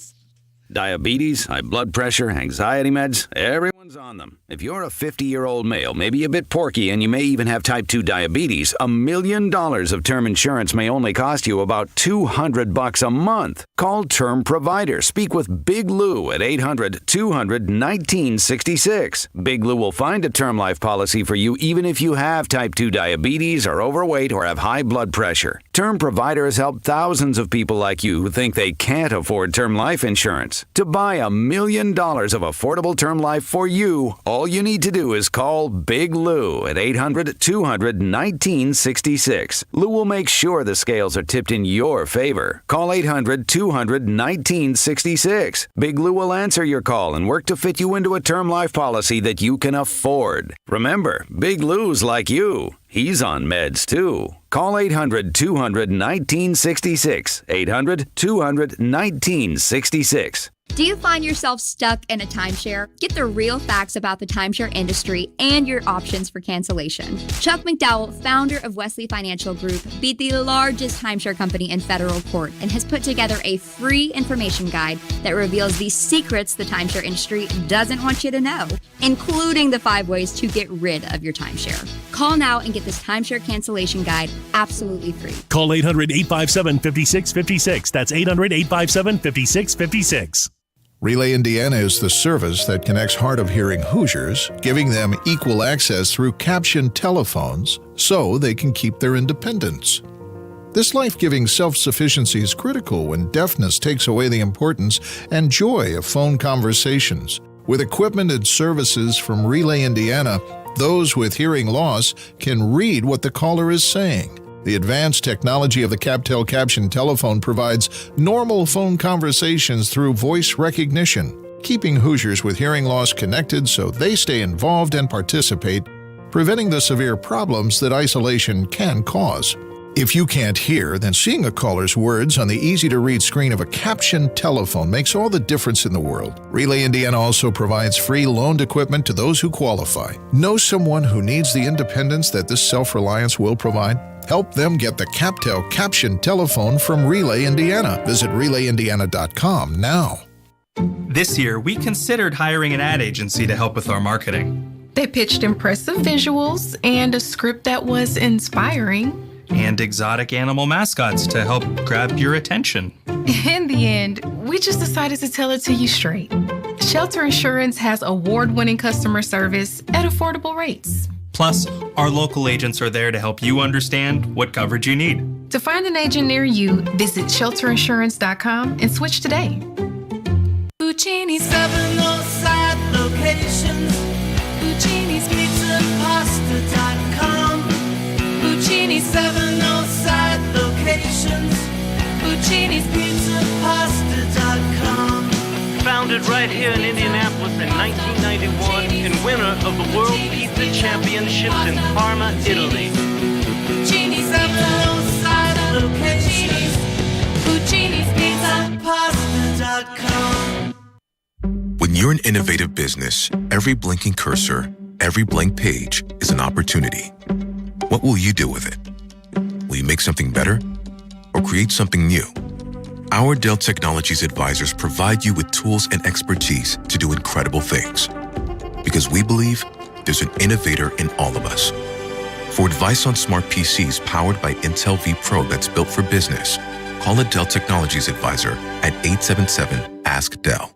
Diabetes, high blood pressure, anxiety meds, everyone's on them. If you're a 50-year-old male, maybe a bit porky, and you may even have type 2 diabetes, $1 million of term insurance may only cost you about $200 a month. Call Term Provider. Speak with Big Lou at 800-200-1966. Big Lou will find a term life policy for you even if you have type 2 diabetes, are overweight, or have high blood pressure. Term Provider has helped thousands of people like you who think they can't afford term life insurance. To buy $1 million of affordable term life for you, all you need to do is call Big Lou at 800-200-1966. Lou will make sure the scales are tipped in your favor. Call 800-200-1966. Big Lou will answer your call and work to fit you into a term life policy that you can afford. Remember, Big Lou's like you. He's on meds, too. Call 800-200-1966. 800-200-1966. Do you find yourself stuck in a timeshare? Get the real facts about the timeshare industry and your options for cancellation. Chuck McDowell, founder of Wesley Financial Group, beat the largest timeshare company in federal court and has put together a free information guide that reveals the secrets the timeshare industry doesn't want you to know, including the 5 ways to get rid of your timeshare. Call now and get this timeshare cancellation guide absolutely free. Call 800-857-5656. That's 800-857-5656. Relay Indiana is the service that connects hard-of-hearing Hoosiers, giving them equal access through captioned telephones so they can keep their independence. This life-giving self-sufficiency is critical when deafness takes away the importance and joy of phone conversations. With equipment and services from Relay Indiana, those with hearing loss can read what the caller is saying. The advanced technology of the CapTel caption telephone provides normal phone conversations through voice recognition, keeping Hoosiers with hearing loss connected so they stay involved and participate, preventing the severe problems that isolation can cause. If you can't hear, then seeing a caller's words on the easy-to-read screen of a captioned telephone makes all the difference in the world. Relay Indiana also provides free loaned equipment to those who qualify. Know someone who needs the independence that this self-reliance will provide? Help them get the CapTel captioned telephone from Relay Indiana. Visit RelayIndiana.com now. This year, we considered hiring an ad agency to help with our marketing. They pitched impressive visuals and a script that was inspiring. And exotic animal mascots to help grab your attention. In the end, we just decided to tell it to you straight. Shelter Insurance has award-winning customer service at affordable rates. Plus, our local agents are there to help you understand what coverage you need. To find an agent near you, visit shelterinsurance.com and switch today. Puccini's 7 side locations. Puccini's Pizza Pasta.com. Puccini's 7 side locations. Puccini's Pizza Pasta.com. Founded right here in Indianapolis in 1991 and winner of the World Pizza Championships in Parma, Italy. Puccini's 7 side locations. Puccini's Pizza Pasta.com. When you're an innovative business, every blinking cursor, every blank page is an opportunity. What will you do with it? Will you make something better or create something new? Our Dell Technologies advisors provide you with tools and expertise to do incredible things. Because we believe there's an innovator in all of us. For advice on smart PCs powered by Intel vPro that's built for business, call a Dell Technologies advisor at 877-ASK-DELL.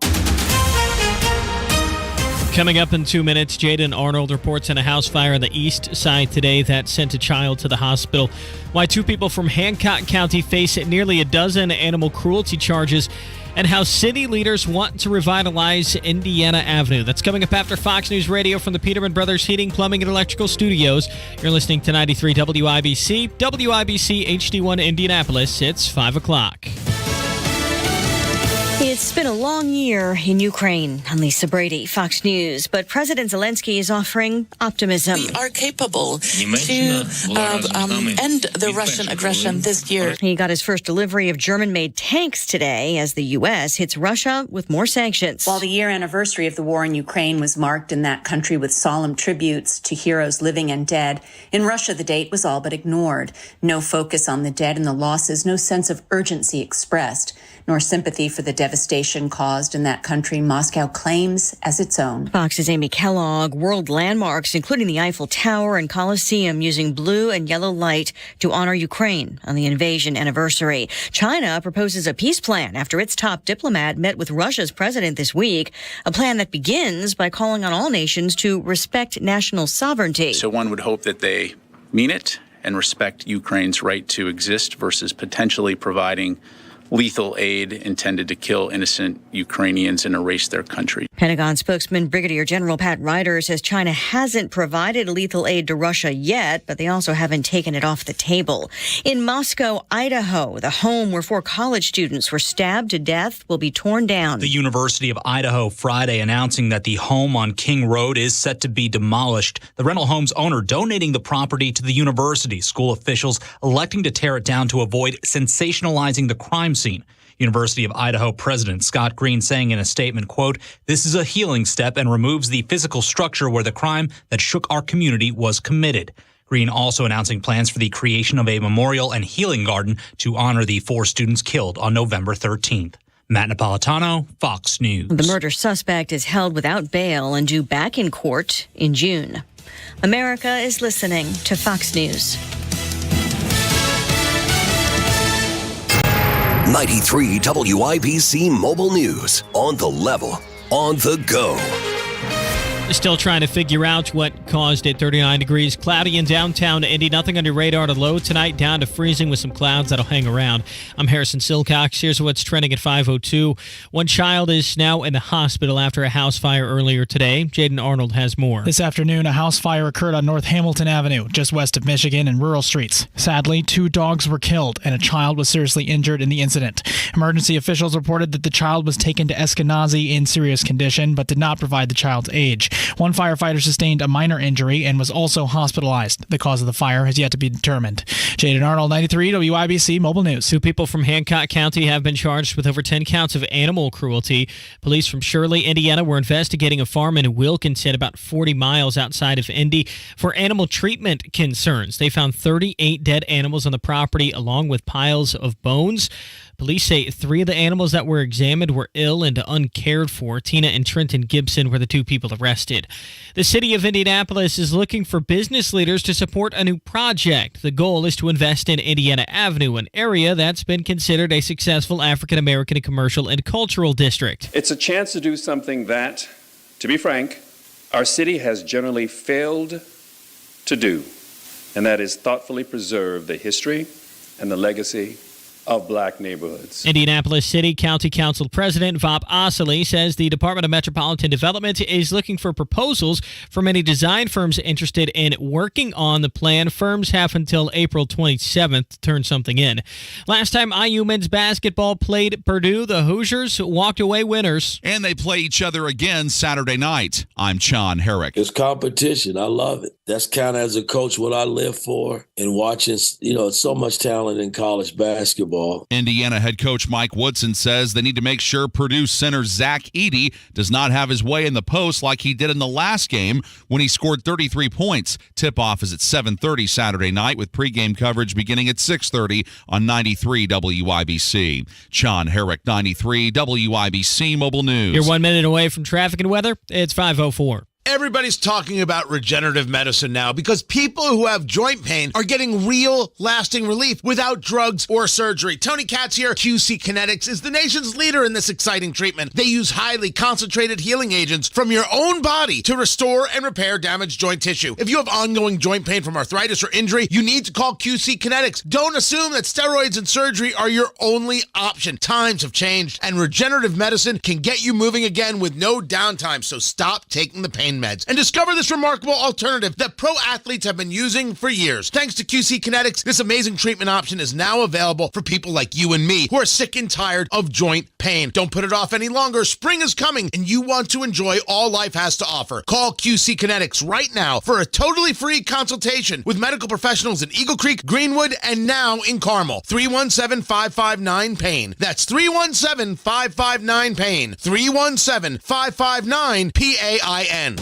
Coming up in 2 minutes, Jaden Arnold reports on a house fire on the east side today that sent a child to the hospital. Why 2 people from Hancock County face nearly a dozen animal cruelty charges, and how city leaders want to revitalize Indiana Avenue. That's coming up after Fox News Radio from the Peterman Brothers Heating, Plumbing, and Electrical Studios. You're listening to 93 WIBC, WIBC HD1 Indianapolis. It's 5 o'clock. It's been a long year in Ukraine. I'm Lisa Brady, Fox News. But President Zelensky is offering optimism. We are capable to end the Russian aggression this year. He got his first delivery of German-made tanks today as the U.S. hits Russia with more sanctions. While the year anniversary of the war in Ukraine was marked in that country with solemn tributes to heroes living and dead, in Russia the date was all but ignored. No focus on the dead and the losses, no sense of urgency expressed, nor sympathy for the devastation caused in that country Moscow claims as its own. Fox's Amy Kellogg. World landmarks, including the Eiffel Tower and Colosseum, using blue and yellow light to honor Ukraine on the invasion anniversary. China proposes a peace plan after its top diplomat met with Russia's president this week, a plan that begins by calling on all nations to respect national sovereignty. So one would hope that they mean it and respect Ukraine's right to exist versus potentially providing lethal aid intended to kill innocent Ukrainians and erase their country. Pentagon spokesman Brigadier General Pat Ryder says China hasn't provided lethal aid to Russia yet, but they also haven't taken it off the table. In Moscow, Idaho, the home where 4 college students were stabbed to death will be torn down. The University of Idaho Friday announcing that the home on King Road is set to be demolished. The rental home's owner donating the property to the university. School officials electing to tear it down to avoid sensationalizing the crime scene. University of Idaho President Scott Green saying in a statement, quote, "This is a healing step and removes the physical structure where the crime that shook our community was committed." Green also announcing plans for the creation of a memorial and healing garden to honor the 4 students killed on November 13th. Matt Napolitano, Fox News. The murder suspect is held without bail and due back in court in June. America is listening to Fox News. 93 WIBC Mobile News. On the level, on the go. Still trying to figure out what caused it. 39 degrees, cloudy in downtown Indy. Nothing on your radar to low tonight, down to freezing with some clouds that'll hang around. I'm Harrison Silcox. Here's what's trending at 5:02. One child is now in the hospital after a house fire earlier today. Jaden Arnold has more. This afternoon, a house fire occurred on North Hamilton Avenue, just west of Michigan and rural streets. Sadly, 2 dogs were killed and a child was seriously injured in the incident. Emergency officials reported that the child was taken to Eskenazi in serious condition, but did not provide the child's age. One firefighter sustained a minor injury and was also hospitalized. The cause of the fire has yet to be determined. Jaden Arnold, 93 WIBC Mobile News. 2 people from Hancock County have been charged with over 10 counts of animal cruelty. Police from Shirley, Indiana, were investigating a farm in Wilkinson, about 40 miles outside of Indy, for animal treatment concerns. They found 38 dead animals on the property, along with piles of bones. Police say 3 of the animals that were examined were ill and uncared for. Tina and Trenton Gibson were the 2 people arrested. The city of Indianapolis is looking for business leaders to support a new project. The goal is to invest in Indiana Avenue, an area that's been considered a successful African-American commercial and cultural district. It's a chance to do something that, to be frank, our city has generally failed to do, and that is thoughtfully preserve the history and the legacy of black neighborhoods. Indianapolis City County Council President Vop Osili says the Department of Metropolitan Development is looking for proposals from any design firms interested in working on the plan. Firms have until April 27th to turn something in. Last time IU men's basketball played Purdue, the Hoosiers walked away winners. And they play each other again Saturday night. I'm Sean Herrick. It's competition. I love it. That's kind of, as a coach, what I live for, and watching, so much talent in college basketball. Indiana head coach Mike Woodson says they need to make sure Purdue center Zach Edey does not have his way in the post like he did in the last game when he scored 33 points. Tip-off is at 7:30 Saturday night with pregame coverage beginning at 6:30 on 93 WIBC. Sean Herrick, 93 WIBC Mobile News. You're 1 minute away from traffic and weather. It's 5:04. Everybody's talking about regenerative medicine now because people who have joint pain are getting real, lasting relief without drugs or surgery. Tony Katz here. QC Kinetics is the nation's leader in this exciting treatment. They use highly concentrated healing agents from your own body to restore and repair damaged joint tissue. If you have ongoing joint pain from arthritis or injury, you need to call QC Kinetics. Don't assume that steroids and surgery are your only option. Times have changed, and regenerative medicine can get you moving again with no downtime, so stop taking the pain meds and discover this remarkable alternative that pro athletes have been using for years. Thanks to QC Kinetics, this amazing treatment option is now available for people like you and me who are sick and tired of joint pain. Don't put it off any longer. Spring is coming and you want to enjoy all life has to offer. Call QC Kinetics right now for a totally free consultation with medical professionals in Eagle Creek, Greenwood, and now in Carmel. 317-559-PAIN. That's 317-559-PAIN. 317-559-PAIN.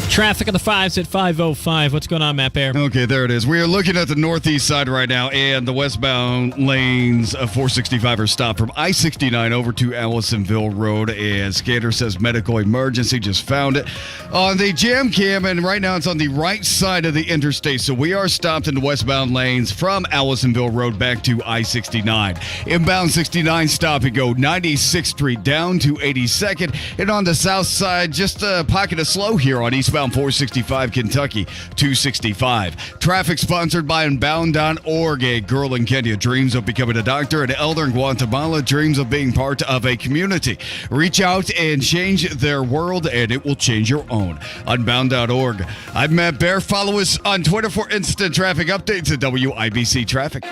Traffic on the 5s at 5:05. What's going on, Matt Bear? Okay, there it is. We are looking at the northeast side right now, and the westbound lanes of 465 are stopped from I-69 over to Allisonville Road, and Scanner says medical emergency, just found it on the jam cam, and right now it's on the right side of the interstate, so we are stopped in the westbound lanes from Allisonville Road back to I-69. Inbound 69 stop and go 96th Street down to 82nd, and on the south side, just a pocket of slow here on eastbound 465 Kentucky 265. Traffic sponsored by Unbound.org. A girl in Kenya dreams of becoming a doctor. An elder in Guatemala dreams of being part of a community. Reach out and change their world, and it will change your own. Unbound.org. I'm Matt Bear. Follow us on Twitter for instant traffic updates at WIBC Traffic.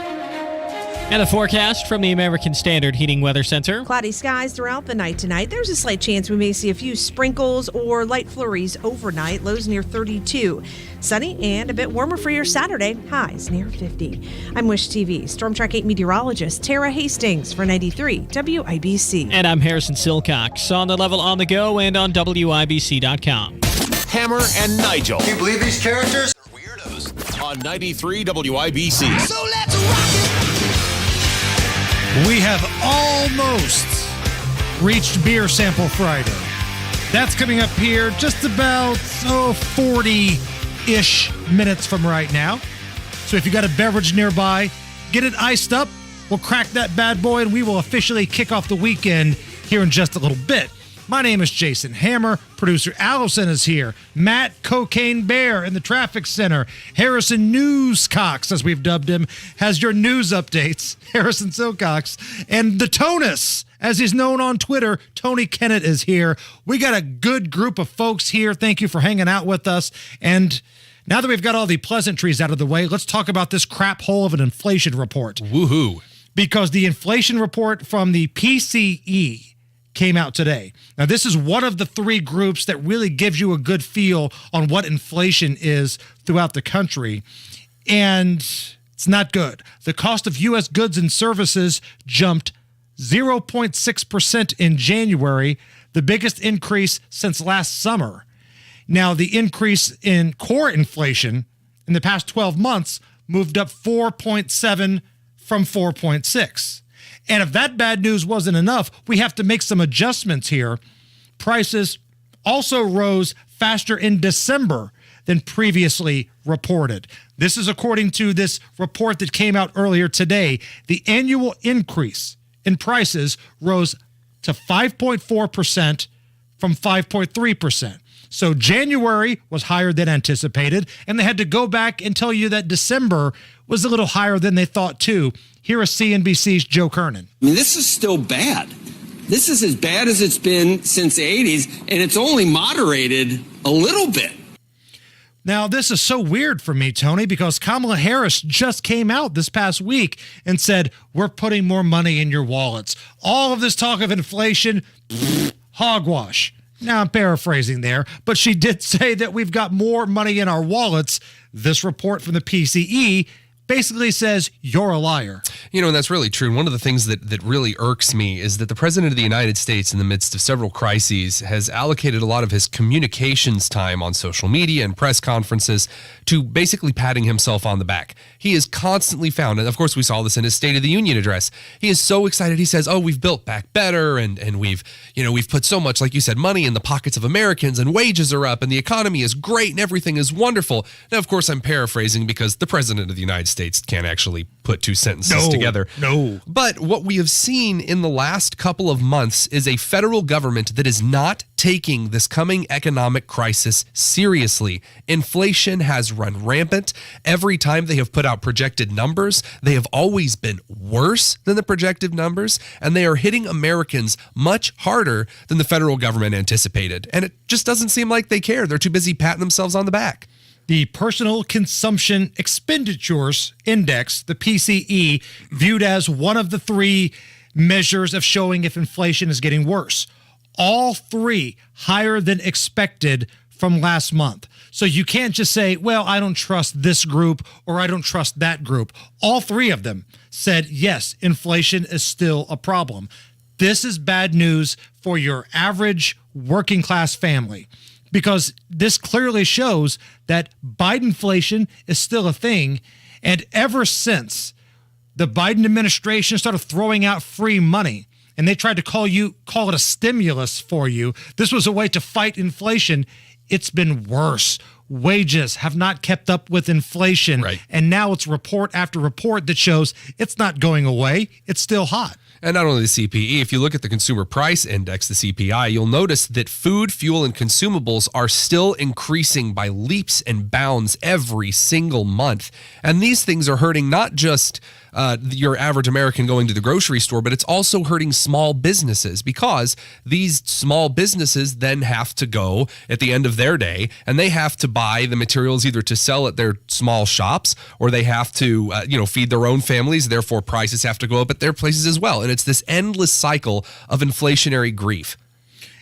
And the forecast from the American Standard Heating Weather Center. Cloudy skies throughout the night tonight. There's a slight chance we may see a few sprinkles or light flurries overnight. Lows near 32. Sunny and a bit warmer for your Saturday. Highs near 50. I'm Wish TV Storm Track 8 meteorologist Tara Hastings for 93 WIBC. And I'm Harrison Silcox. On the level, on the go, and on WIBC.com. Hammer and Nigel. Can you believe these characters? Weirdos. On 93 WIBC. So let's rock it! We have almost reached Beer Sample Friday. That's coming up here just about 40-ish minutes from right now. So if you got a beverage nearby, get it iced up. We'll crack that bad boy, and we will officially kick off the weekend here in just a little bit. My name is Jason Hammer. Producer Allison is here. Matt Cocaine Bear in the traffic center. Harrison Newscox, as we've dubbed him, has your news updates. Harrison Silcox. And the Tonus, as he's known on Twitter, Tony Kennett is here. We got a good group of folks here. Thank you for hanging out with us. And now that we've got all the pleasantries out of the way, let's talk about this crap hole of an inflation report. Woohoo. Because the inflation report from the PCE came out today. Now, this is one of the three groups that really gives you a good feel on what inflation is throughout the country. And it's not good. The cost of U.S. goods and services jumped 0.6% in January, the biggest increase since last summer. Now, the increase in core inflation in the past 12 months moved up 4.7 from 4.6. And if that bad news wasn't enough, we have to make some adjustments here. Prices also rose faster in December than previously reported. This is according to this report that came out earlier today. The annual increase in prices rose to 5.4% from 5.3%. So January was higher than anticipated, and they had to go back and tell you that December was a little higher than they thought too. Here is CNBC's Joe Kernan. I mean, this is still bad. This is as bad as it's been since the 80s, and it's only moderated a little bit. Now, this is so weird for me, Tony, because Kamala Harris just came out this past week and said, we're putting more money in your wallets. All of this talk of inflation, hogwash. Now, I'm paraphrasing there, but she did say that we've got more money in our wallets. This report from the PCE basically says you're a liar. You know, and that's really true. And one of the things that really irks me is that the President of the United States, in the midst of several crises, has allocated a lot of his communications time on social media and press conferences to basically patting himself on the back. He is constantly found, and of course we saw this in his State of the Union address. He is so excited. He says, oh, we've built back better, and we've put so much, like you said, money in the pockets of Americans, and wages are up, and the economy is great, and everything is wonderful. Now, of course, I'm paraphrasing because the President of the United States can't actually put two sentences together. No. But what we have seen in the last couple of months is a federal government that is not taking this coming economic crisis seriously. Inflation has run rampant. Every time they have put out projected numbers, they have always been worse than the projected numbers, and they are hitting Americans much harder than the federal government anticipated. And it just doesn't seem like they care. They're too busy patting themselves on the back. The Personal Consumption Expenditures Index, the PCE, viewed as one of the three measures of showing if inflation is getting worse. All three higher than expected from last month. So you can't just say, well, I don't trust this group or I don't trust that group. All three of them said, yes, inflation is still a problem. This is bad news for your average working class family, because this clearly shows that Bidenflation is still a thing. And ever since the Biden administration started throwing out free money, and they tried to call it a stimulus for you, this was a way to fight inflation. It's been worse. Wages have not kept up with inflation. Right. And now it's report after report that shows it's not going away. It's still hot. And not only the CPE, if you look at the Consumer Price Index, the CPI, you'll notice that food, fuel, and consumables are still increasing by leaps and bounds every single month. And these things are hurting not just your average American going to the grocery store, but it's also hurting small businesses because these small businesses then have to go at the end of their day and they have to buy the materials either to sell at their small shops or they have to, feed their own families. Therefore, prices have to go up at their places as well. And it's this endless cycle of inflationary grief.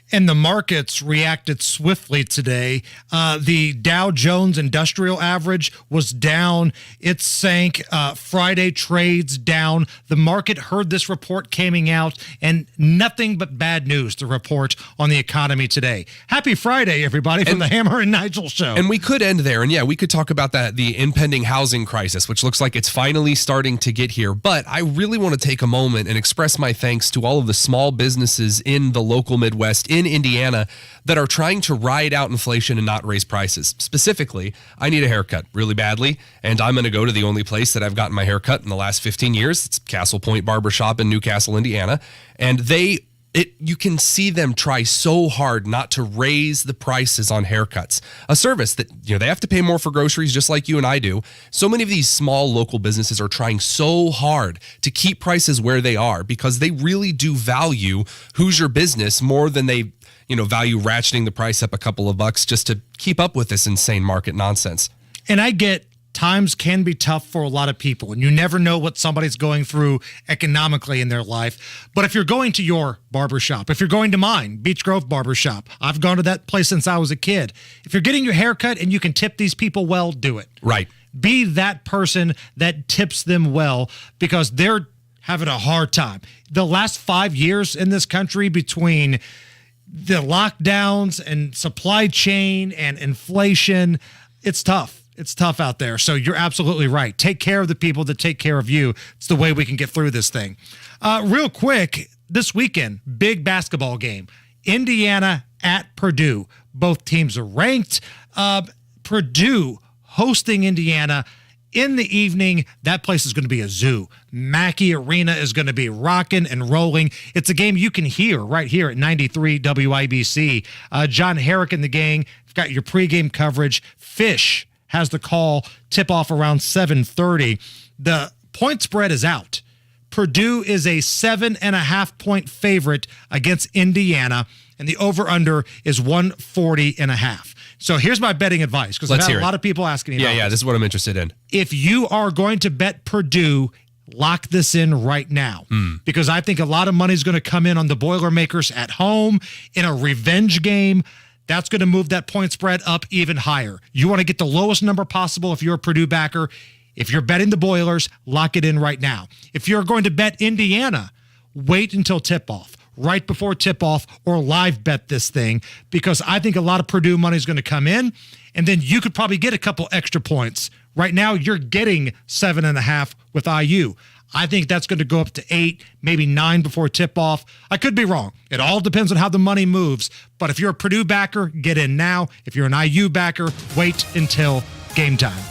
And the markets reacted swiftly today. The Dow Jones Industrial Average was down. It sank. Friday trades down. The market heard this report coming out, and nothing but bad news to report on the economy today. Happy Friday, everybody, from the Hammer and Nigel show. And we could end there. And yeah, we could talk about the impending housing crisis, which looks like it's finally starting to get here. But I really want to take a moment and express my thanks to all of the small businesses in the local Midwest, in Indiana, that are trying to ride out inflation and not raise prices. Specifically, I need a haircut really badly, and I'm going to go to the only place that I've gotten my haircut in the last 15 years. It's Castle Point Barbershop in Newcastle, Indiana. And you can see them try so hard not to raise the prices on haircuts, a service that, they have to pay more for groceries just like you and I do. So many of these small local businesses are trying so hard to keep prices where they are because they really do value Who's Your Business more than they value ratcheting the price up a couple of bucks just to keep up with this insane market nonsense. And I get times can be tough for a lot of people, and you never know what somebody's going through economically in their life. But if you're going to your barbershop, if you're going to mine, Beech Grove Barbershop, I've gone to that place since I was a kid. If you're getting your hair cut and you can tip these people well, do it. Right. Be that person that tips them well because they're having a hard time. The last 5 years in this country between the lockdowns and supply chain and inflation, it's tough. It's tough out there. So you're absolutely right. Take care of the people that take care of you. It's the way we can get through this thing. Real quick, this weekend, big basketball game. Indiana at Purdue. Both teams are ranked. Purdue hosting Indiana in the evening. That place is going to be a zoo. Mackey Arena is going to be rocking and rolling. It's a game you can hear right here at 93 WIBC. John Herrick and the gang have got your pregame coverage. Fish has the call, tip off around 7:30. The point spread is out. Purdue is a 7.5 point favorite against Indiana, and the over-under is 140.5. So here's my betting advice, because I've had a lot of people asking me about this. This is what I'm interested in. If you are going to bet Purdue, lock this in right now, because I think a lot of money is going to come in on the Boilermakers at home in a revenge game. That's going to move that point spread up even higher. You want to get the lowest number possible if you're a Purdue backer. If you're betting the Boilers, lock it in right now. If you're going to bet Indiana, wait until tip-off, right before tip-off, or live bet this thing, because I think a lot of Purdue money is going to come in, and then you could probably get a couple extra points. Right now, you're getting 7.5 with IU. I think that's going to go up to 8, maybe 9 before tip-off. I could be wrong. It all depends on how the money moves. But if you're a Purdue backer, get in now. If you're an IU backer, wait until game time.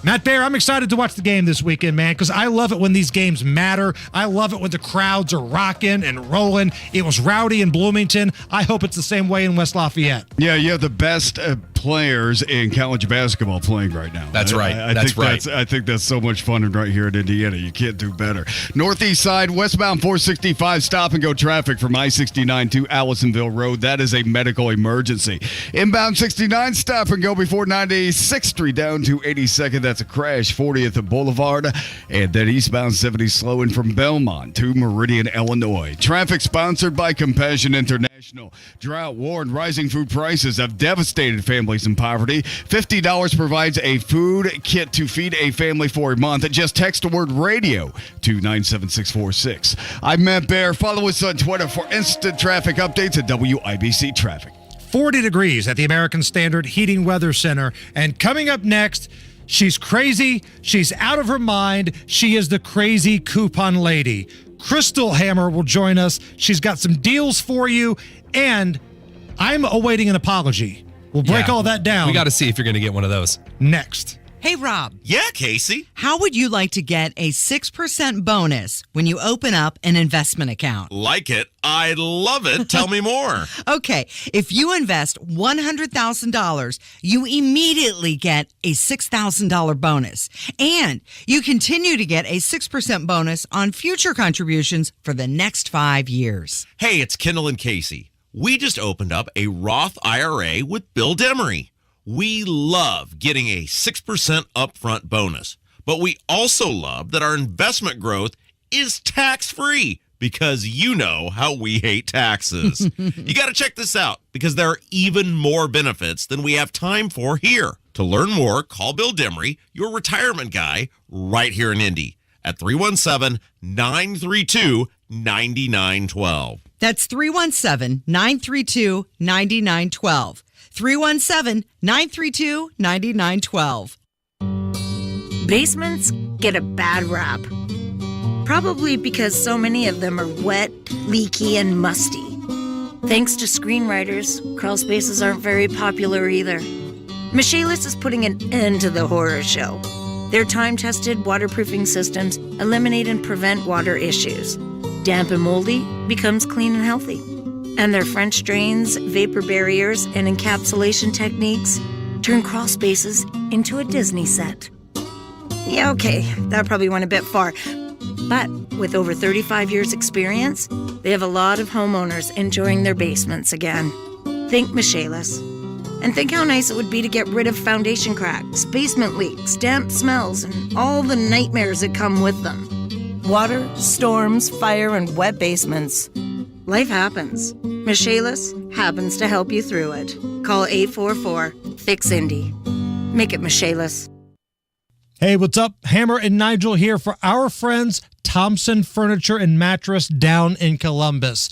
Matt Baer, I'm excited to watch the game this weekend, man, because I love it when these games matter. I love it when the crowds are rocking and rolling. It was rowdy in Bloomington. I hope it's the same way in West Lafayette. Yeah, you have the best players in college basketball playing right now. That's right. I think that's so much fun right here in Indiana. You can't do better. Northeast side, westbound 465, stop and go traffic from I-69 to Allisonville Road. That is a medical emergency. Inbound 69, stop and go before 96th Street down to 82nd. That's a crash, 40th Boulevard. And then eastbound 70 slowing from Belmont to Meridian, Illinois. Traffic sponsored by Compassion International. Drought, war, and rising food prices have devastated families in poverty. $50 provides a food kit to feed a family for a month. Just text the word radio to 97646. I'm Matt Baer. Follow us on Twitter for instant traffic updates at WIBC Traffic. 40 degrees at the American Standard Heating Weather Center. And coming up next, she's crazy. She's out of her mind. She is the crazy coupon lady. Crystal Hammer will join us. She's got some deals for you. And I'm awaiting an apology. We'll break all that down. We got to see if you're going to get one of those. Next. Hey, Rob. Yeah, Casey. How would you like to get a 6% bonus when you open up an investment account? Like it. I love it. Tell me more. Okay. If you invest $100,000, you immediately get a $6,000 bonus. And you continue to get a 6% bonus on future contributions for the next 5 years. Hey, it's Kendall and Casey. We just opened up a Roth IRA with Bill Demery. We love getting a 6% upfront bonus, but we also love that our investment growth is tax-free because you know how we hate taxes. You got to check this out because there are even more benefits than we have time for here. To learn more, call Bill Demery, your retirement guy, right here in Indy at 317-932-9912. That's 317-932-9912. 317-932-9912. Basements get a bad rap. Probably because so many of them are wet, leaky, and musty. Thanks to screenwriters, crawl spaces aren't very popular either. Michaelis is putting an end to the horror show. Their time-tested waterproofing systems eliminate and prevent water issues. Damp and moldy becomes clean and healthy. And their French drains, vapor barriers, and encapsulation techniques turn crawl spaces into a Disney set. Yeah, okay, that probably went a bit far. But with over 35 years experience, they have a lot of homeowners enjoying their basements again. Think Michaelis. And think how nice it would be to get rid of foundation cracks, basement leaks, damp smells, and all the nightmares that come with them. Water, storms, fire, and wet basements. Life happens. Michaelis happens to help you through it. Call 844-FIX-INDY. Make it Michaelis. Hey, what's up? Hammer and Nigel here for our friends Thompson Furniture and Mattress down in Columbus.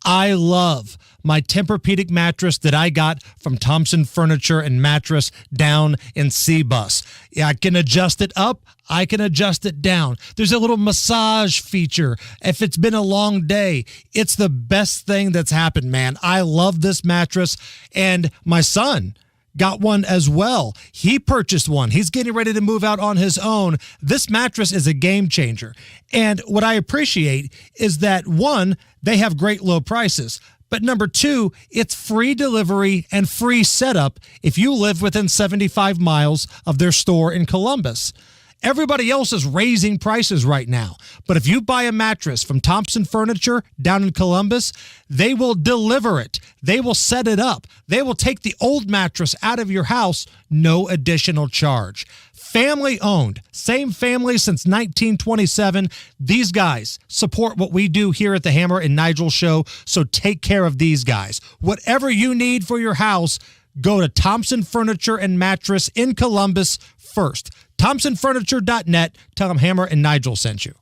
I love my Tempur-Pedic mattress that I got from Thompson Furniture and Mattress down in C-Bus. Yeah, I can adjust it up. I can adjust it down. There's a little massage feature. If it's been a long day, it's the best thing that's happened, man. I love this mattress. And my son got one as well. He purchased one. He's getting ready to move out on his own. This mattress is a game changer. And what I appreciate is that, one, they have great low prices. But number two, it's free delivery and free setup if you live within 75 miles of their store in Columbus. Everybody else is raising prices right now. But if you buy a mattress from Thompson Furniture down in Columbus, they will deliver it. They will set it up. They will take the old mattress out of your house, no additional charge. Family owned, same family since 1927. These guys support what we do here at the Hammer and Nigel Show, so take care of these guys. Whatever you need for your house, go to Thompson Furniture and Mattress in Columbus first. ThompsonFurniture.net. Tell them Hammer and Nigel sent you.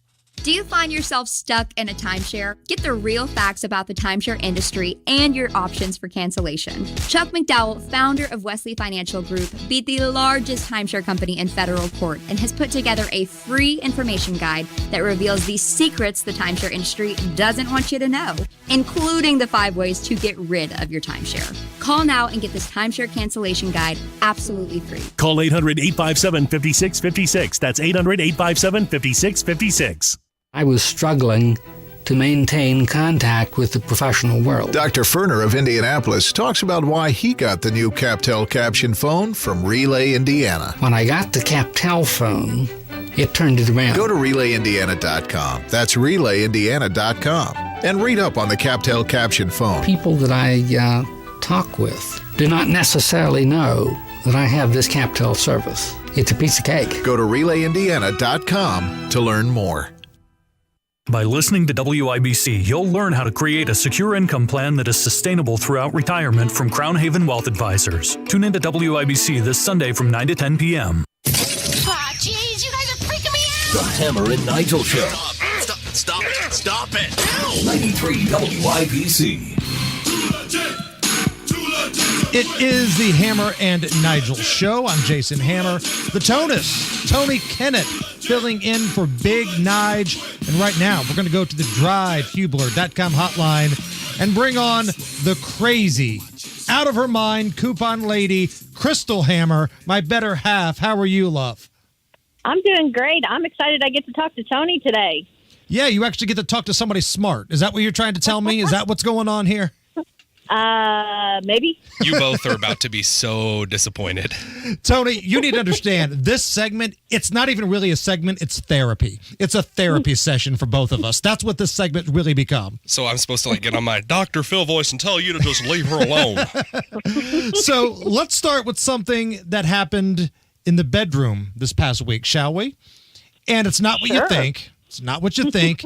Do you find yourself stuck in a timeshare? Get the real facts about the timeshare industry and your options for cancellation. Chuck McDowell, founder of Wesley Financial Group, beat the largest timeshare company in federal court and has put together a free information guide that reveals the secrets the timeshare industry doesn't want you to know, including the 5 ways to get rid of your timeshare. Call now and get this timeshare cancellation guide absolutely free. Call 800-857-5656. That's 800-857-5656. I was struggling to maintain contact with the professional world. Dr. Ferner of Indianapolis talks about why he got the new CapTel caption phone from Relay, Indiana. When I got the CapTel phone, it turned it around. Go to RelayIndiana.com. That's RelayIndiana.com. And read up on the CapTel caption phone. People that I talk with do not necessarily know that I have this CapTel service. It's a piece of cake. Go to RelayIndiana.com to learn more. By listening to WIBC, you'll learn how to create a secure income plan that is sustainable throughout retirement from Crown Haven Wealth Advisors. Tune into WIBC this Sunday from 9 to 10 p.m. Jeez, you guys are freaking me out! The Hammer and Nigel Show. Stop it! 93 WIBC. It is the Hammer and Nigel Show. I'm Jason Hammer. The Tonus, Tony Kennett, filling in for Big Nige. And right now, we're going to go to the drivehubler.com hotline and bring on the crazy out of her mind, coupon lady, Crystal Hammer, my better half. How are you, love? I'm doing great. I'm excited I get to talk to Tony today. Yeah, you actually get to talk to somebody smart. Is that what you're trying to tell me? Is that what's going on here? Maybe. You both are about to be so disappointed. Tony, you need to understand this segment, it's not even really a segment, it's therapy. It's a therapy session for both of us. That's what this segment really become. So I'm supposed to like get on my Dr. Phil voice and tell you to just leave her alone. So let's start with something that happened in the bedroom this past week, shall we? And it's not what you think. It's not what you think.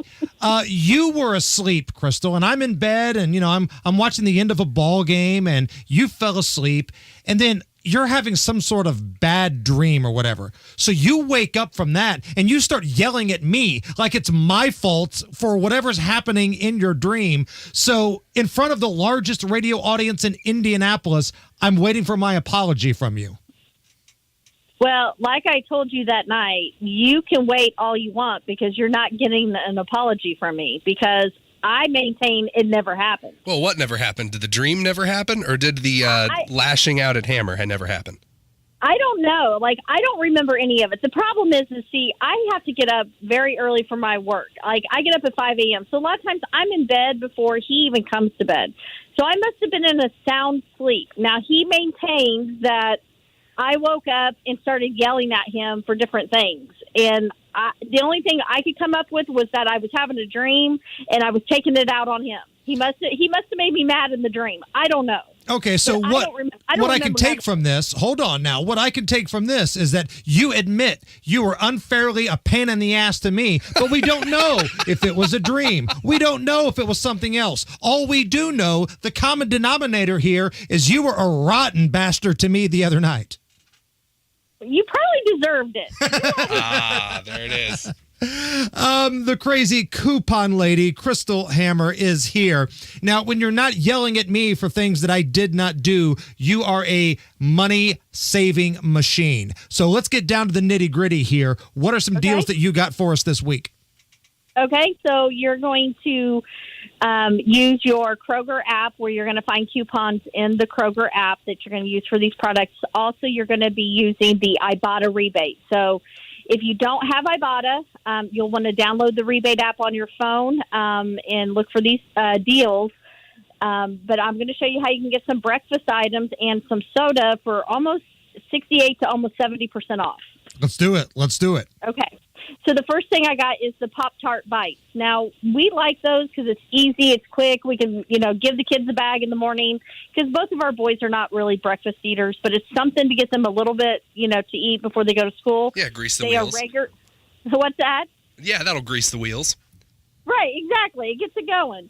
You were asleep, Crystal, and I'm in bed, and I'm watching the end of a ball game, and you fell asleep, and then you're having some sort of bad dream or whatever. So you wake up from that, and you start yelling at me like it's my fault for whatever's happening in your dream. So in front of the largest radio audience in Indianapolis, I'm waiting for my apology from you. Well, like I told you that night, you can wait all you want because you're not getting an apology from me because I maintain it never happened. Well, what never happened? Did the dream never happen, or did the lashing out at Hammer had never happened? I don't know. I don't remember any of it. The problem is, see, I have to get up very early for my work. I get up at 5 a.m. So a lot of times I'm in bed before he even comes to bed. So I must have been in a sound sleep. Now, he maintains that I woke up and started yelling at him for different things. And the only thing I could come up with was that I was having a dream and I was taking it out on him. He must have made me mad in the dream. I don't know. Okay, so what I can take from this, hold on now, what I can take from this is that you admit you were unfairly a pain in the ass to me, but we don't know if it was a dream. We don't know if it was something else. All we do know, the common denominator here, is you were a rotten bastard to me the other night. You probably deserved it. There it is. The crazy coupon lady, Crystal Hammer, is here. Now, when you're not yelling at me for things that I did not do, you are a money-saving machine. So let's get down to the nitty-gritty here. What are some deals that you got for us this week? Okay, so you're going to use your Kroger app where you're going to find coupons in the Kroger app that you're going to use for these products. Also, you're going to be using the Ibotta rebate. So if you don't have Ibotta, you'll want to download the rebate app on your phone and look for these deals. But I'm going to show you how you can get some breakfast items and some soda for almost 68 to almost 70% off. Let's do it. Let's do it. Okay. So the first thing I got is the Pop-Tart Bites. Now, we like those because it's easy, it's quick. We can, give the kids a bag in the morning because both of our boys are not really breakfast eaters, but it's something to get them a little bit, to eat before they go to school. Yeah, grease the wheels. What's that? Yeah, that'll grease the wheels. Right, exactly. It gets it going.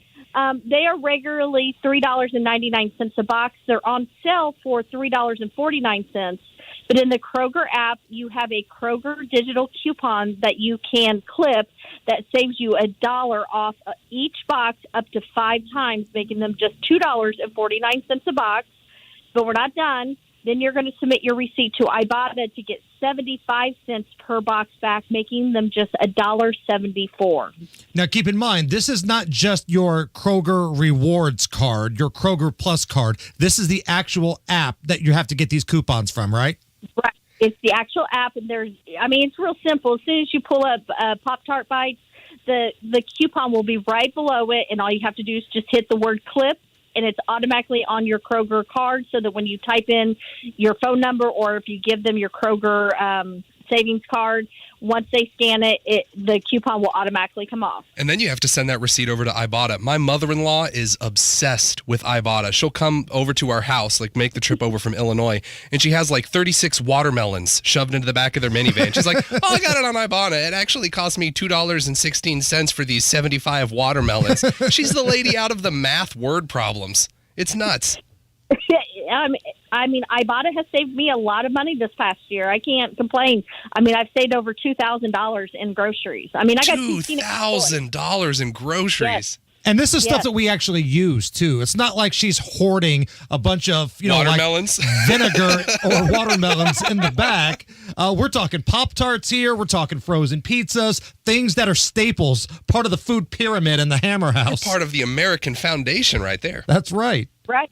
They are regularly $3.99 a box. They're on sale for $3.49. But in the Kroger app, you have a Kroger digital coupon that you can clip that saves you $1 off each box up to 5 times, making them just $2.49 a box. But we're not done. Then you're going to submit your receipt to Ibotta to get 75 cents per box back, making them just $1.74. Now, keep in mind, this is not just your Kroger Rewards card, your Kroger Plus card. This is the actual app that you have to get these coupons from, right? Right. It's the actual app, and it's real simple. As soon as you pull up Pop-Tart Bites, the coupon will be right below it, and all you have to do is just hit the word clip, and it's automatically on your Kroger card so that when you type in your phone number or if you give them your Kroger savings card, once they scan it, the coupon will automatically come off. And then you have to send that receipt over to Ibotta. My mother-in-law is obsessed with Ibotta. She'll come over to our house, make the trip over from Illinois, and she has 36 watermelons shoved into the back of their minivan. She's like, I got it on Ibotta. It actually cost me $2.16 for these 75 watermelons. She's the lady out of the math word problems. It's nuts. Ibotta has saved me a lot of money this past year. I can't complain. I've saved over $2,000 in groceries. I got $2,000 in groceries. Yes. And this is stuff that we actually use, too. It's not like she's hoarding a bunch of, watermelons, vinegar or watermelons in the back. We're talking Pop-Tarts here. We're talking frozen pizzas, things that are staples, part of the food pyramid in the Hammer House. You're part of the American Foundation right there. That's right. Right.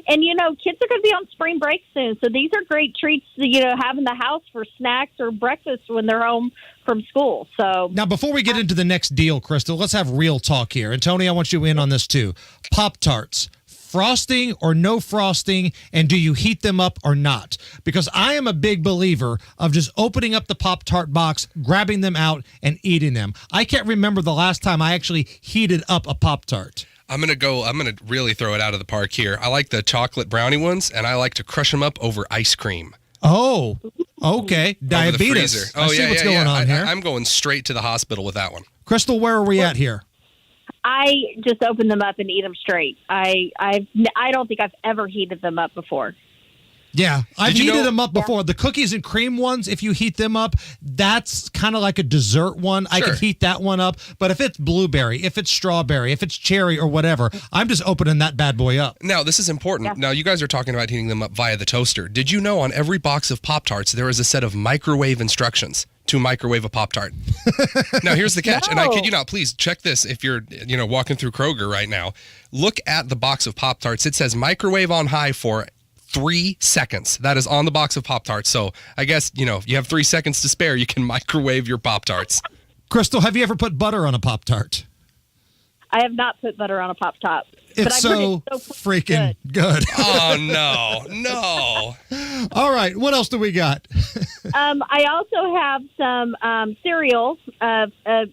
And, kids are going to be on spring break soon. So these are great treats, to have in the house for snacks or breakfast when they're home from school. So now, before we get into the next deal, Crystal, let's have real talk here. And Tony, I want you in on this too. Pop-Tarts. Frosting or no frosting, and do you heat them up or not? Because I am a big believer of just opening up the Pop-Tart box, grabbing them out, and eating them. I can't remember the last time I actually heated up a Pop-Tart. I'm going to really throw it out of the park here. I like the chocolate brownie ones, and I like to crush them up over ice cream. Oh, okay. Diabetes. I see what's going on here. I'm going straight to the hospital with that one. Crystal, where are we at here? I just open them up and eat them straight. I don't think I've ever heated them up before. Yeah, I've heated them up before. The cookies and cream ones, if you heat them up, that's kind of like a dessert one. Sure. I can heat that one up. But if it's blueberry, if it's strawberry, if it's cherry or whatever, I'm just opening that bad boy up. Now, this is important. Yeah. Now, you guys are talking about heating them up via the toaster. Did you know on every box of Pop-Tarts, there is a set of microwave instructions to microwave a Pop-Tart? Now, here's the catch. No. And I kid you not, please check this if you're walking through Kroger right now. Look at the box of Pop-Tarts. It says microwave on high for 3 seconds. That is on the box of Pop-Tarts. So I guess, if you have 3 seconds to spare, you can microwave your Pop-Tarts. Crystal, have you ever put butter on a Pop-Tart? I have not put butter on a Pop-Tart. It's so freaking good. Oh, no. All right. What else do we got? I also have some cereal.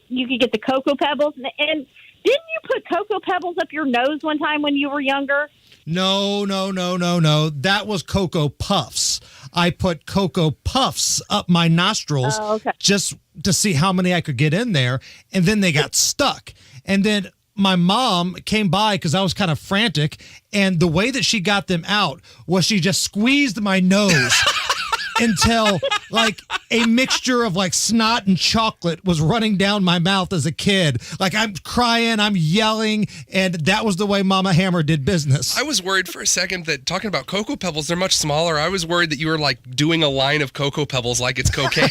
You could get the Cocoa Pebbles. And didn't you put Cocoa Pebbles up your nose one time when you were younger? No. That was Cocoa Puffs. I put Cocoa Puffs up my nostrils just to see how many I could get in there. And then they got stuck. And then my mom came by because I was kind of frantic. And the way that she got them out was she just squeezed my nose until like a mixture of like snot and chocolate was running down my mouth as a kid. Like I'm crying, I'm yelling, and that was the way Mama Hammer did business. I was worried for a second that talking about Cocoa Pebbles, they're much smaller. I was worried that you were like doing a line of Cocoa Pebbles like it's cocaine.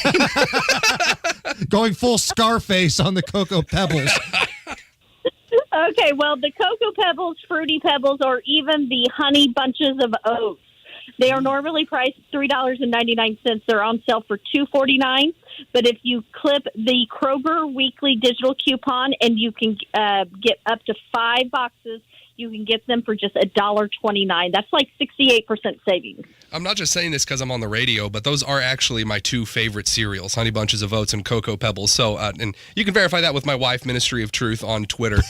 Going full Scarface on the Cocoa Pebbles. Okay, well, the Cocoa Pebbles, Fruity Pebbles, or even the Honey Bunches of Oats. They are normally priced $3.99. They're on sale for $2.49. But if you clip the Kroger Weekly Digital Coupon and you can get up to 5 boxes, you can get them for just $1.29. That's like 68% savings. I'm not just saying this because I'm on the radio, but those are actually my 2 favorite cereals, Honey Bunches of Oats and Cocoa Pebbles. So, and you can verify that with my wife, Ministry of Truth, on Twitter.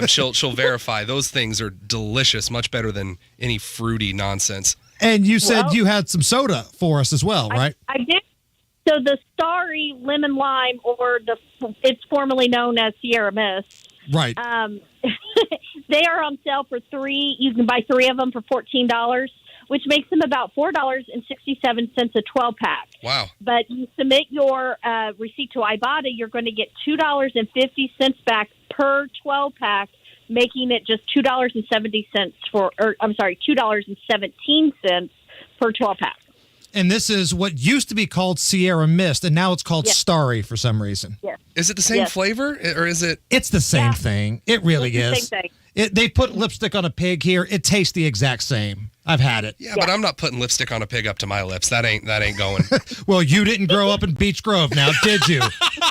She'll verify. Those things are delicious, much better than any fruity nonsense. And you said you had some soda for us as well, right? I did. So the Starry Lemon Lime, or it's formerly known as Sierra Mist. Right. They are on sale for 3. You can buy 3 of them for $14, which makes them about $4.67 a 12-pack. Wow. But you submit your receipt to Ibotta, you're going to get $2.50 back per 12-pack, making it just $2.17 $2.17 per 12-pack. And this is what used to be called Sierra Mist, and now it's called Starry for some reason. Yes. Is it the same flavor, or is it? It's the same thing. It really is. The same thing. They put lipstick on a pig here. It tastes the exact same. I've had it. Yeah, but I'm not putting lipstick on a pig up to my lips. That ain't going. Well, you didn't grow up in Beech Grove now, did you?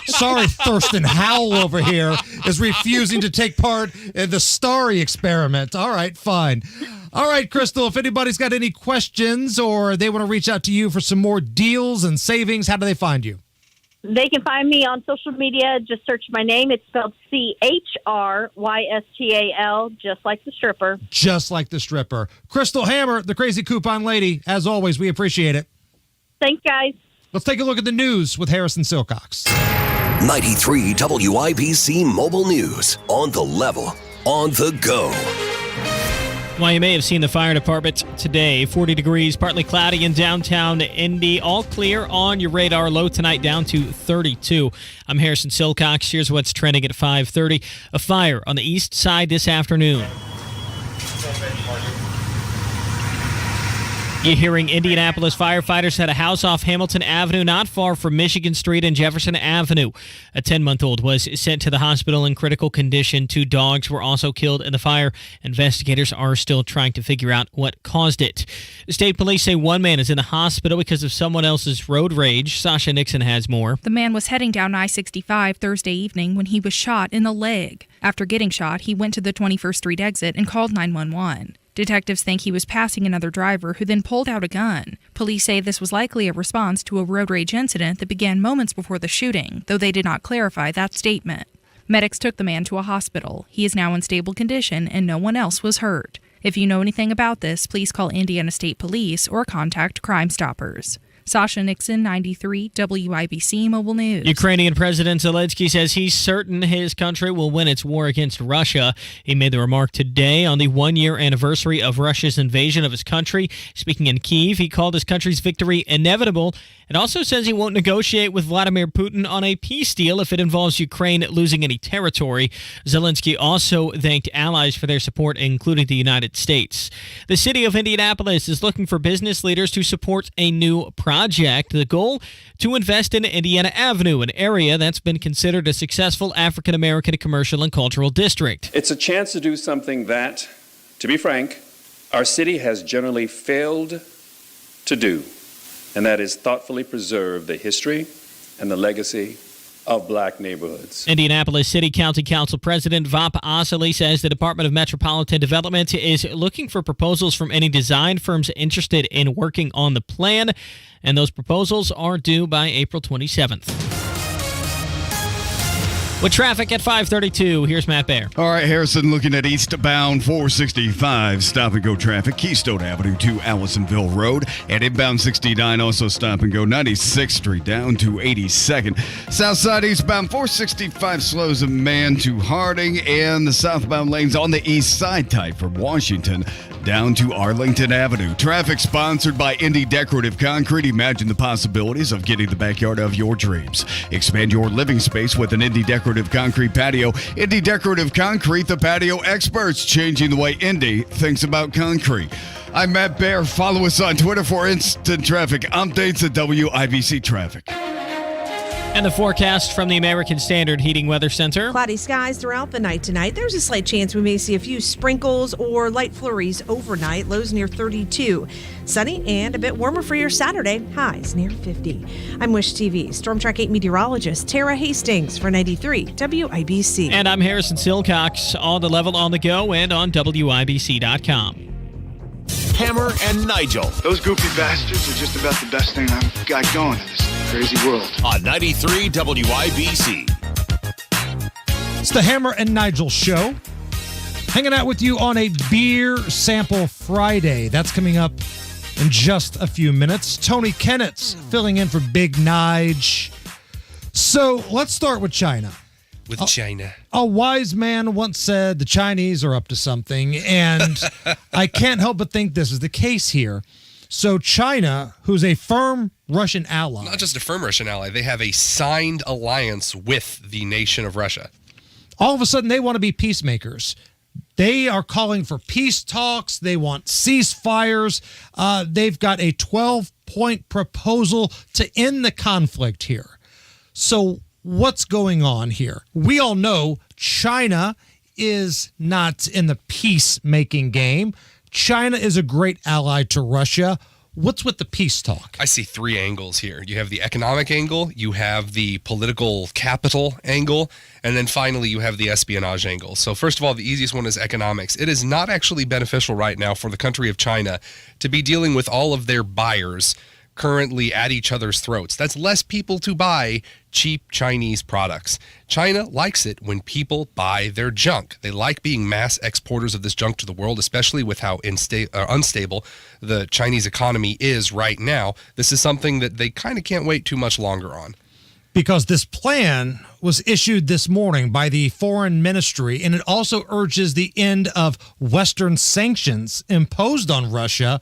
Sorry, Thurston Howell over here is refusing to take part in the Starry experiment. All right, fine. All right, Crystal, if anybody's got any questions or they want to reach out to you for some more deals and savings, how do they find you? They can find me on social media. Just search my name. It's spelled CHRYSTAL, just like the stripper. Just like the stripper. Crystal Hammer, the crazy coupon lady. As always, we appreciate it. Thanks, guys. Let's take a look at the news with Harrison Silcox. 93 WIBC Mobile News. On the level, on the go. Well, you may have seen the fire department today. 40 degrees, partly cloudy in downtown Indy. All clear on your radar. Low tonight down to 32. I'm Harrison Silcox. Here's what's trending at 5:30. A fire on the east side this afternoon. You're hearing Indianapolis firefighters had a house off Hamilton Avenue not far from Michigan Street and Jefferson Avenue. A 10-month-old was sent to the hospital in critical condition. 2 dogs were also killed in the fire. Investigators are still trying to figure out what caused it. State police say 1 man is in the hospital because of someone else's road rage. Sasha Nixon has more. The man was heading down I-65 Thursday evening when he was shot in the leg. After getting shot, he went to the 21st Street exit and called 911. Detectives think he was passing another driver who then pulled out a gun. Police say this was likely a response to a road rage incident that began moments before the shooting, though they did not clarify that statement. Medics took the man to a hospital. He is now in stable condition and no one else was hurt. If you know anything about this, please call Indiana State Police or contact Crime Stoppers. Sasha Nixon, 93 WIBC Mobile News. Ukrainian President Zelensky says he's certain his country will win its war against Russia. He made the remark today on the 1-year anniversary of Russia's invasion of his country. Speaking in Kyiv, he called his country's victory inevitable and also says he won't negotiate with Vladimir Putin on a peace deal if it involves Ukraine losing any territory. Zelensky also thanked allies for their support, including the United States. The city of Indianapolis is looking for business leaders to support a new project. The goal, to invest in Indiana Avenue, an area that's been considered a successful African-American commercial and cultural district. It's a chance to do something that, to be frank, our city has generally failed to do, and that is thoughtfully preserve the history and the legacy of black neighborhoods. Indianapolis City County Council President Vop Osili says the Department of Metropolitan Development is looking for proposals from any design firms interested in working on the plan, and those proposals are due by April 27th. With traffic at 5:32, here's Matt Baer. All right, Harrison, looking at eastbound 465, stop-and-go traffic, Keystone Avenue to Allisonville Road, and inbound 69, also stop-and-go 96th Street down to 82nd. Southside eastbound 465 slows a man to Harding, and the southbound lanes on the east side tight from Washington down to Arlington Avenue. Traffic sponsored by Indy Decorative Concrete. Imagine the possibilities of getting the backyard of your dreams. Expand your living space with an Indy Decorative Concrete patio. Indy Decorative Concrete, the patio experts, changing the way Indy thinks about concrete. I'm Matt Baer. Follow us on Twitter for instant traffic updates at WIBC Traffic. And the forecast from the American Standard Heating Weather Center. Cloudy skies throughout the night tonight. There's a slight chance we may see a few sprinkles or light flurries overnight. Lows near 32. Sunny and a bit warmer for your Saturday. Highs near 50. I'm Wish TV Storm Track 8 meteorologist Tara Hastings for 93 WIBC. And I'm Harrison Silcox. On the level, on the go, and on WIBC.com. Hammer and Nigel. Those goofy bastards are just about the best thing I've got going in this crazy world. On 93 WIBC. It's the Hammer and Nigel show. Hanging out with you on a beer sample Friday. That's coming up in just a few minutes. Tony Kennett's filling in for Big Nige. So let's start with China. With China. A wise man once said the Chinese are up to something, and I can't help but think this is the case here. So China, who's a firm Russian ally. Not just a firm Russian ally, they have a signed alliance with the nation of Russia. All of a sudden, they want to be peacemakers. They are calling for peace talks. They want ceasefires. They've got a 12-point proposal to end the conflict here. So what's going on here? We all know China is not in the peacemaking game. China is a great ally to Russia. What's with the peace talk? I see 3 angles here. You have the economic angle, you have the political capital angle, and then finally you have the espionage angle. So first of all, the easiest one is economics. It is not actually beneficial right now for the country of China to be dealing with all of their buyers currently at each other's throats. That's less people to buy cheap Chinese products. China likes it when people buy their junk. They like being mass exporters of this junk to the world, especially with how unstable the Chinese economy is right now. This is something that they kind of can't wait too much longer on. Because this plan was issued this morning by the Foreign Ministry, and it also urges the end of Western sanctions imposed on Russia,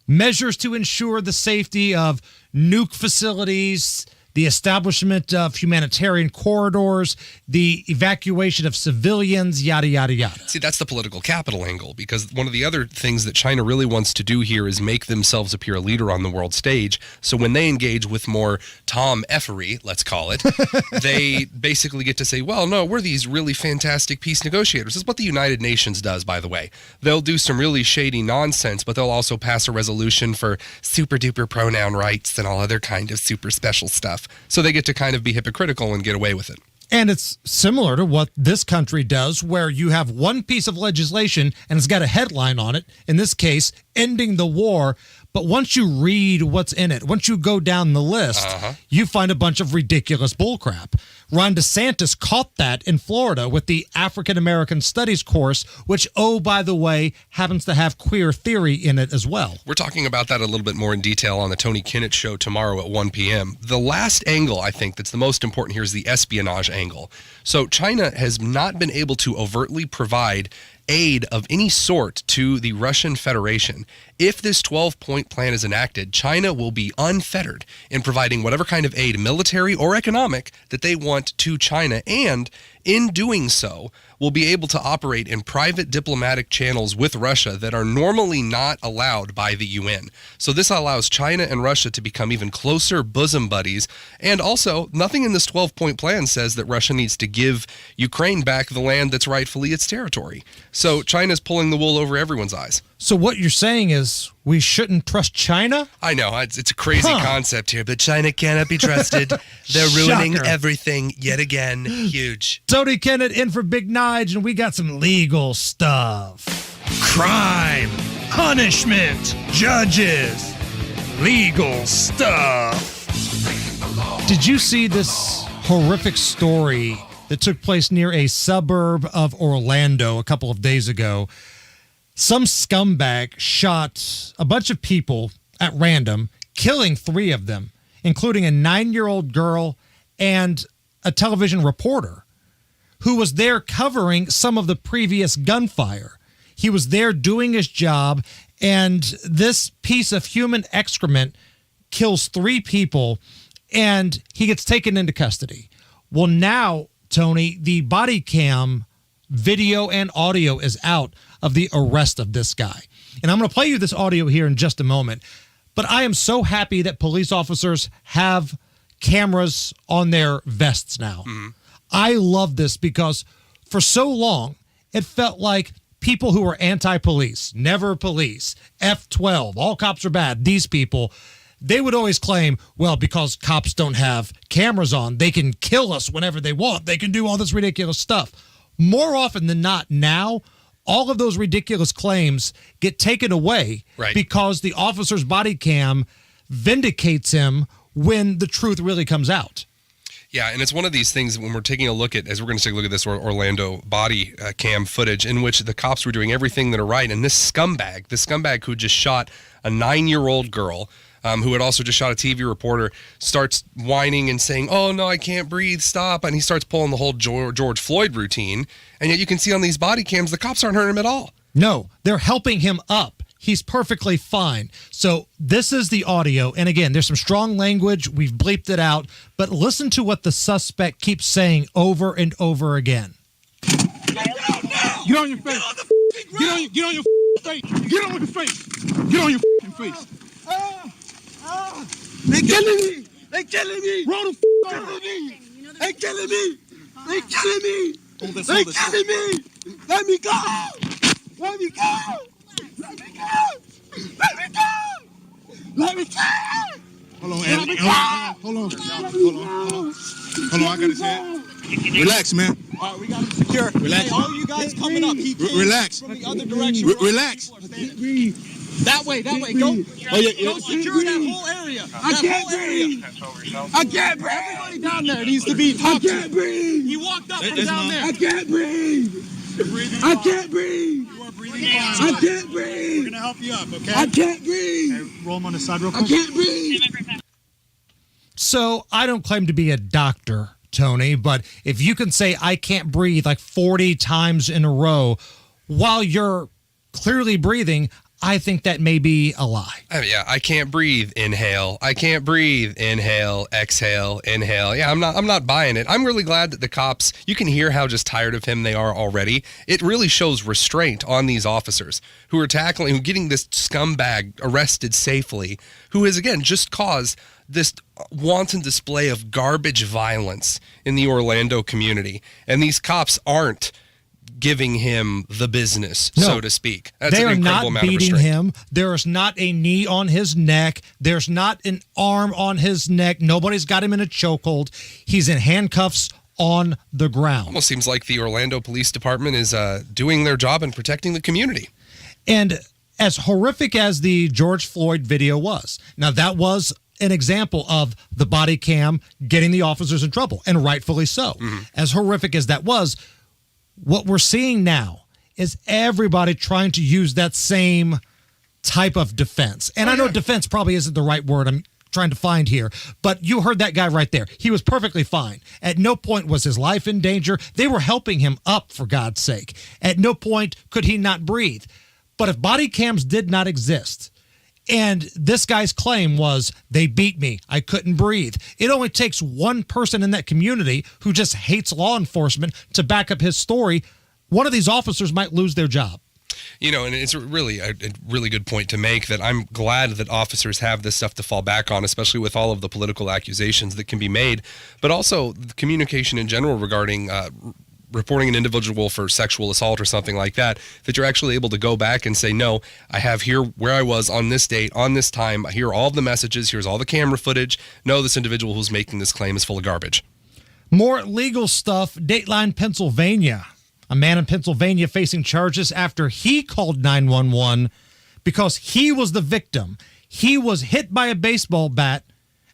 measures to ensure the safety of nuke facilities, the establishment of humanitarian corridors, the evacuation of civilians, yada, yada, yada. See, that's the political capital angle, because one of the other things that China really wants to do here is make themselves appear a leader on the world stage. So when they engage with more Tom-effery, let's call it, they basically get to say, well, no, we're these really fantastic peace negotiators. This is what the United Nations does, by the way. They'll do some really shady nonsense, but they'll also pass a resolution for super-duper pronoun rights and all other kind of super special stuff. So they get to kind of be hypocritical and get away with it. And it's similar to what this country does, where you have one piece of legislation and it's got a headline on it, in this case, ending the war. But once you read what's in it, once you go down the list, you find a bunch of ridiculous bullcrap. Ron DeSantis caught that in Florida with the African American Studies course, which, oh, by the way, happens to have queer theory in it as well. We're talking about that a little bit more in detail on the Tony Kinnett show tomorrow at 1 p.m. The last angle, I think, that's the most important here is the espionage angle. So China has not been able to overtly provide aid of any sort to the Russian Federation. If this 12-point plan is enacted, China will be unfettered in providing whatever kind of aid, military or economic, that they want to China, and in doing so, will be able to operate in private diplomatic channels with Russia that are normally not allowed by the UN. So this allows China and Russia to become even closer bosom buddies. And also, nothing in this 12-point plan says that Russia needs to give Ukraine back the land that's rightfully its territory. So China's pulling the wool over everyone's eyes. So what you're saying is we shouldn't trust China? I know, it's a crazy concept here, but China cannot be trusted. They're ruining everything yet again. Huge. Tony Kinnett in for Big Nige, and we got some legal stuff. Crime, punishment, judges, legal stuff. Did you see this horrific story that took place near a suburb of Orlando a couple of days ago? Some scumbag shot a bunch of people at random, killing 3 of them, including a 9-year-old girl and a television reporter who was there covering some of the previous gunfire. He was there doing his job, and this piece of human excrement kills 3 people, and he gets taken into custody. Well, now, Tony, the body cam video and audio is out of the arrest of this guy. And I'm going to play you this audio here in just a moment. But I am so happy that police officers have cameras on their vests now. I love this because for so long, it felt like people who were anti-police, never police, F12, all cops are bad, these people, they would always claim, well, because cops don't have cameras on, they can kill us whenever they want. They can do all this ridiculous stuff. More often than not now, all of those ridiculous claims get taken away because the officer's body cam vindicates him when the truth really comes out. Yeah, and it's one of these things when we're taking a look at, as we're going to take a look at this Orlando body cam footage in which the cops were doing everything that are right. And this scumbag who just shot a 9-year-old girl, who had also just shot a TV reporter, starts whining and saying, oh, no, I can't breathe, stop. And he starts pulling the whole George Floyd routine. And yet you can see on these body cams, the cops aren't hurting him at all. No, they're helping him up. He's perfectly fine. So this is the audio. And again, there's some strong language. We've bleeped it out. But listen to what the suspect keeps saying over and over again. Get on your face. Get on your face. Get on your face. Get on your face. They killing me. They killing me. Roll the over me. They killing me. They killing me. They killing me. Let me go. Let me go. Let me go. Let me go. Let me go. Hold on, Andy. Hold on. Hold on, I got his head. Relax, man. All right, we got him secure. Relax. Hey, all you guys coming up. He came relax. From the other direction. Relax. That way. Go. Oh, yeah. Go secure that whole area. I can't breathe. I can't breathe. Everybody down there needs to be talked to. I can't breathe. He walked up from down there. I can't breathe. I can't breathe. You are breathing fine. I can't breathe. We're going to help you up, okay? I can't breathe. Okay, roll him on the side real quick. I can't breathe. So I don't claim to be a doctor, Tony, but if you can say I can't breathe like 40 times in a row while you're clearly breathing, I think that may be a lie. I can't breathe. Inhale. I can't breathe. Inhale. Exhale. Inhale. Yeah, I'm not buying it. I'm really glad that the cops, you can hear how just tired of him they are already. It really shows restraint on these officers who are getting this scumbag arrested safely, who has, again, just caused this wanton display of garbage violence in the Orlando community. And these cops aren't giving him the business, so to speak. That's an incredible amount of restraint. They are not beating him. There is not a knee on his neck. There's not an arm on his neck. Nobody's got him in a chokehold. He's in handcuffs on the ground. Almost seems like the Orlando Police Department is doing their job in protecting the community. And as horrific as the George Floyd video was, now that was an example of the body cam getting the officers in trouble, and rightfully so. Mm-hmm. As horrific as that was, what we're seeing now is everybody trying to use that same type of defense. And I know defense probably isn't the right word I'm trying to find here, but you heard that guy right there. He was perfectly fine. At no point was his life in danger. They were helping him up, for God's sake. At no point could he not breathe. But if body cams did not exist, and this guy's claim was, they beat me, I couldn't breathe, it only takes one person in that community who just hates law enforcement to back up his story. One of these officers might lose their job. You know, and it's really a really good point to make, that I'm glad that officers have this stuff to fall back on, especially with all of the political accusations that can be made, but also the communication in general regarding reporting an individual for sexual assault or something like that, that you're actually able to go back and say, no, I have here where I was on this date, on this time, here are all of the messages, here's all the camera footage. No, this individual who's making this claim is full of garbage. More legal stuff. Dateline, Pennsylvania. A man in Pennsylvania facing charges after he called 911 because he was the victim. He was hit by a baseball bat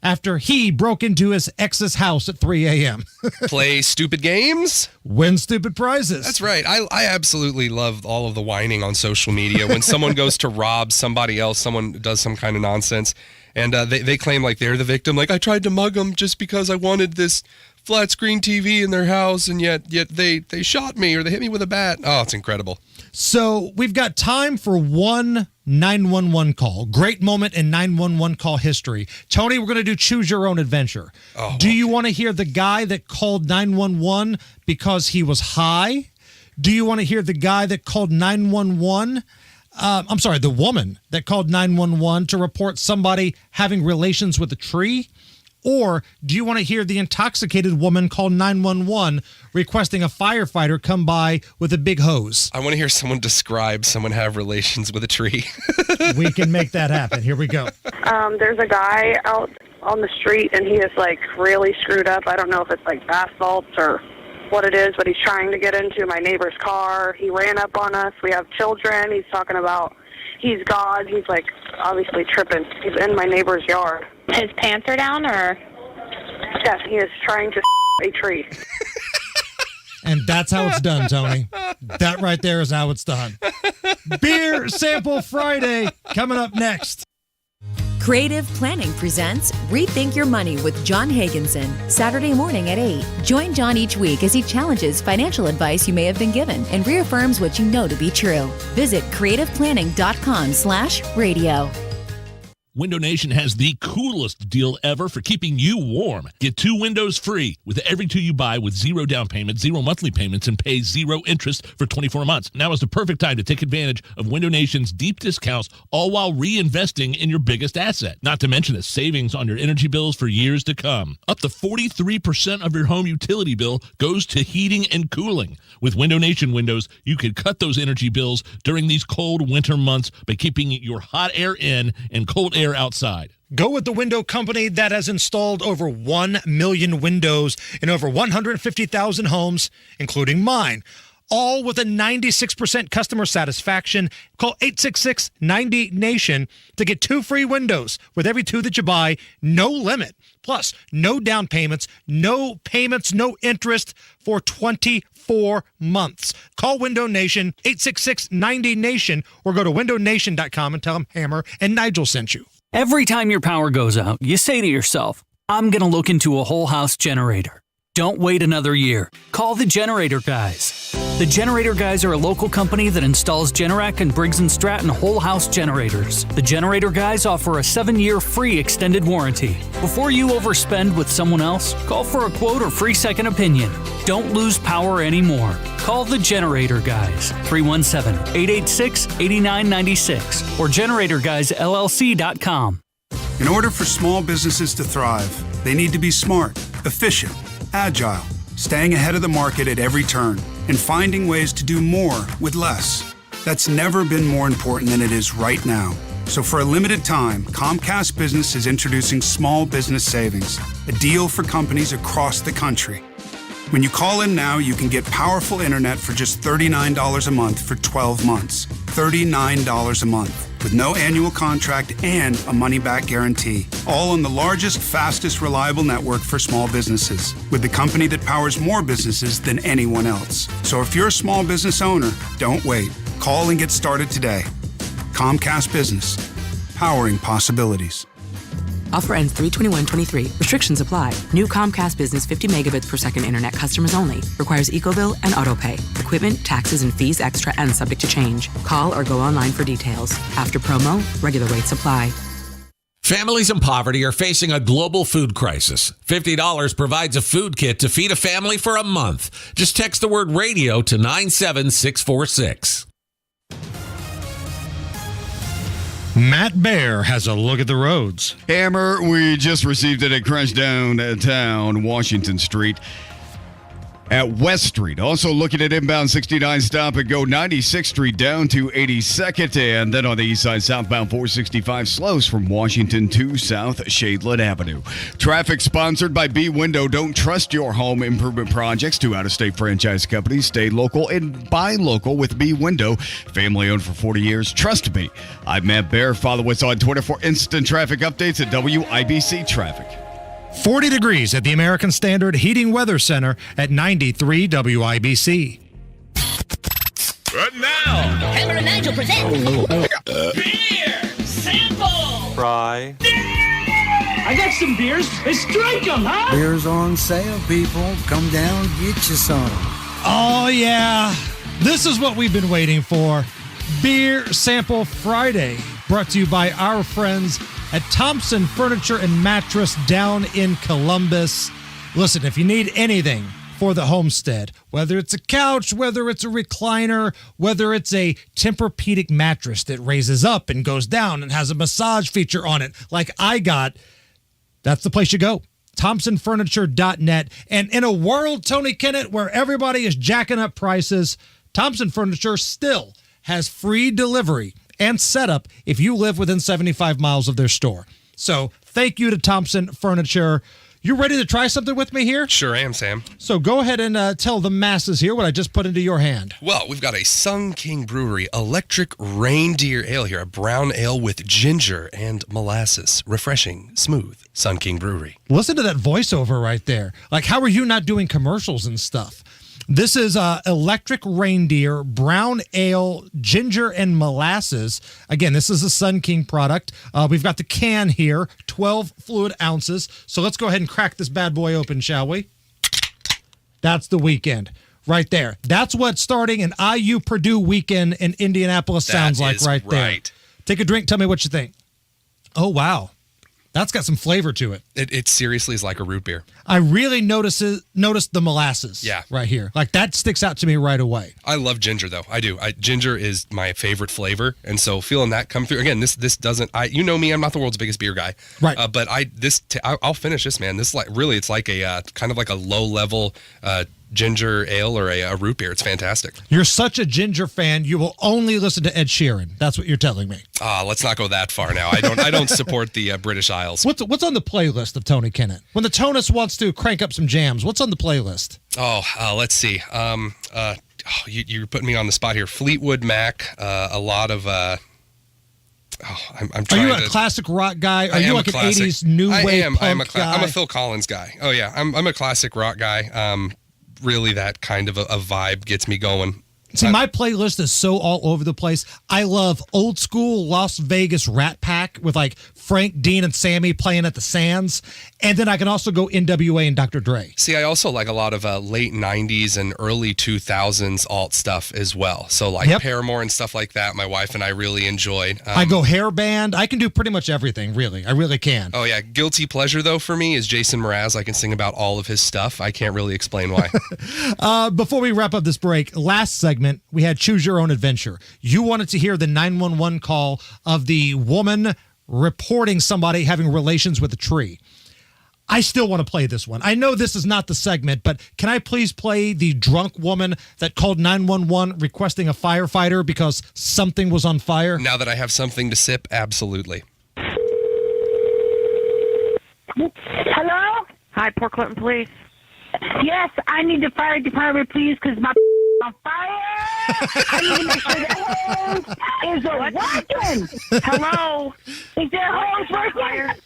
after he broke into his ex's house at 3 a.m. Play stupid games? Win stupid prizes. That's right. I absolutely love all of the whining on social media. When someone goes to rob somebody else, someone does some kind of nonsense, and they claim like they're the victim. Like, I tried to mug them just because I wanted this flat screen TV in their house, and yet they shot me or they hit me with a bat. Oh, it's incredible. So we've got time for one 911 call. Great moment in 911 call history. Tony, we're going to do Choose Your Own Adventure. Do you want to hear the guy that called 911 because he was high? Do you want to hear the guy that called 911? The woman that called 911 to report somebody having relations with a tree? Or do you want to hear the intoxicated woman call 911 requesting a firefighter come by with a big hose? I want to hear someone describe someone have relations with a tree. We can make that happen. Here we go. There's a guy out on the street, and he is, like, really screwed up. I don't know if it's, like, bath salts or what it is, but he's trying to get into my neighbor's car. He ran up on us. We have children. He's talking about he's God. He's, like, obviously tripping. He's in my neighbor's yard. His pants are down, or? Yes, he is trying to a tree. And that's how it's done, Tony. That right there is how it's done. Beer Sample Friday coming up next. Creative Planning presents Rethink Your Money with John Hagenson, Saturday morning at 8. Join John each week as he challenges financial advice you may have been given and reaffirms what you know to be true. Visit creativeplanning.com/radio. Window Nation has the coolest deal ever for keeping you warm. Get 2 windows free with every 2 you buy with 0 down payment, 0 monthly payments, and pay 0 interest for 24 months. Now is the perfect time to take advantage of Window Nation's deep discounts, all while reinvesting in your biggest asset. Not to mention the savings on your energy bills for years to come. Up to 43% of your home utility bill goes to heating and cooling. With Window Nation windows, you can cut those energy bills during these cold winter months by keeping your hot air in and cold air outside. Go with the window company that has installed over 1 million windows in over 150,000 homes, including mine. All with a 96% customer satisfaction. Call 866-90-NATION to get 2 free windows with every 2 that you buy, no limit. Plus, no down payments, no interest for 24 months. Call Window Nation, 866-90-NATION, or go to windownation.com and tell them Hammer and Nigel sent you. Every time your power goes out, you say to yourself, I'm going to look into a whole house generator. Don't wait another year. Call the Generator Guys. The Generator Guys are a local company that installs Generac and Briggs & Stratton whole house generators. The Generator Guys offer a 7-year free extended warranty. Before you overspend with someone else, call for a quote or free second opinion. Don't lose power anymore. Call the Generator Guys, 317-886-8996 or GeneratorGuysLLC.com. In order for small businesses to thrive, they need to be smart, efficient, agile, staying ahead of the market at every turn, and finding ways to do more with less. That's never been more important than it is right now. So for a limited time, Comcast Business is introducing Small Business Savings, a deal for companies across the country. When you call in now, you can get powerful internet for just $39 a month for 12 months. $39 a month. With no annual contract and a money-back guarantee. All on the largest, fastest, reliable network for small businesses. With the company that powers more businesses than anyone else. So if you're a small business owner, don't wait. Call and get started today. Comcast Business. Powering possibilities. Offer ends 3/21/23. Restrictions apply. New Comcast Business 50 megabits per second internet customers only. Requires EcoBill and AutoPay. Equipment, taxes, and fees extra and subject to change. Call or go online for details. After promo, regular rates apply. Families in poverty are facing a global food crisis. $50 provides a food kit to feed a family for a month. Just text the word radio to 97646. Matt Bear has a look at the roads. Hammer, we just received it at Crash Downtown, Washington Street. At West Street. Also looking at inbound 69 stop and go 96th Street down to 82nd. And then on the east side, southbound 465 slows from Washington to South Shadeland Avenue. Traffic sponsored by B Window. Don't trust your home improvement projects to out-of-state franchise companies. Stay local and buy local with B Window. Family owned for 40 years. Trust me. I'm Matt Bear. Follow us on Twitter for instant traffic updates at WIBC Traffic. 40 degrees at the American Standard Heating Weather Center at 93 WIBC. Right now, Hammer and Nigel present beer sample. Fry. I got some beers. Let's drink them, huh? Beers on sale, people. Come down, get you some. Oh, yeah. This is what we've been waiting for. Beer Sample Friday, brought to you by our friends at Thompson Furniture and Mattress down in Columbus. Listen, if you need anything for the homestead, whether it's a couch, whether it's a recliner, whether it's a Tempur-Pedic mattress that raises up and goes down and has a massage feature on it like I got, that's the place you go. ThompsonFurniture.net. And in a world, Tony Kennett, where everybody is jacking up prices, Thompson Furniture still has free delivery and setup if you live within 75 miles of their store. So thank you to Thompson Furniture. You ready to try something with me here? Sure am, Sam. So go ahead and tell the masses here what I just put into your hand. Well, we've got a Sun King Brewery Electric Reindeer Ale here, a brown ale with ginger and molasses. Refreshing, smooth, Sun King Brewery. Listen to that voiceover right there. Like, how are you not doing commercials and stuff? This is Electric Reindeer, brown ale, ginger, and molasses. Again, this is a Sun King product. We've got the can here, 12 fluid ounces. So let's go ahead and crack this bad boy open, shall we? That's the weekend right there. That's what starting an IU Purdue weekend in Indianapolis sounds like right there. Take a drink. Tell me what you think. Oh, wow. That's got some flavor to it. It seriously is like a root beer. I really noticed the molasses right here. Like, that sticks out to me right away. I love ginger, though. I do. Ginger is my favorite flavor. And so feeling that come through, again, this doesn't, you know me, I'm not the world's biggest beer guy. Right. But I'll finish this, man. This it's like a kind of like a low level ginger ale or a root beer. It's fantastic. You're such a ginger fan, you will only listen to Ed Sheeran. That's what you're telling me. Let's not go that far now. I don't support the British Isles. What's on the playlist of Tony Kennett? When the Tonus wants to crank up some jams, what's on the playlist? Let's see. You're putting me on the spot here. Fleetwood Mac, a lot of I'm trying. Are you a classic rock guy? Are you like an 80s new wave punk guy? I'm a Phil Collins guy. Oh yeah, I'm a classic rock guy. Really, that kind of a vibe gets me going. See, my playlist is so all over the place. I love old school Las Vegas Rat Pack. back with like Frank, Dean, and Sammy playing at the Sands. And then I can also go NWA and Dr. Dre. See, I also like a lot of late 90s and early 2000s alt stuff as well. So like Paramore and stuff like that, my wife and I really enjoyed. I go hair band. I can do pretty much everything, really. I really can. Oh, yeah. Guilty pleasure, though, for me is Jason Mraz. I can sing about all of his stuff. I can't really explain why. Before we wrap up this break, last segment, we had Choose Your Own Adventure. You wanted to hear the 911 call of the woman reporting somebody having relations with a tree. I still want to play this one. I know this is not the segment, but can I please play the drunk woman that called 911 requesting a firefighter because something was on fire? Now that I have something to sip, absolutely. Hello? Hi, Port Clinton Police. Yes, I need the fire department, please, because my on fire. I need to make sure the hose is working. Hello? Is there hose working?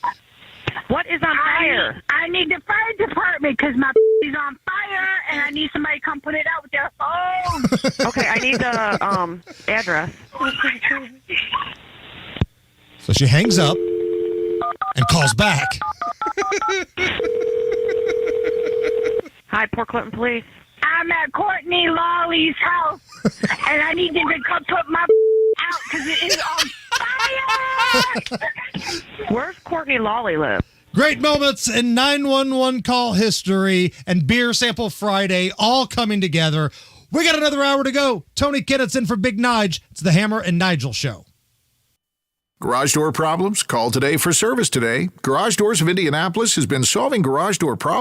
What is on fire? I need the fire department because my is on fire, and I need somebody to come put it out with their phone. Okay, I need the address. So she hangs up and calls back. Hi, Port Clinton Police. I'm at Courtney Lawley's house, and I need them to come put my out because it is on fire. Where's Courtney Lawley live? Great moments in 911 call history and Beer Sample Friday all coming together. We got another hour to go. Tony Kennett's in for Big Nige. It's the Hammer and Nigel Show. Garage door problems? Call today for service today. Garage Doors of Indianapolis has been solving garage door problems